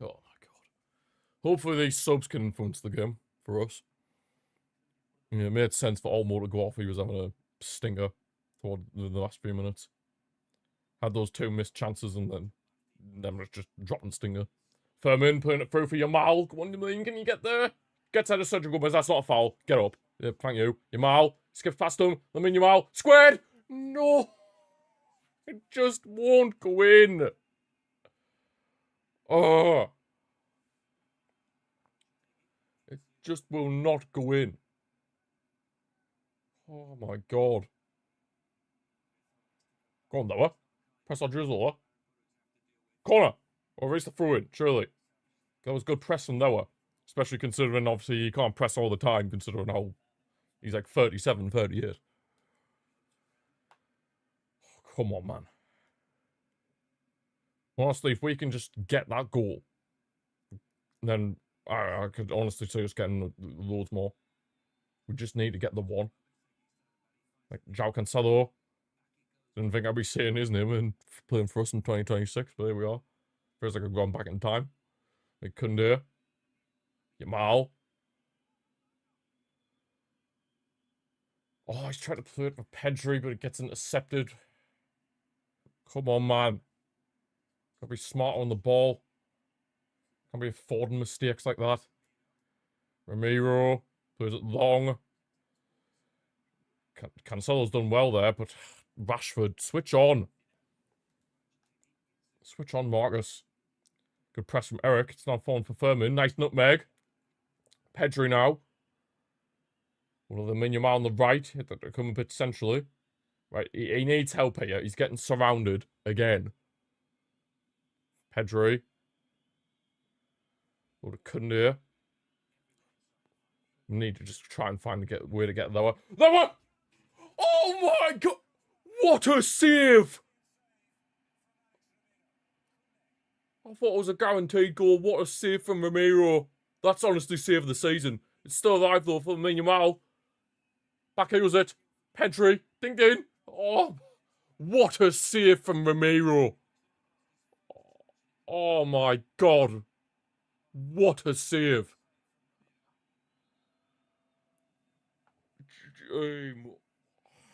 Oh my god. Hopefully these subs can influence the game for us. Yeah, it made sense for Olmo to go off. He was having a stinker toward the last few minutes. Had those two missed chances and then was just dropping stinger. Firmin putting it through for Yamal. Come on, Yamal, can you get there? Gets out of Sergio Gomez. That's not a foul. Get up. Yeah, thank you. Yamal skips past him. Yamal squared. No, it just won't go in. Oh, it just will not go in. Oh my god. Go on, Noah. Press on Drizzle. Corner. Or race the throw in, surely. That was good press from Noah. Especially considering, obviously, he can't press all the time, considering how he's like 37, 38. Oh, come on, man. Honestly, if we can just get that goal, then I could honestly see us getting loads more. We just need to get the one. Like, João Cancelo. Didn't think I'd be saying his name and playing for us in 2026, but here we are. Feels like I've gone back in time. Like, Koundé. Yamal. Oh, he's trying to play it for Pedri, but it gets intercepted. Come on, man. Gotta be smarter on the ball. Can't be affording mistakes like that. Ramiro plays it long. Cancelo's done well there, but Rashford, switch on. Switch on, Marcus. Good press from Eric. It's not falling for Firmin. Nice nutmeg. Pedri now. One of the Yamal on the right. They're coming a bit centrally. Right, he needs help here. He's getting surrounded again. Pedri. Or the Koundé. We need to just try and find a way to get lower. Lower! Oh my god! What a save! I thought it was a guaranteed goal. What a save from Ramiro. That's honestly save of the season. It's still alive though for Yamal. Back here's it. Pedri. Ding ding. Oh, what a save from Ramiro. Oh my god. What a save.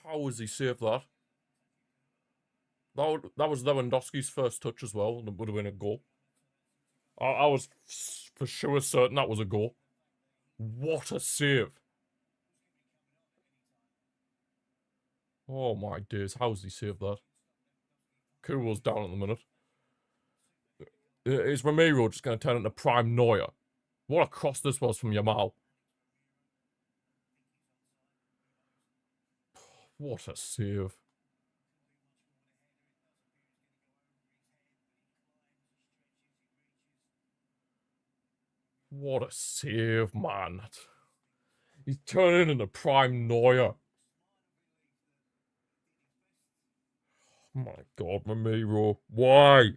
How was he saved that? That was Lewandowski's first touch as well, and it would have been a goal. I was for sure certain that was a goal. What a save. Oh my days, how's he saved that? Kuhl's down at the minute. Is Ramiro just going to turn into prime Neuer? What a cross this was from Yamal. What a save. What a save, man. He's turning into prime Neuer. My God, Ramiro. Why?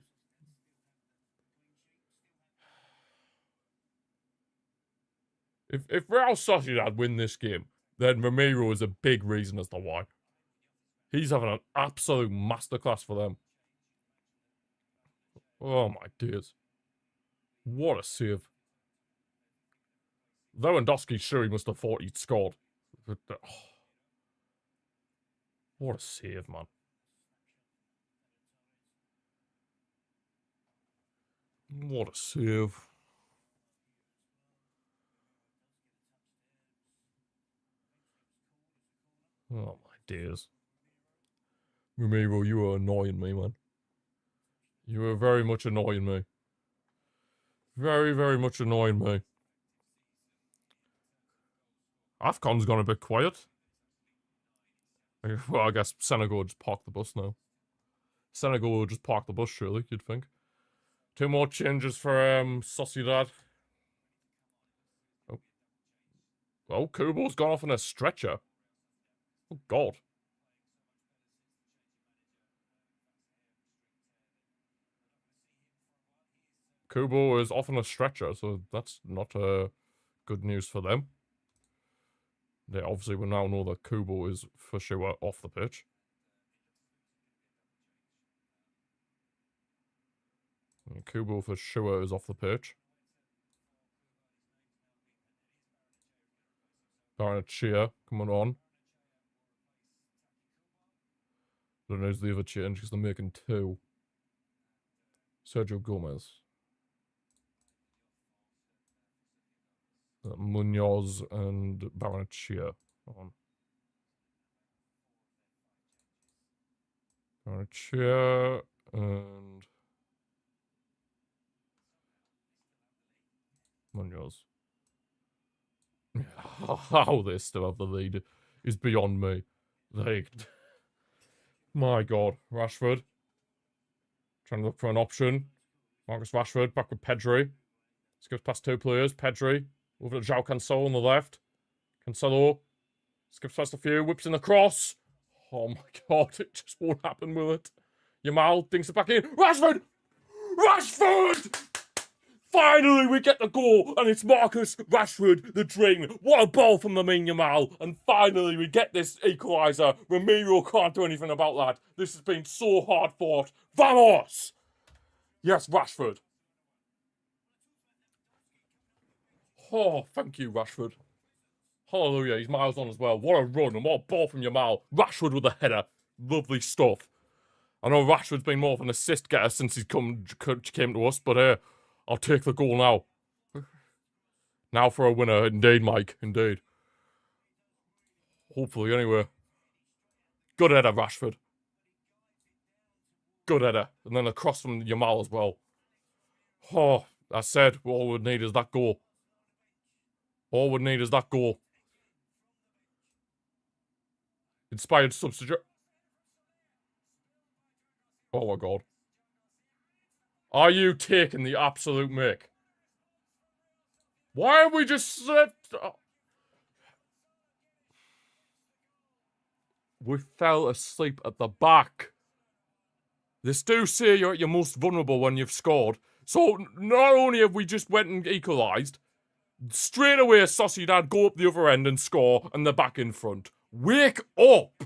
If Real Sociedad win this game, then Ramiro is a big reason as to why. He's having an absolute masterclass for them. Oh my days. What a save. Lewandowski sure he must have thought he'd scored. What a save, man. What a save. Oh my days. Ramiro, you are annoying me, man. You are very much annoying me. Very, very much annoying me. AFCON's gone a bit quiet. Well, I guess Senegal will just park the bus now. Senegal will just park the bus, surely, you'd think. 2 more changes for Sociedad. Oh, Kubo's gone off on a stretcher. Oh, God. Kubo is off on a stretcher, so that's not good news for them. They obviously will now know that Kubo is for sure off the pitch. And Kubo for sure is off the pitch. Barnechea coming on. Don't know who's the other change because they're making 2. Sergio Gomez. Munoz and Barnechea on. Barnechea and Munoz. How they still have the lead is beyond me. Like, my God. Rashford. Trying to look for an option. Marcus Rashford back with Pedri. Skips past 2 players. Pedri. Over to João Cancelo on the left. Cancelo. Skips past a few. Whips in the cross. Oh my God. It just won't happen, will it? Yamal dinks it back in. Rashford! Rashford! Finally, we get the goal, and it's Marcus Rashford, the dream. What a ball from Lamine Yamal, and finally we get this equaliser. Ramiro can't do anything about that. This has been so hard fought. Vamos! Yes, Rashford. Oh, thank you, Rashford. Hallelujah, he's miles on as well. What a run, and what a ball from Yamal. Rashford with a header. Lovely stuff. I know Rashford's been more of an assist getter since he's came to us, but I'll take the goal now. Now for a winner. Indeed, Mike. Indeed. Hopefully, anyway. Good header, Rashford. Good header. And then a cross from Yamal as well. Oh, I said all we need is that goal. All we need is that goal. Inspired substitute. Oh my God. Are you taking the absolute mick? Why have we just said... We fell asleep at the back. They do say you're at your most vulnerable when you've scored. So not only have we just went and equalised, straight away Sociedad go up the other end and score, and they're back in front. Wake up!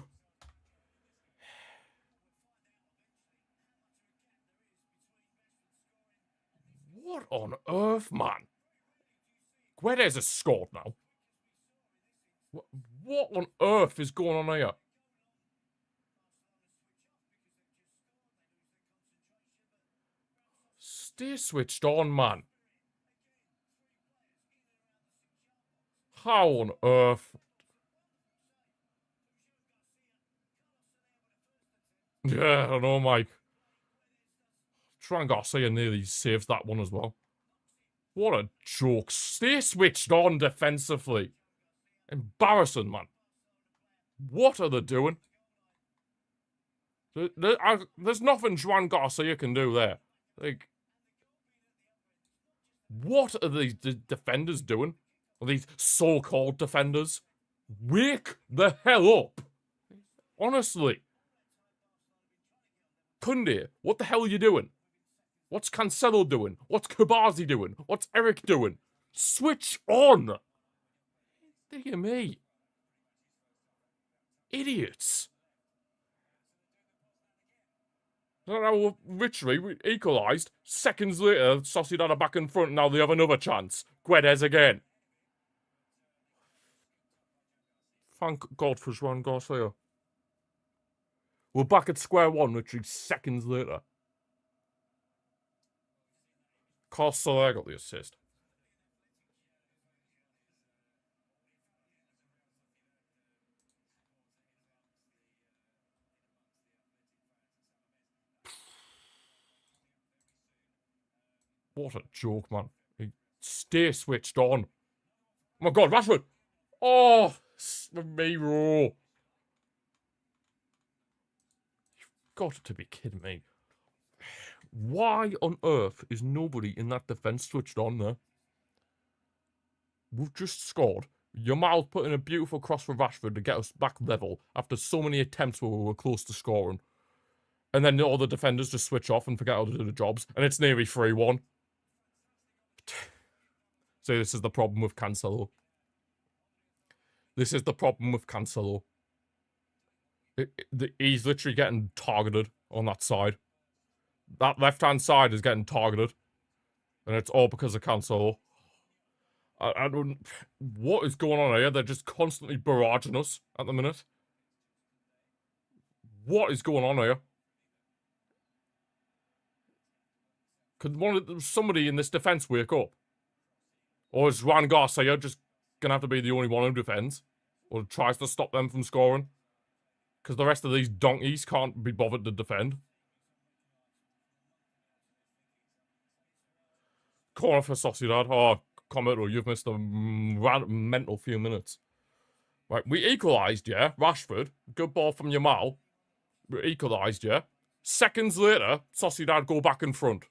What on earth, man? Guedes has scored now. What on earth is going on here? Stay switched on, man. How on earth? Yeah, I don't know, Mike. Tran Garcia nearly saves that one as well. What a joke. Stay switched on defensively. Embarrassing, man. What are they doing? There's nothing Juan Garcia can do there. Like, What are these defenders doing? Are these so-called defenders? Wake the hell up! Honestly. Kunde, what the hell are you doing? What's Cancelo doing? What's Kubazi doing? What's Eric doing? Switch on! Dear me. Idiots. Now, literally, we equalised. Seconds later, Sociedad are back in front. Now they have another chance. Guedes again. Thank God for Juan Garcia. We're back at square one, literally seconds later. Carceller got the assist. What a joke, man. Stay switched on. Oh my God, Rashford. Oh, Miro. You've got to be kidding me. Why on earth is nobody in that defence switched on there? We've just scored. Yamal's put in a beautiful cross for Rashford to get us back level after so many attempts where we were close to scoring. And then all the defenders just switch off and forget how to do the jobs. And it's nearly 3-1. So this is the problem with Cancelo. This is the problem with Cancelo. He's literally getting targeted on that side. That left-hand side is getting targeted. And it's all because of Cancelo. I don't... What is going on here? They're just constantly barraging us at the minute. What is going on here? Could somebody in this defence wake up? Or is Juan Garcia just going to have to be the only one who defends? Or tries to stop them from scoring? Because the rest of these donkeys can't be bothered to defend. Corner for Sociedad. Oh, Comito, you've missed a mental few minutes. Right, we equalised, yeah? Rashford. Good ball from Yamal. We equalised, yeah? Seconds later, Sociedad go back in front.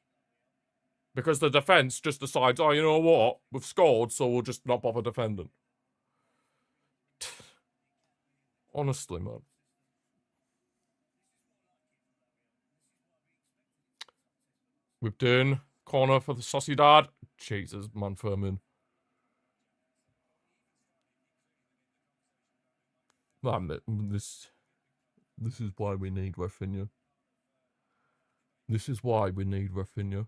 Because the defence just decides, oh, you know what? We've scored, so we'll just not bother defending. Honestly, man. Whipped in. Corner for the Sociedad. Jesus, man, Firmin. This is why we need Rafinha. This is why we need Rafinha.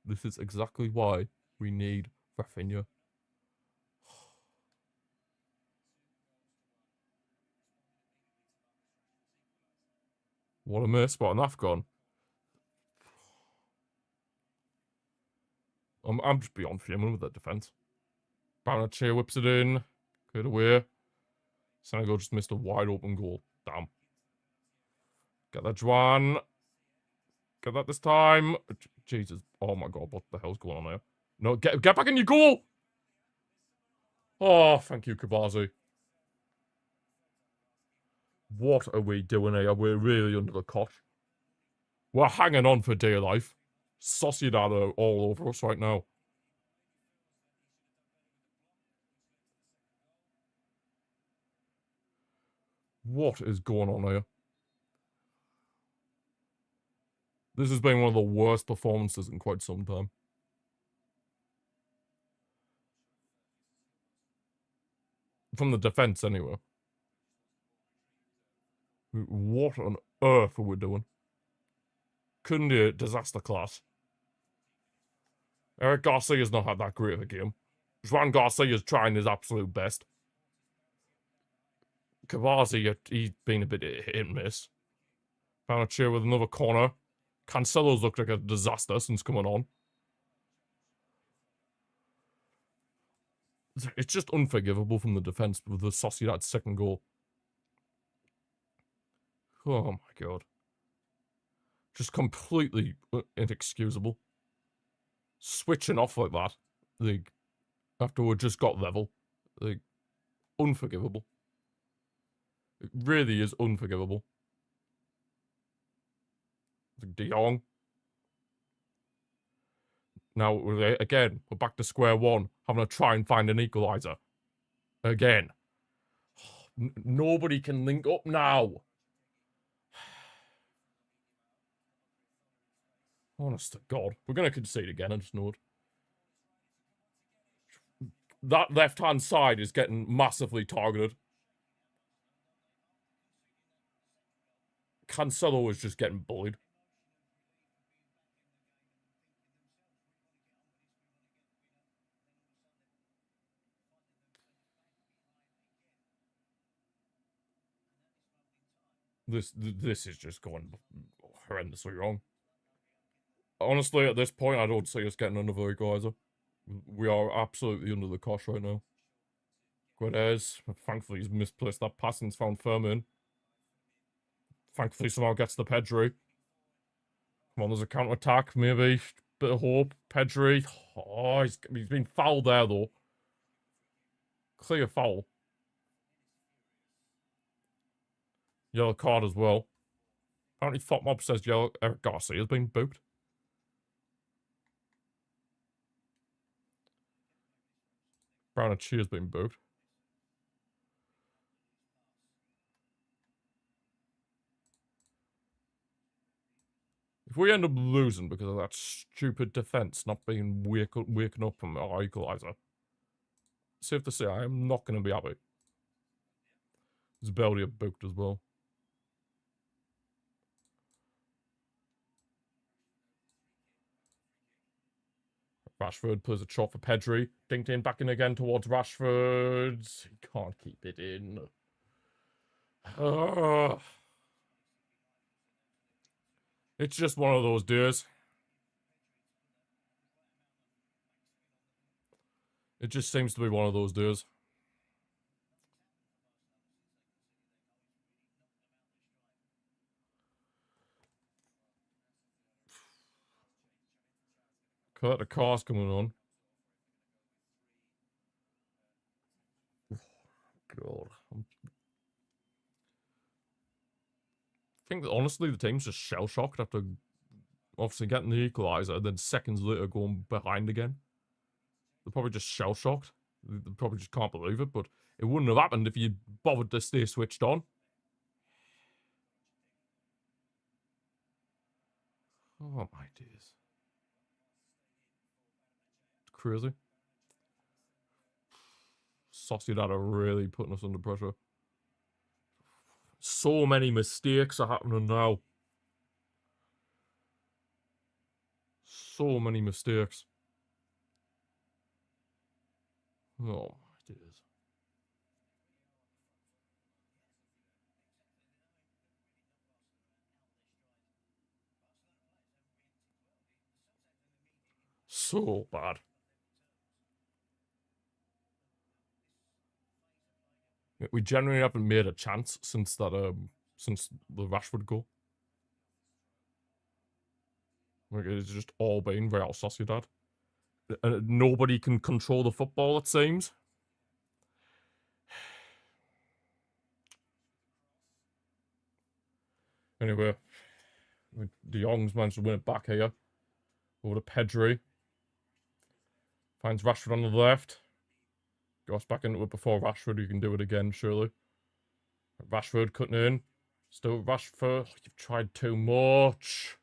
This is exactly why we need Rafinha. What a miss. What an Afghan. I'm just beyond fuming with that defence. Barnachea whips it in. Cleared away. Senegal just missed a wide open goal. Damn. Get that, Juan. Get that this time. Jesus. Oh my God, what the hell's going on there? No, get back in your goal! Oh, thank you, Kubazi. What are we doing here? We're really under the cosh. We're hanging on for dear life. Sociedad are all over us right now. What is going on here? This has been one of the worst performances in quite some time. From the defence, anyway. What on earth are we doing? Kunde, disaster class. Eric Garcia's not had that great of a game. Juan Garcia's trying his absolute best. Kubazi, he's been a bit hit and miss. Barnachea with another corner. Cancelo's looked like a disaster since coming on. It's just unforgivable from the defence with the Sociedad's second goal. Oh my God. Just completely inexcusable. Switching off like that. Like, after we just got level. Like, unforgivable. It really is unforgivable. De Jong. Now, again, we're back to square one, having to try and find an equaliser. Again. Nobody can link up now. Honest to God. We're going to concede again, I just know it. That left-hand side is getting massively targeted. Cancelo is just getting bullied. This is just going horrendously wrong. Honestly, at this point, I don't see us getting another equaliser. We are absolutely under the cosh right now. Guedes, thankfully he's misplaced that pass and's found Firmin. Thankfully somehow gets the Pedri. Come on, there's a counter-attack, maybe. Bit of hope. Pedri. Oh, he's been fouled there, though. Clear foul. Yellow card as well. Apparently FotMob says Eric Garcia's been booked. Brown and Cheer's been booked. If we end up losing because of that stupid defence not being waking up from our equaliser, safe to say I am not going to be happy. Zbeldia booked as well. Rashford plays a shot for Pedri. Dinked in, back in again towards Rashford. He can't keep it in. It's just one of those days. It just seems to be one of those days. Cut the car's coming on. God. I think that honestly the team's just shell-shocked after obviously getting the equaliser and then seconds later going behind again. They're probably just shell-shocked. They probably just can't believe it, but it wouldn't have happened if you bothered to stay switched on. Oh my days. It's crazy. Sociedad are really putting us under pressure. So many mistakes are happening now. So many mistakes. Oh my days. So bad. We generally haven't made a chance since that since the Rashford goal. Like, it's just all been Real Sociedad. Nobody can control the football, it seems. Anyway, De Jong's managed to win it back here. Over to Pedri. Finds Rashford on the left. Goes back into it before Rashford. You can do it again, surely. Rashford cutting in. Still Rashford. You've tried too much.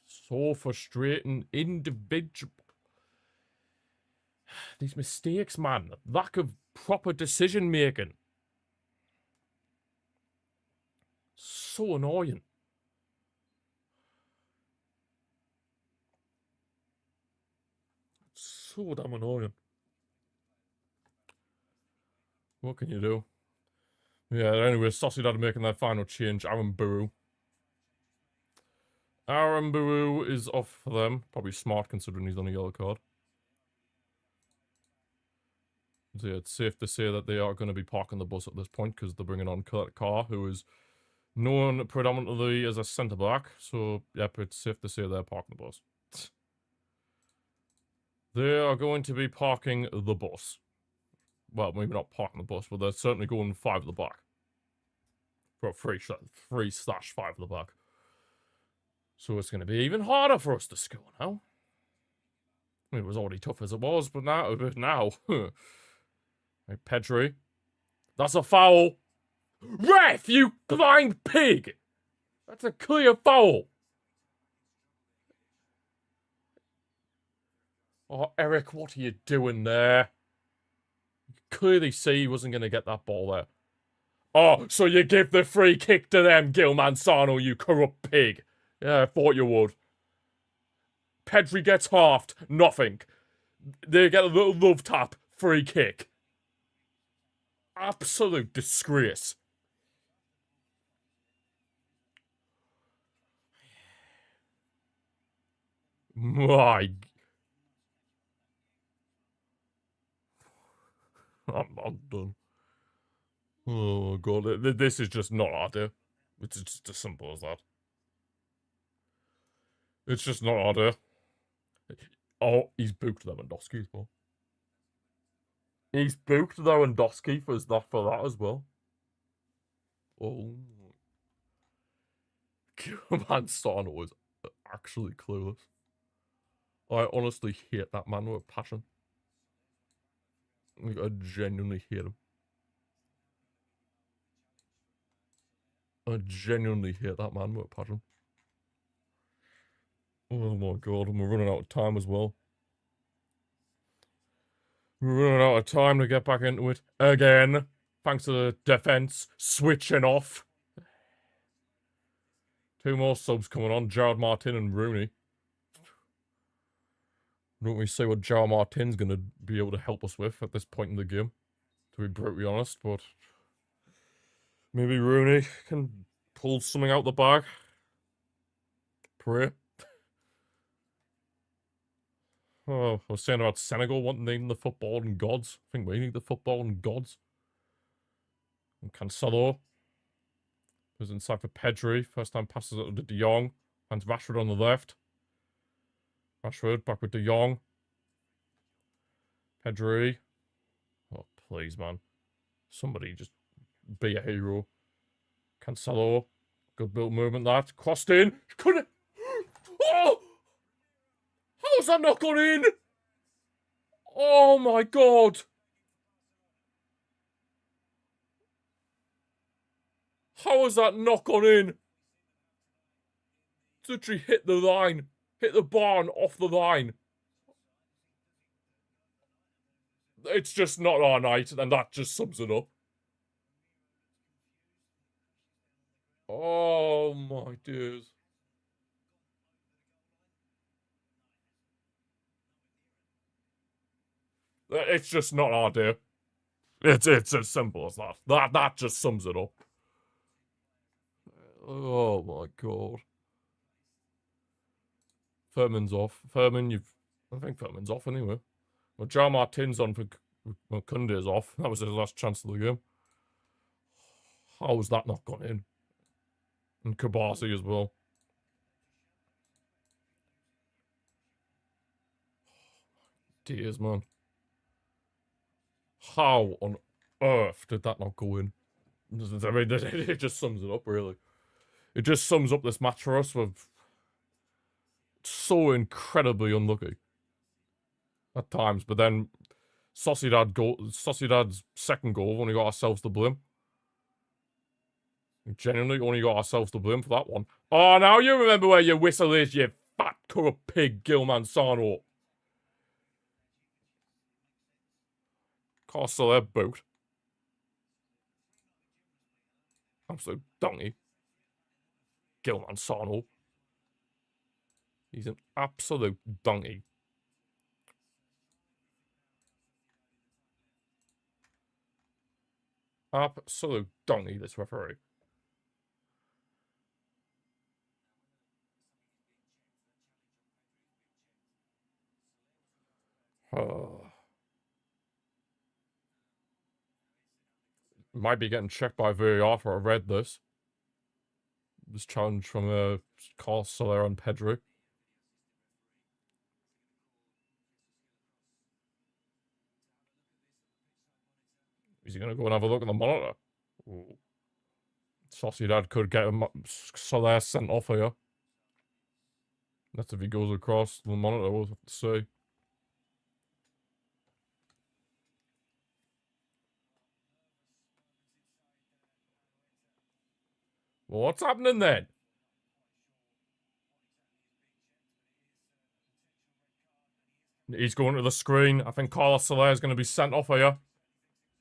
So frustrating. Individual. These mistakes, man. Lack of proper decision making. So annoying. So damn annoying. What can you do? Yeah, anyway, Sociedad making their final change. Aaron Buru is off for them. Probably smart considering he's on a yellow card. So yeah, it's safe to say that they are going to be parking the bus at this point because they're bringing on Kurt Carr, who is known predominantly as a centre-back. So, yep, it's safe to say they're parking the bus. They are going to be parking the bus. Well, maybe not parking the bus, but they're certainly going 5 at the back. For 3/5 at the back. So it's going to be even harder for us to score now. I mean, it was already tough as it was, but now, Right, Pedri. That's a foul. Ref, you blind pig! That's a clear foul. Oh, Eric, what are you doing there? You clearly see he wasn't going to get that ball there. Oh, so you give the free kick to them, Gil Manzano, you corrupt pig. Yeah, I thought you would. Pedri gets halved. Nothing. They get a little love tap. Free kick. Absolute disgrace. My... I'm done. Oh, God. This is just not idea. It's just as simple as that. It's just not idea. Oh, he's booked Lewandowski as well. He's booked Lewandowski for that as well. Oh. Manzano is actually clueless. I honestly hate that man with a passion. Like, I genuinely hate him. I genuinely hate that man with a passion. Oh my God, and we're running out of time as well. We're running out of time to get back into it again. Thanks to the defense switching off. 2 more subs coming on, Gerard Martin and Rooney. Don't we see what Gerard Martin's going to be able to help us with at this point in the game, to be brutally honest, but maybe Rooney can pull something out the bag. Pray. Oh, I was saying about Senegal wanting to name the footballing gods. I think we need the footballing gods. And Cancelo was inside for Pedri. First time passes it to De Jong. Finds Rashford on the left. Rashford back with De Jong. Pedri. Oh, please, man. Somebody just be a hero. Cancelo. Good build movement, that. Crossed in. Couldn't... Oh! How's that not gone in? Oh, my God. How has that not gone in? Literally hit the line. Hit the bar and off the line. It's just not our night, and that just sums it up. Oh my days. It's just not our day. It's as simple as that. That just sums it up. Oh my God. Furman's off. Furman, I think Furman's off anyway. Well, Jar Martin's on for... Well, Kunde's off. That was his last chance of the game. How has that not gone in? And Kabasi as well. Dears, man. How on earth did that not go in? I mean, it just sums it up, really. It just sums up this match for us with... So incredibly unlucky. At times, but then... Sociedad's second goal, only got ourselves to blame. We genuinely only got ourselves to blame for that one. Oh, now you remember where your whistle is, you fat corrupt pig, Gil Manzano. Castle their boat. Absolute donkey. Gil Manzano. He's an absolute donkey. Absolute donkey, this referee. Might be getting checked by VAR after I read this. This challenge from Carl Soler and Pedri. Is he going to go and have a look at the monitor? Ooh. Sociedad could get Soler sent off here. That's if he goes across the monitor, we'll have to see. Well, what's happening then? He's going to the screen. I think Carlos Soler is going to be sent off here.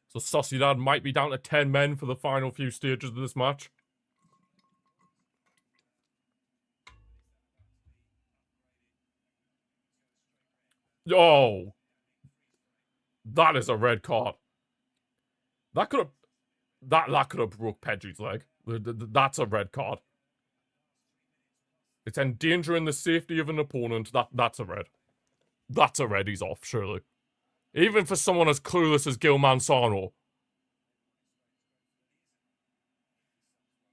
So Sociedad might be down to 10 men for the final few stages of this match. Oh, that is a red card. That could have broke Pedri's leg. That's a red card. It's endangering the safety of an opponent. That's a red. That's a red. He's off, surely. Even for someone as clueless as Gil Manzano.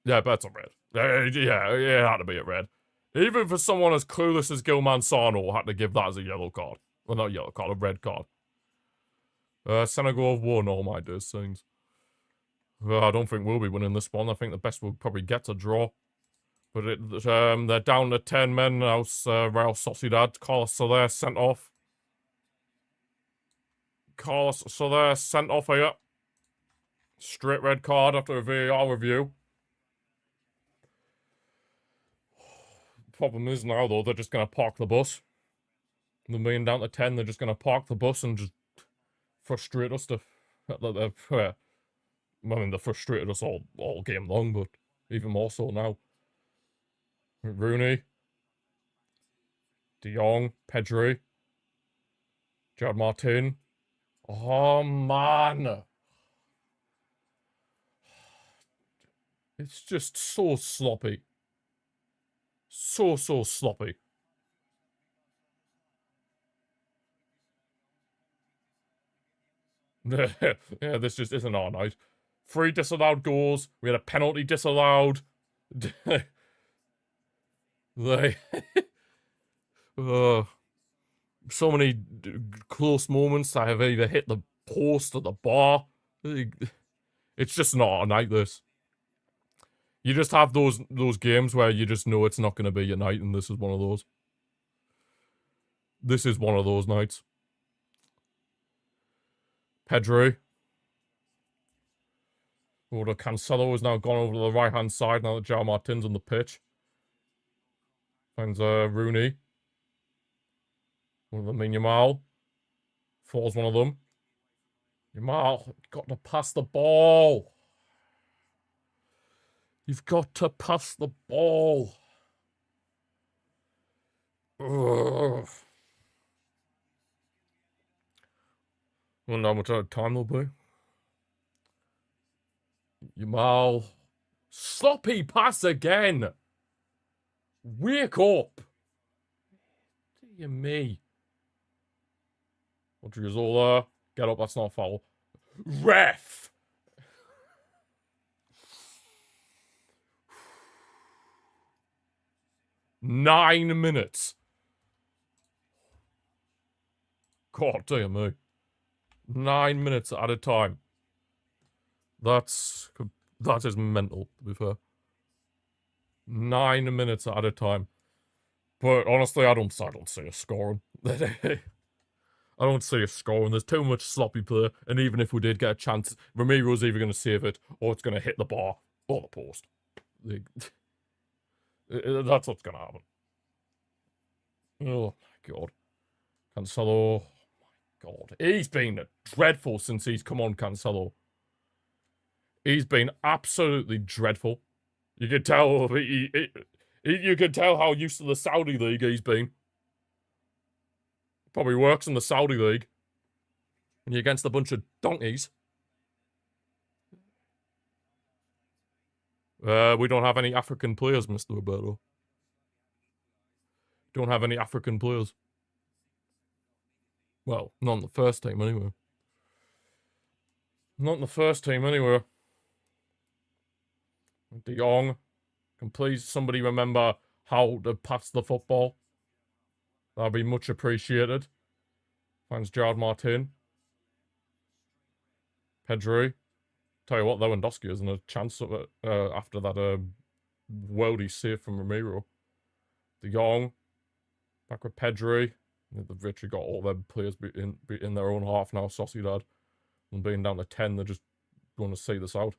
Yeah, but that's a red. Yeah, it had to be a red. Even for someone as clueless as Gil Manzano, I had to give that as a yellow card. Well, not a yellow card, a red card. Senegal have won all my days things. I don't think we'll be winning this one. I think the best we'll probably get a draw. But they're down to 10 men now. Real Sociedad. Carlos Soler sent off. Carlos Soler sent off here. Straight red card after a VAR review. Problem is now, though, they're just going to park the bus. They're being down to 10, they're just going to park the bus and just frustrate us. I mean, they frustrated us all game long, but even more so now. Rooney. De Jong. Pedri. Gerard Martin. Oh, man. It's just so sloppy. So sloppy. Yeah, this just isn't our night. 3 disallowed goals. We had a penalty disallowed. So many close moments. I have either hit the post or the bar. It's just not our night, this. You just have those games where you just know it's not going to be your night, and this is one of those. This is one of those nights. Pedri. Oh, the Cancelo has now gone over to the right-hand side now that João Martin's on the pitch. Finds Rooney. One of them in Yamal. Falls one of them. Yamal, got to pass the ball. You've got to pass the ball. Ugh. Wonder how much time there'll be. Yamal. Sloppy pass again. Wake up. Dear me. Odriozola. Get up, that's not a foul. Ref! Nine minutes. God dear me. 9 minutes at a time. That is mental, to be fair. 9 minutes at a time. But honestly, I don't see us scoring. I don't see us scoring. There's too much sloppy play, and even if we did get a chance, Ramiro's either going to save it, or it's going to hit the bar, or the post. That's what's going to happen. Oh, my God. Cancelo. Oh, my God. He's been dreadful since he's come on, Cancelo. He's been absolutely dreadful. You can tell you can tell how used to the Saudi League he's been. Probably works in the Saudi League. When you're against a bunch of donkeys. We don't have any African players, Mr. Roberto. Don't have any African players. Well, not in the first team anyway. Not in the first team anyway. De Jong. Can please somebody remember how to pass the football? That'd be much appreciated. Finds Gerard Martin. Pedri. Tell you what, Lewandowski isn't a chance of it after that worldy save from Ramiro. De Jong. Back with Pedri. They've literally got all their players in their own half now, Sociedad. And being down to 10, they just want to see this out.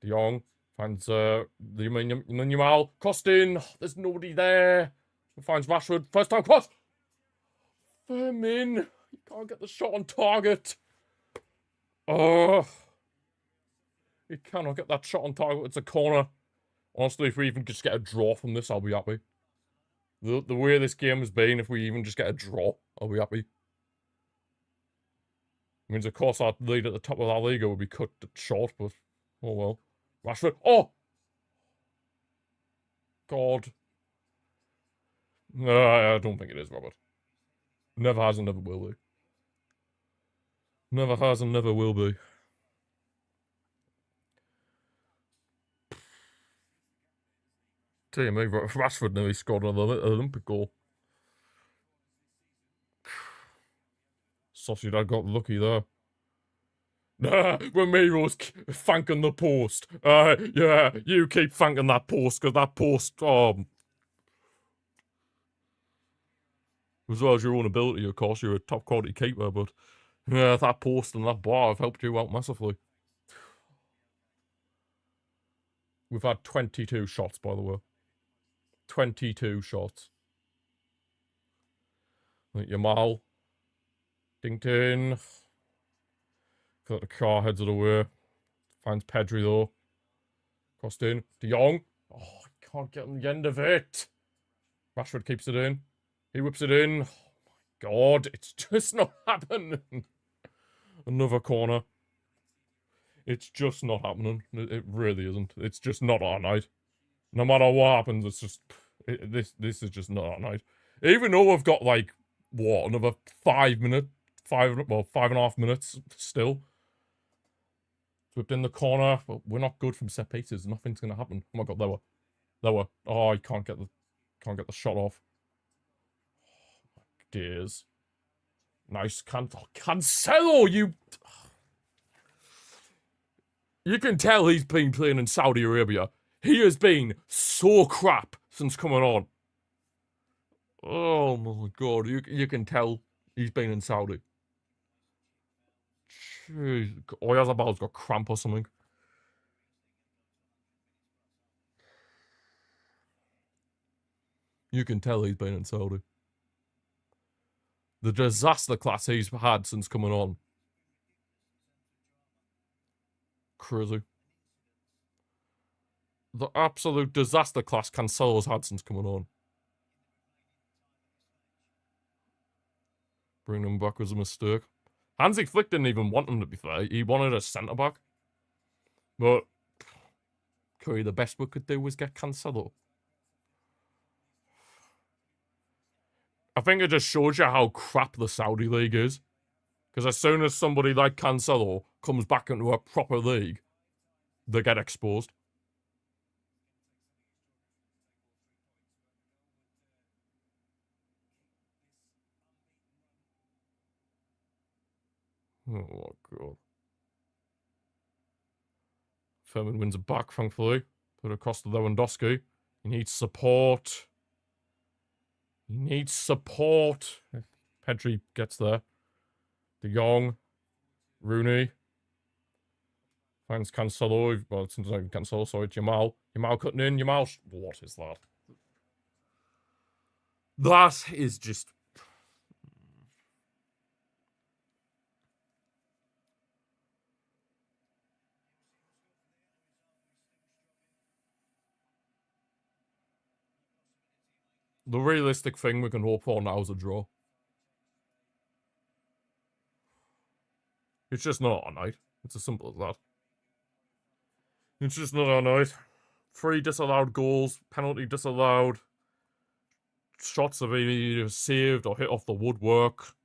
De Jong finds the Yamal. Crossed in. There's nobody there. Finds Rashford. First time cross. Firmin. You can't get the shot on target. Oh. You cannot get that shot on target. It's a corner. Honestly, if we even just get a draw from this, I'll be happy. The way this game has been, if we even just get a draw, I'll be happy. Means, of course, our lead at the top of our Liga will be cut short, but oh well. Rashford. Oh! God. No, I don't think it is, Robert. Never has and never will be. Never has and never will be. Tell you me, Rashford nearly scored another Olympic goal. Sociedad got lucky there. Ramiro's thanking the post. Yeah, you keep thanking that post, because that post, as well as your own ability, of course, you're a top quality keeper, but yeah, that post and that bar have helped you out massively. We've had 22 shots, by the way. 22 shots. Yamal. Dington. Got the car, heads it away. Finds Pedri, though. Crossed in. De Jong. Oh, I can't get on the end of it. Rashford keeps it in. He whips it in. Oh, my God. It's just not happening. Another corner. It's just not happening. It really isn't. It's just not our night. No matter what happens, it's just... This is just not our night. Even though we've got, like, what, another 5 minutes? 5.5 minutes still. Whipped in the corner. But we're not good from set pieces. Nothing's going to happen. Oh, my God, lower. Oh, I can't get the shot off. Oh, my dears. Nice. Cancelo, you... You can tell he's been playing in Saudi Arabia. He has been so crap since coming on. Oh my God, you can tell he's been in Saudi. Jeez, Oyarzabal's got cramp or something. You can tell he's been in Saudi. The disaster class he's had since coming on. Crazy. The absolute disaster class Cancelo's had since coming on. Bringing him back was a mistake. Hansi Flick didn't even want him, to be fair. He wanted a centre-back. But Curry, the best we could do was get Cancelo. I think it just shows you how crap the Saudi league is. Because as soon as somebody like Cancelo comes back into a proper league, they get exposed. Oh my God. Firmin wins it back, thankfully. Put it across to Lewandowski. He needs support. Pedri gets there. De Jong. Rooney. Finds Cancelo. Well, it's not even Cancelo, sorry, Yamal. Yamal cutting in. Yamal. What is that? That is just... The realistic thing we can hope for now is a draw. It's just not our night. It's as simple as that. It's just not our night. 3 disallowed goals, penalty disallowed. Shots have either saved or hit off the woodwork.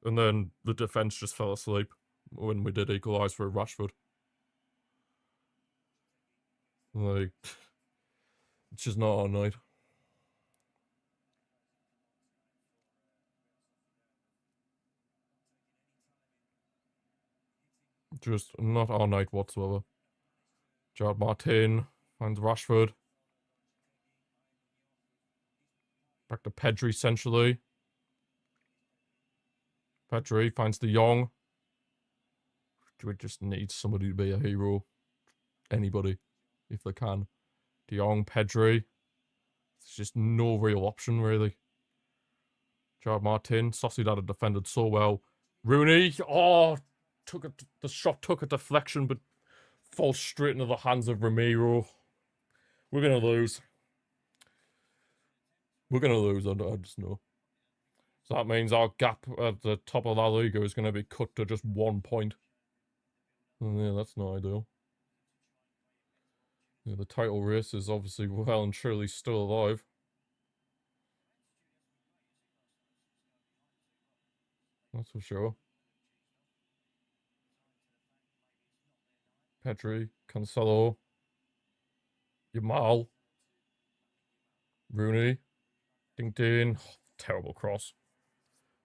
And then the defence just fell asleep when we did equalise for Rashford. Like, it's just not our night. Just not our night whatsoever. Gerard Martin finds Rashford. Back to Pedri, essentially. Pedri finds De Jong. Do we just need somebody to be a hero? Anybody, if they can. De Jong, Pedri. There's just no real option, really. Gerard Martin. Sociedad had defended so well. Rooney. Oh, the shot took a deflection, but falls straight into the hands of Ramiro. We're going to lose. We're going to lose, I just know. So that means our gap at the top of La Liga is going to be cut to just 1 point. And yeah, that's not ideal. Yeah, the title race is obviously well and truly still alive. That's for sure. Pedri, Cancelo, Yamal, Rooney, Ding Ding. Oh, terrible cross.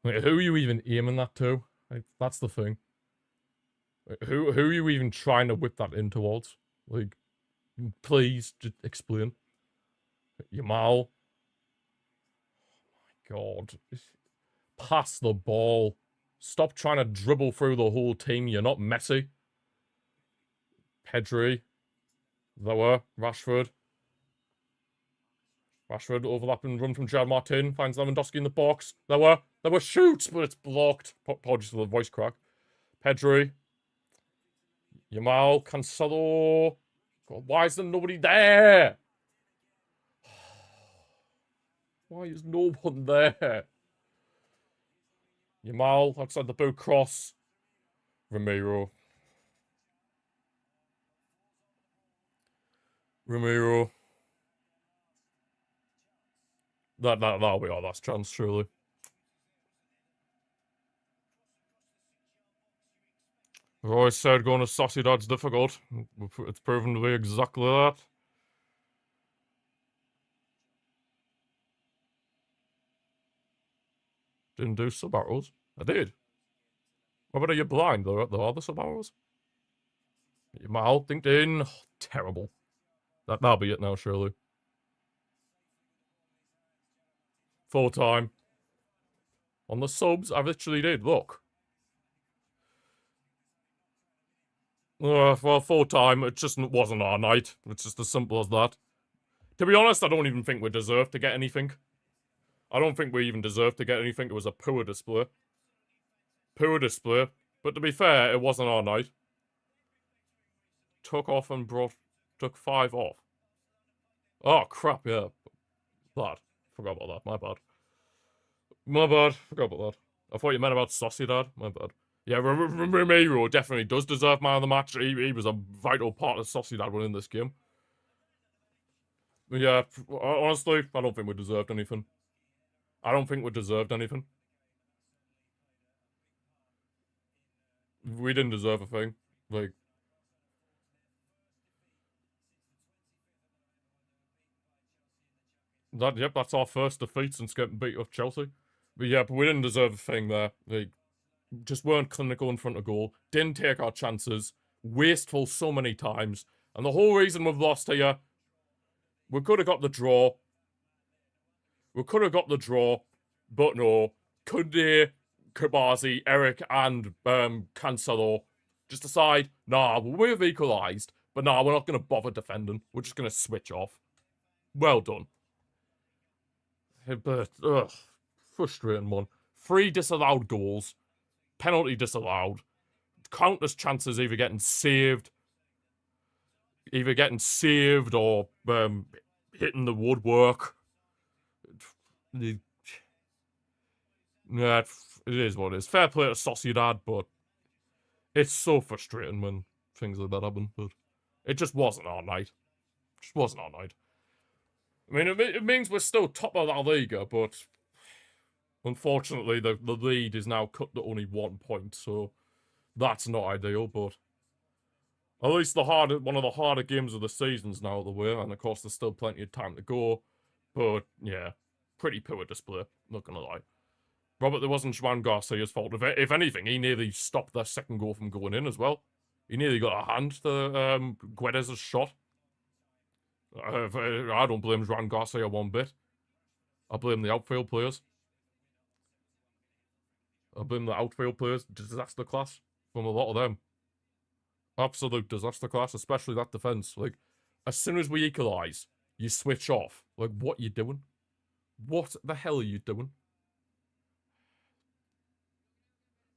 Like, who are you even aiming that to? Like, that's the thing. Like, who are you even trying to whip that in towards? Like, please just explain. Yamal. Oh my god. Pass the ball. Stop trying to dribble through the whole team. You're not Messi. Pedri. Lower. Rashford. Rashford overlapping run from Gerard Martin. Finds Lewandowski in the box. Lower shoots, but it's blocked. Apologies for the voice crack. Pedri. Yamal. Cancelo. God, why is there nobody there? Why is no one there? Yamal outside the boot cross. Ramiro. That'll be our last chance, surely. I've always said going to Sociedad's difficult. It's proven to be exactly that. Didn't do sub arrows. I did. What about, are you blind? There are the sub arrows. Yamal, think in. Oh, terrible. That'll be it now, surely. Full time. On the subs, I literally did. Look. Well, full time. It just wasn't our night. It's just as simple as that. To be honest, I don't even think we deserved to get anything. I don't think we even deserved to get anything. It was a poor display. Poor display. But to be fair, it wasn't our night. Took 5 off. Oh, crap, yeah. Bad. Forgot about that. My bad. Forgot about that. I thought you meant about Sociedad. My bad. Yeah, Ramiro definitely does deserve man of the match. He was a vital part of Sociedad winning this game. Yeah, honestly, I don't think we deserved anything. We didn't deserve a thing. Like, yep, that's our first defeat since getting beat off Chelsea. But yeah, we didn't deserve a thing there. Like, just weren't clinical in front of goal. Didn't take our chances. Wasteful so many times. And the whole reason we've lost here, we could have got the draw. But no. Kunde, Kubazi, Eric, and Cancelo just decide, nah, we've equalised. But nah, we're not going to bother defending. We're just going to switch off. Well done. But, frustrating one. 3 disallowed goals. Penalty disallowed. Countless chances either getting saved or hitting the woodwork. Yeah, it is what it is. Fair play to Sociedad, but it's so frustrating when things like that happen. But it just wasn't our night. I mean, it means we're still top of La Liga, but unfortunately, the lead is now cut to only 1 point, so that's not ideal. But at least one of the harder games of the season's now out of the way, and of course, there's still plenty of time to go. But yeah, pretty poor display. Not gonna lie. Robert, it wasn't Juan Garcia's fault. If anything, he nearly stopped their second goal from going in as well. He nearly got a hand to Guedes' shot. I don't blame Juan Garcia one bit. I blame the outfield players. Disaster class from a lot of them. Absolute disaster class, especially that defense. Like, as soon as we equalise, you switch off. Like, what are you doing? What the hell are you doing?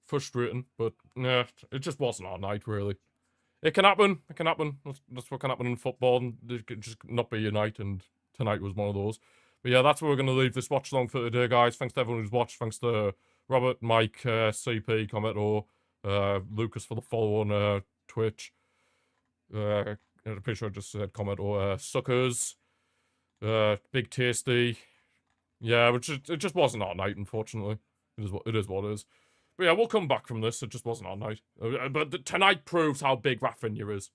Frustrating, but nah, it just wasn't our night, really. It can happen. It can happen. That's what can happen in football. And it could just not be your night, and tonight was one of those. But yeah, that's where we're going to leave this watch along for today, guys. Thanks to everyone who's watched. Thanks to Robert, Mike, CP, Commentor, Lucas for the follow on Twitch. I'm pretty sure I just said Commentor. Suckers. Big Tasty. Yeah, it just wasn't our night, unfortunately. It is what it is. But yeah, we'll come back from this. It just wasn't our night. But tonight proves how big Rafinha is.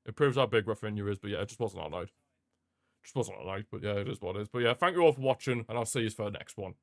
It proves how big Rafinha is. But yeah, it just wasn't our night. Just wasn't our night. But yeah, it is what it is. But yeah, thank you all for watching, and I'll see you for the next one.